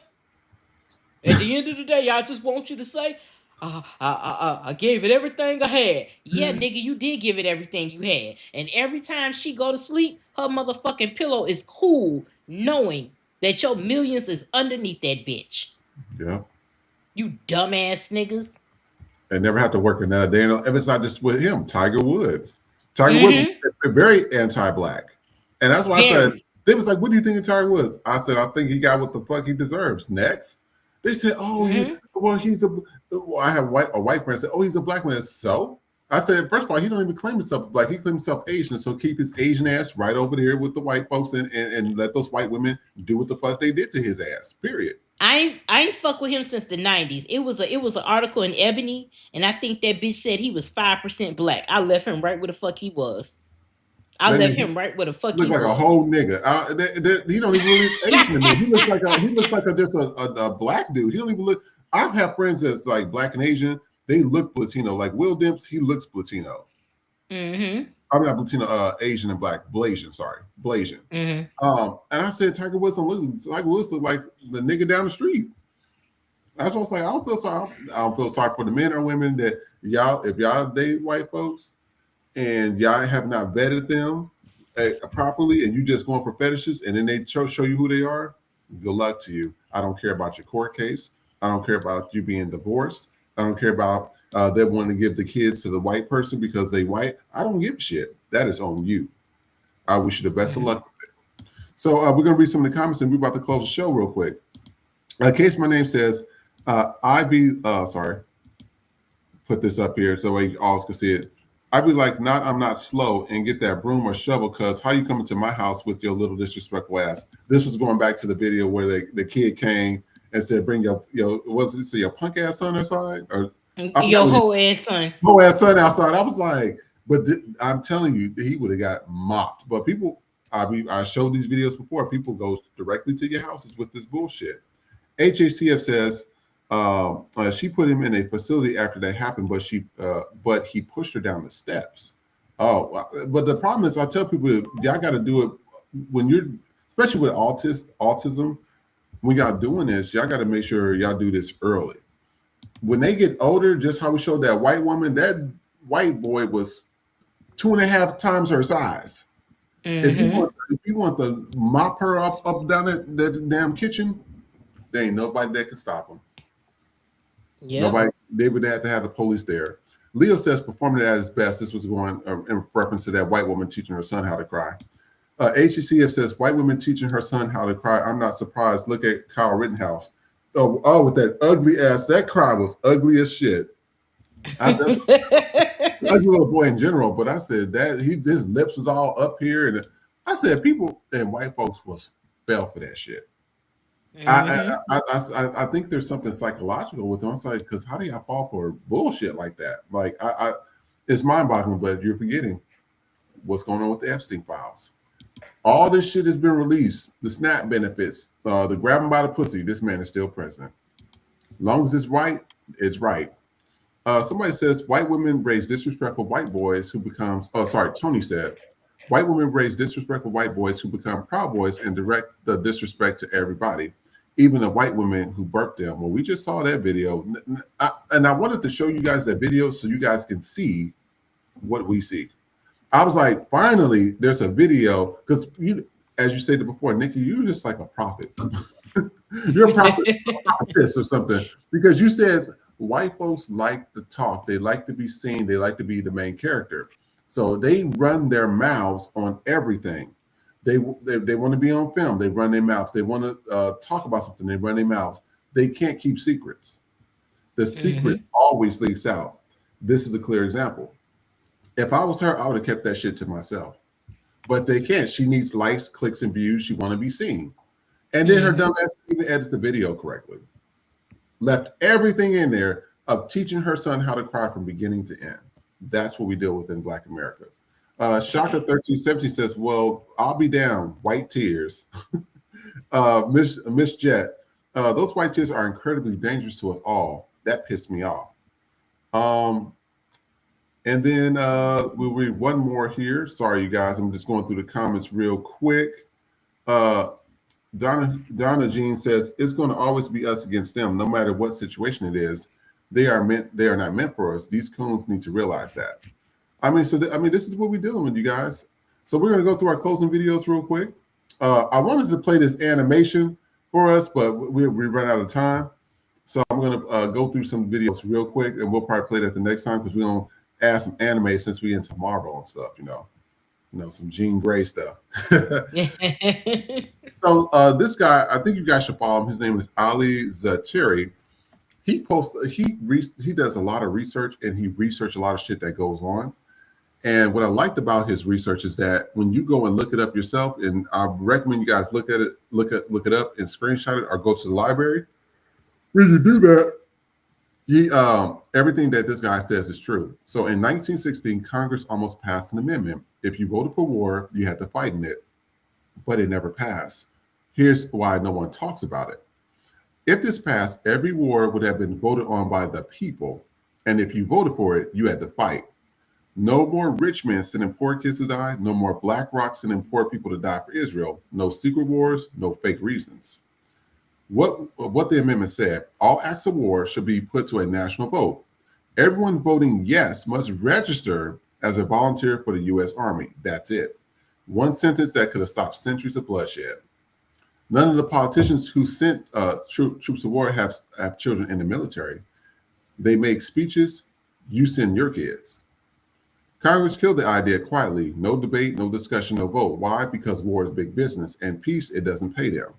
At the end of the day, I just want you to say, I gave it everything I had. Yeah, nigga, you did give it everything you had. And every time she go to sleep, her motherfucking pillow is cool, knowing that your millions is underneath that bitch. Yeah. You dumbass niggas. And never have to work another day. And it's not just with him, Tiger Woods. Tiger Woods is very anti-black. And that's why I said, they was like, what do you think of Tiger Woods? I said, I think he got what the fuck he deserves. Next. They said, oh, yeah, well, I have a white friend said, oh, he's a black man. So? I said, first of all, he don't even claim himself black. He claims himself Asian. So keep his Asian ass right over there with the white folks and let those white women do what the fuck they did to his ass, period. I ain't fuck with him since the 90s. It was an article in Ebony, and I think that bitch said he was 5% black. I left him right where the fuck he was. He look like a whole nigga. He don't even really Asian to me. He looks like just a black dude. He don't even look. I've had friends that's like black and Asian. They look Latino. Like Will Dimps, he looks Latino. Mm-hmm. I mean, not Latino, Asian and black. Blasian, sorry, Blasian. Mm-hmm. And I said Tiger Woods look like the nigga down the street. That's what I was like. I don't feel sorry for the men or women that if y'all date white folks and y'all have not vetted them properly, and you just going for fetishes, and then they show you who they are. Good luck to you. I don't care about your court case. I don't care about you being divorced. I don't care about them wanting to give the kids to the white person because they white. I don't give a shit. That is on you. I wish you the best of luck with it. So we're going to read some of the comments, and we're about to close the show real quick. Case my name says, put this up here so you all can see it. I'd be like, I'm not slow, and get that broom or shovel, because how you coming to my house with your little disrespectful ass? This was going back to the video where the kid came and said, bring your punk ass son outside? Or your whole ass son. Whole ass son outside. I was like, I'm telling you, he would have got mopped. But people, I showed these videos before, people go directly to your houses with this bullshit. HHCF says, she put him in a facility after that happened, but he pushed her down the steps. Oh, but the problem is, I tell people, y'all got to do it when you're, especially with autism, when y'all doing this, y'all got to make sure y'all do this early. When they get older, just how we showed that white woman, that white boy was 2.5 times her size. Mm-hmm. If you want to mop her up down that damn kitchen, there ain't nobody that can stop him. Yeah, they would have to have the police there. Leo says performing at his best. This was going in reference to that white woman teaching her son how to cry. HECF says white woman teaching her son how to cry. I'm not surprised. Look at Kyle Rittenhouse. Oh, with that ugly ass. That cry was ugly as shit. That's ugly little boy in general, but I said that his lips was all up here, and I said people and white folks was fell for that shit. I think there's something psychological with them. It's like, because how do y'all fall for bullshit like that? Like, it's mind-boggling. But you're forgetting what's going on with the Epstein files. All this shit has been released. The SNAP benefits, the grab him by the pussy. This man is still president. As long as it's right, it's right. Somebody says white women raise disrespectful white boys who becomes. Oh, sorry. Tony said white women raise disrespectful white boys who become proud boys and direct the disrespect to everybody, even the white women who birthed them. Well, we just saw that video, and I wanted to show you guys that video so you guys can see what we see. I was like, finally, there's a video, because you, as you stated before, Nikki, you're just like a prophet. You're a prophetess or something, because you said white folks like to talk, they like to be seen, they like to be the main character. So they run their mouths on everything. They want to be on film. They run their mouths. They want to talk about something. They run their mouths. They can't keep secrets. The secret always leaks out. This is a clear example. If I was her, I would have kept that shit to myself. But they can't. She needs likes, clicks, and views. She want to be seen. And then her dumb ass even edit the video correctly. Left everything in there of teaching her son how to cry from beginning to end. That's what we deal with in Black America. Shaka 1370 says, well, I'll be down. White tears. Miss Jet, those white tears are incredibly dangerous to us all. That pissed me off. And then we'll read one more here. Sorry, you guys. I'm just going through the comments real quick. Donna Jean says, it's going to always be us against them, no matter what situation it is. They are not meant for us. These coons need to realize that. I mean, this is what we're dealing with, you guys. So we're going to go through our closing videos real quick. I wanted to play this animation for us, but we ran out of time. So I'm going to go through some videos real quick, and we'll probably play that the next time, because we're going to add some anime since we into Marvel and stuff, you know, some Jean Grey stuff. So this guy, I think you guys should follow him. His name is Ali Zatiri. He does a lot of research, and he researched a lot of shit that goes on. And what I liked about his research is that when you go and look it up yourself, and I recommend you guys look it up and screenshot it or go to the library. When you do that, everything that this guy says is true. So in 1916, Congress almost passed an amendment. If you voted for war, you had to fight in it, but it never passed. Here's why no one talks about it. If this passed, every war would have been voted on by the people. And if you voted for it, you had to fight. No more rich men sending poor kids to die. No more Black Rock sending poor people to die for Israel. No secret wars, no fake reasons. What the amendment said, all acts of war should be put to a national vote. Everyone voting yes must register as a volunteer for the U.S. Army. That's it. One sentence that could have stopped centuries of bloodshed. None of the politicians who sent troops to war have children in the military. They make speeches. You send your kids. Congress killed the idea quietly. No debate, no discussion, no vote. Why? Because war is big business, and peace, it doesn't pay them.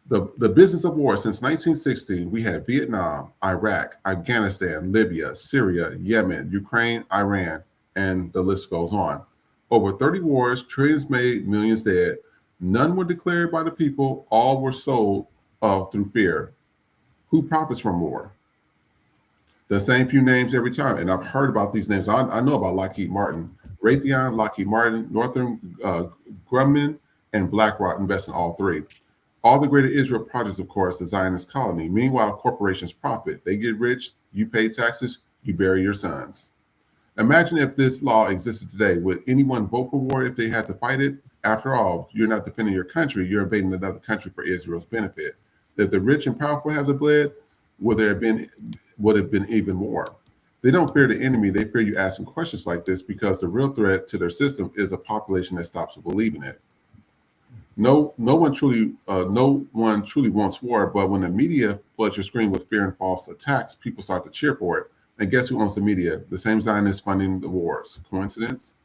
The business of war since 1916, we had Vietnam, Iraq, Afghanistan, Libya, Syria, Yemen, Ukraine, Iran, and the list goes on. Over 30 wars, trillions made, millions dead. None were declared by the people. All were sold through fear. Who profits from war? The same few names every time. And I've heard about these names. I know about Lockheed Martin. Raytheon, Lockheed Martin, Northrop Grumman, and BlackRock invest in all three. All the Greater Israel projects, of course, the Zionist colony. Meanwhile, corporations profit. They get rich, you pay taxes, you bury your sons. Imagine if this law existed today. Would anyone vote for war if they had to fight it? After all, you're not defending your country, you're invading another country for Israel's benefit. If the rich and powerful have bled, would have been even more. They don't fear the enemy, they fear you asking questions like this, because the real threat to their system is a population that stops believing it. No one truly wants war, but when the media floods your screen with fear and false attacks, people start to cheer for it. And guess who owns the media? The same Zionists funding the wars. Coincidence?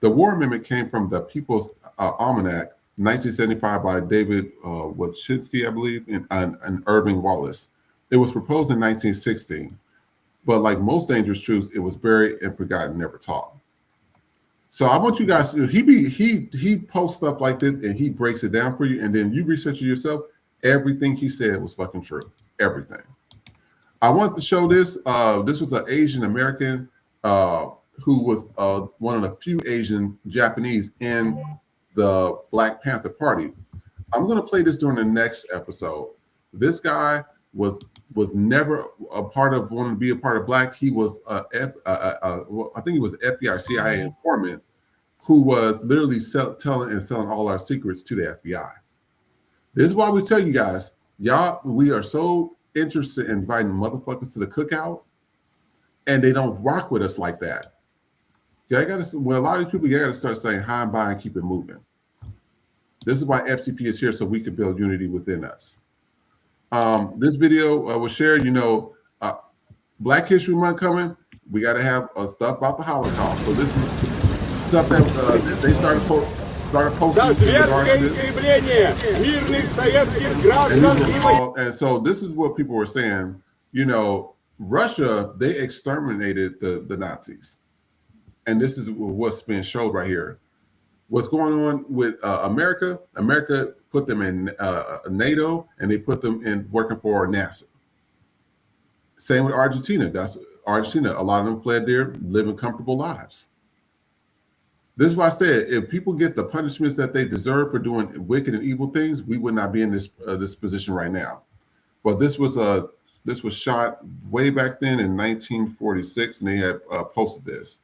The war amendment came from the People's Almanac, 1975 by David Wachitsky, I believe, and Irving Wallace. It was proposed in 1916, but like most dangerous truths, it was buried and forgotten, never taught. So I want you guys to he posts stuff like this and he breaks it down for you, and then you research it yourself. Everything he said was fucking true. Everything. I want to show this. This was an Asian American who was one of the few Asian Japanese in the Black Panther Party. I'm going to play this during the next episode. This guy was never a part of wanting to be a part of Black. He was I think he was an FBI CIA informant who was literally telling and selling all our secrets to the FBI. This is why we tell you guys, y'all, we are so interested in inviting motherfuckers to the cookout, and they don't rock with us like that. Yeah, well, a lot of these people, you got to start saying hi and bye and keep it moving. This is why FTP is here, so we can build unity within us. This video was shared. You know, Black History Month coming. We got to have stuff about the Holocaust. So this is stuff that they started posting. And so this is what people were saying. You know, Russia, they exterminated the Nazis, and this is what's being showed right here. What's going on with America? America put them in NATO, and they put them in working for NASA. Same with Argentina. That's Argentina. A lot of them fled there, living comfortable lives. This is why I said, if people get the punishments that they deserve for doing wicked and evil things, we would not be in this position right now. But this was shot way back then in 1946, and they had posted this.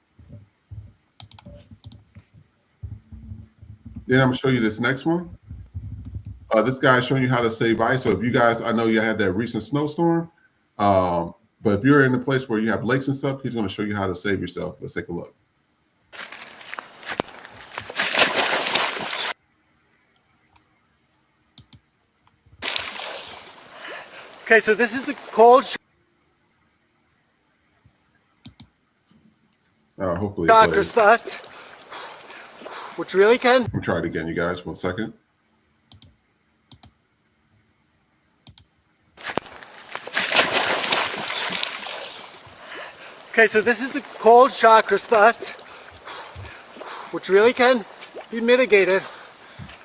Then I'm gonna show you this next one. This guy's showing you how to save ice. So if you guys, I know you had that recent snowstorm, but if you're in a place where you have lakes and stuff, he's gonna show you how to save yourself. Let's take a look. Okay, so this is the cold hopefully shock response, which really can. Let me try it again, you guys. 1 second. Okay, so this is the cold shock response, which really can be mitigated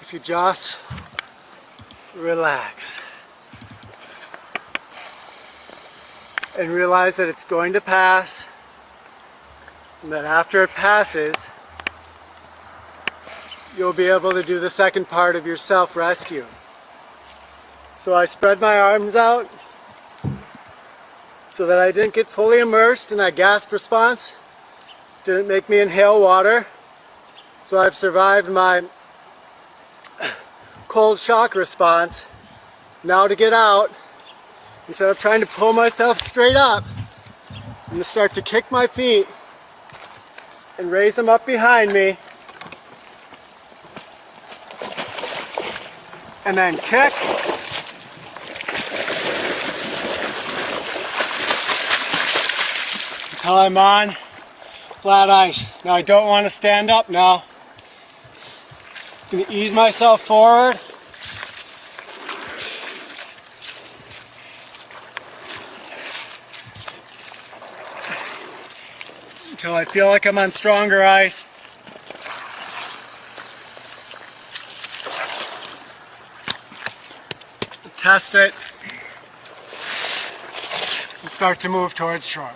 if you just relax and realize that it's going to pass, and that after it passes, you'll be able to do the second part of your self-rescue. So I spread my arms out so that I didn't get fully immersed in that gasp response. Didn't make me inhale water. So I've survived my cold shock response. Now to get out, instead of trying to pull myself straight up, I'm going to start to kick my feet and raise them up behind me. And then kick. Until I'm on flat ice. Now I don't want to stand up now. I'm going to ease myself forward. Until I feel like I'm on stronger ice. Test it. And start to move towards shore.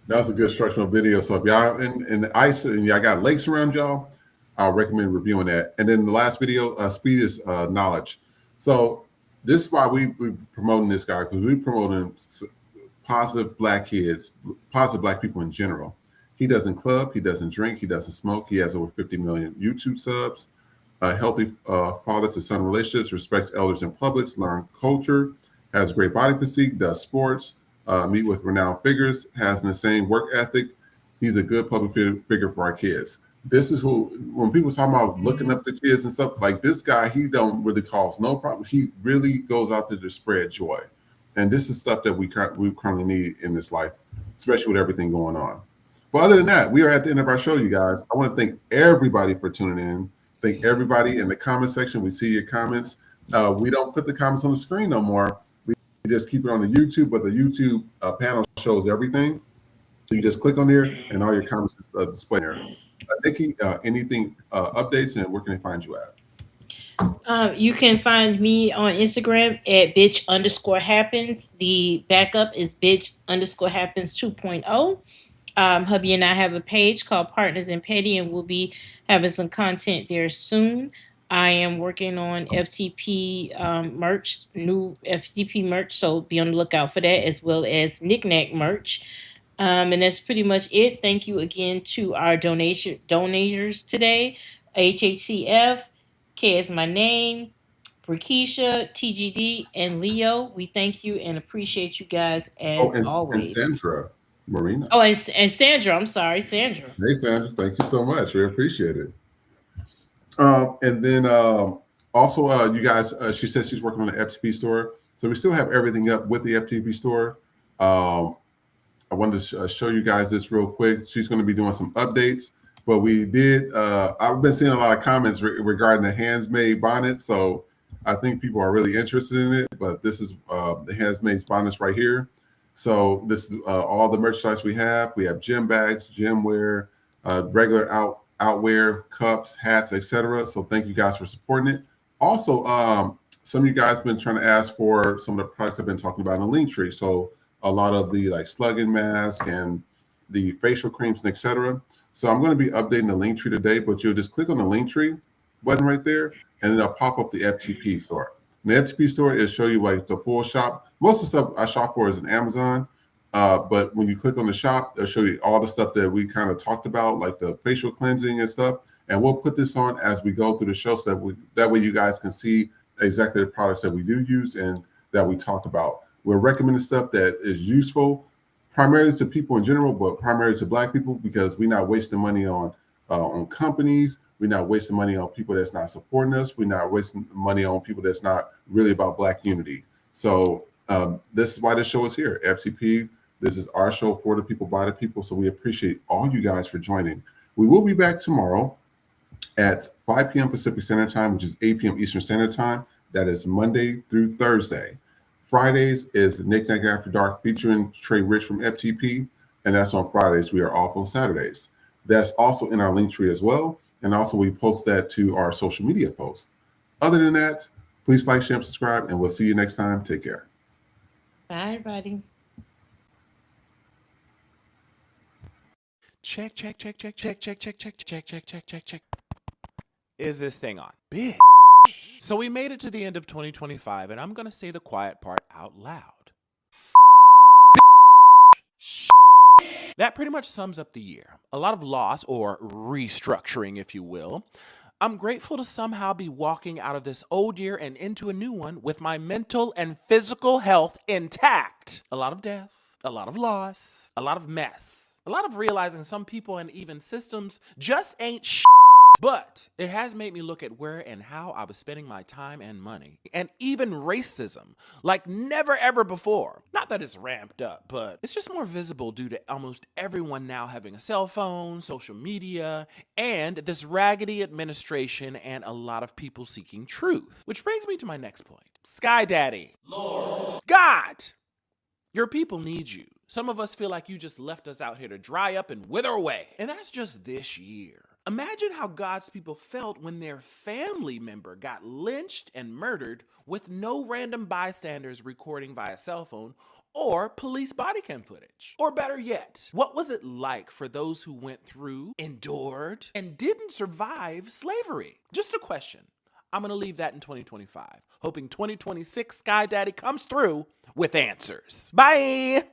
That was a good instructional video. So if y'all in the ice and y'all got lakes around y'all, I'll recommend reviewing that. And then the last video, speed is knowledge. So this is why we promoting this guy, because we promoting positive Black kids, positive Black people in general. He doesn't club, he doesn't drink, he doesn't smoke. He has over 50 million YouTube subs. A healthy father to son relationships, respects elders in public, learns culture, has a great body physique, does sports, meet with renowned figures, has an insane work ethic. He's a good public figure for our kids. This is who, when people talk about looking up the kids and stuff, like this guy, he don't really cause no problem. He really goes out there to spread joy. And this is stuff that we currently need in this life, especially with everything going on. But other than that, we are at the end of our show, you guys. I want to thank everybody for tuning in. Thank everybody in the comment section. We see your comments. We don't put the comments on the screen no more. We just keep it on the YouTube, but the YouTube panel shows everything. So you just click on there, and all your comments is displayed there. Nikki, anything updates, and where can they find you at? You can find me on Instagram at bitch_happens. The backup is bitch_happens 2.0. Hubby and I have a page called Partners in Petty, and we'll be having some content there soon. I am working on FTP merch, new FTP merch, so be on the lookout for that, as well as knickknack merch. And that's pretty much it. Thank you again to our donators today. HHCF, K is my name, Rakisha, TGD, and Leo. We thank you and appreciate you guys as And always. Sandra Marina. Oh, and Sandra. I'm sorry, Sandra. Hey, Sandra. Thank you so much. We appreciate it. And then also, you guys, she says she's working on the FTP store. So we still have everything up with the FTP store. I wanted to show you guys this real quick. She's going to be doing some updates. But we did, I've been seeing a lot of comments regarding the hands-made bonnet. So I think people are really interested in it. But this is the hands-made bonnets right here. So this is all the merchandise we have. We have gym bags, gym wear, regular outwear, cups, hats, etc. So thank you guys for supporting it. Also, some of you guys been trying to ask for some of the products I've been talking about in the Linktree. So a lot of the like slugging mask and the facial creams and etc. So I'm going to be updating the Linktree today, but you'll just click on the Linktree button right there, and it'll pop up the FTP store. And the FTP store is show you like the full shop. Most of the stuff I shop for is in Amazon, but when you click on the shop, it'll show you all the stuff that we kind of talked about, like the facial cleansing and stuff. And we'll put this on as we go through the show, so that way you guys can see exactly the products that we do use and that we talk about. We're recommending stuff that is useful, primarily to people in general, but primarily to Black people, because we're not wasting money on companies. We're not wasting money on people that's not supporting us. We're not wasting money on people that's not really about Black unity. So this is why this show is here. FTP, this is our show for the people, by the people. So we appreciate all you guys for joining. We will be back tomorrow at 5 p.m. Pacific Standard Time, which is 8 p.m. Eastern Standard Time. That is Monday through Thursday. Fridays is Knickknack After Dark featuring Trey Rich from FTP, and that's on Fridays. We are off on Saturdays. That's also in our Linktree as well, and also we post that to our social media posts. Other than that, please like, share, and subscribe, and we'll see you next time. Take care. Bye, everybody. Check. Is this thing on? Bitch. So we made it to the end of 2025, and I'm going to say the quiet part out loud. That pretty much sums up the year. A lot of loss, or restructuring, if you will. I'm grateful to somehow be walking out of this old year and into a new one with my mental and physical health intact. A lot of death, a lot of loss, a lot of mess, a lot of realizing some people and even systems just ain't shit. But it has made me look at where and how I was spending my time and money. And even racism, like never ever before. Not that it's ramped up, but it's just more visible due to almost everyone now having a cell phone, social media, and this raggedy administration and a lot of people seeking truth. Which brings me to my next point. Sky Daddy. Lord. God! Your people need you. Some of us feel like you just left us out here to dry up and wither away. And that's just this year. Imagine how God's people felt when their family member got lynched and murdered with no random bystanders recording via cell phone or police body cam footage. Or better yet, what was it like for those who went through, endured, and didn't survive slavery? Just a question. I'm gonna leave that in 2025, hoping 2026 Sky Daddy comes through with answers. Bye!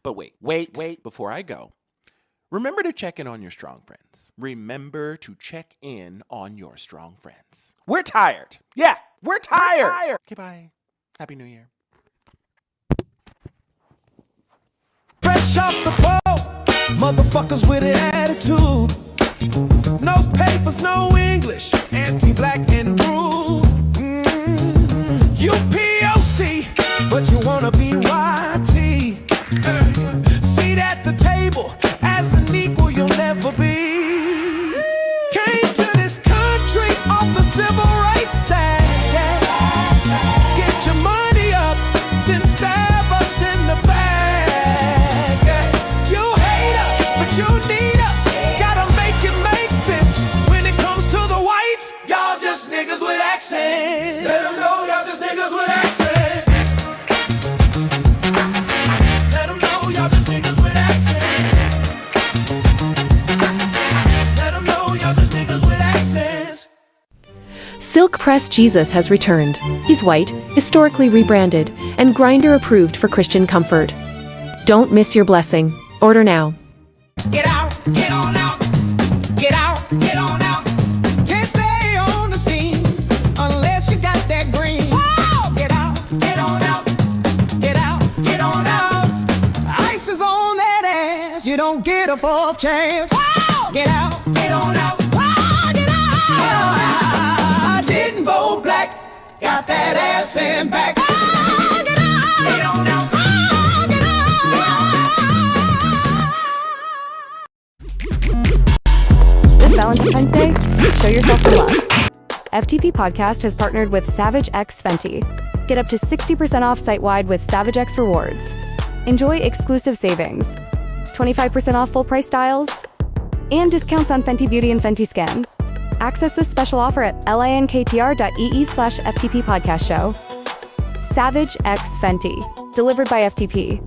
But wait, before I go. Remember to check in on your strong friends. Remember to check in on your strong friends. We're tired. Yeah, we're tired. Okay, bye. Happy New Year. Fresh off the boat, motherfuckers with an attitude. No papers, no English, anti-black and rude. You POC, but you wanna be YT. Seat at the table as a neat you need us. Gotta make it make sense. When it comes to the whites, y'all just niggas with accents. Let them know y'all just niggas with accents. Let them know y'all just niggas with accents. Let them know y'all just niggas with accents. Silk Press Jesus has returned. He's white, historically rebranded, and Grindr approved for Christian comfort. Don't miss your blessing. Order now. Get out, get on out. Get out, get on out. Can't stay on the scene unless you got that green. Whoa! Get out, get on out. Get out, get on out. Ice is on that ass. You don't get a fourth chance. Whoa! Get out, get on out. Whoa! Get out. I didn't vote black. Got that ass in back. Whoa! Get out, get on out. This Valentine's Day, show yourself some love. FTP Podcast has partnered with Savage X Fenty. Get up to 60% off site-wide with Savage X Rewards. Enjoy exclusive savings, 25% off full-price styles, and discounts on Fenty Beauty and Fenty Skin. Access this special offer at linktr.ee/FTP Podcast Show. Savage X Fenty, delivered by FTP.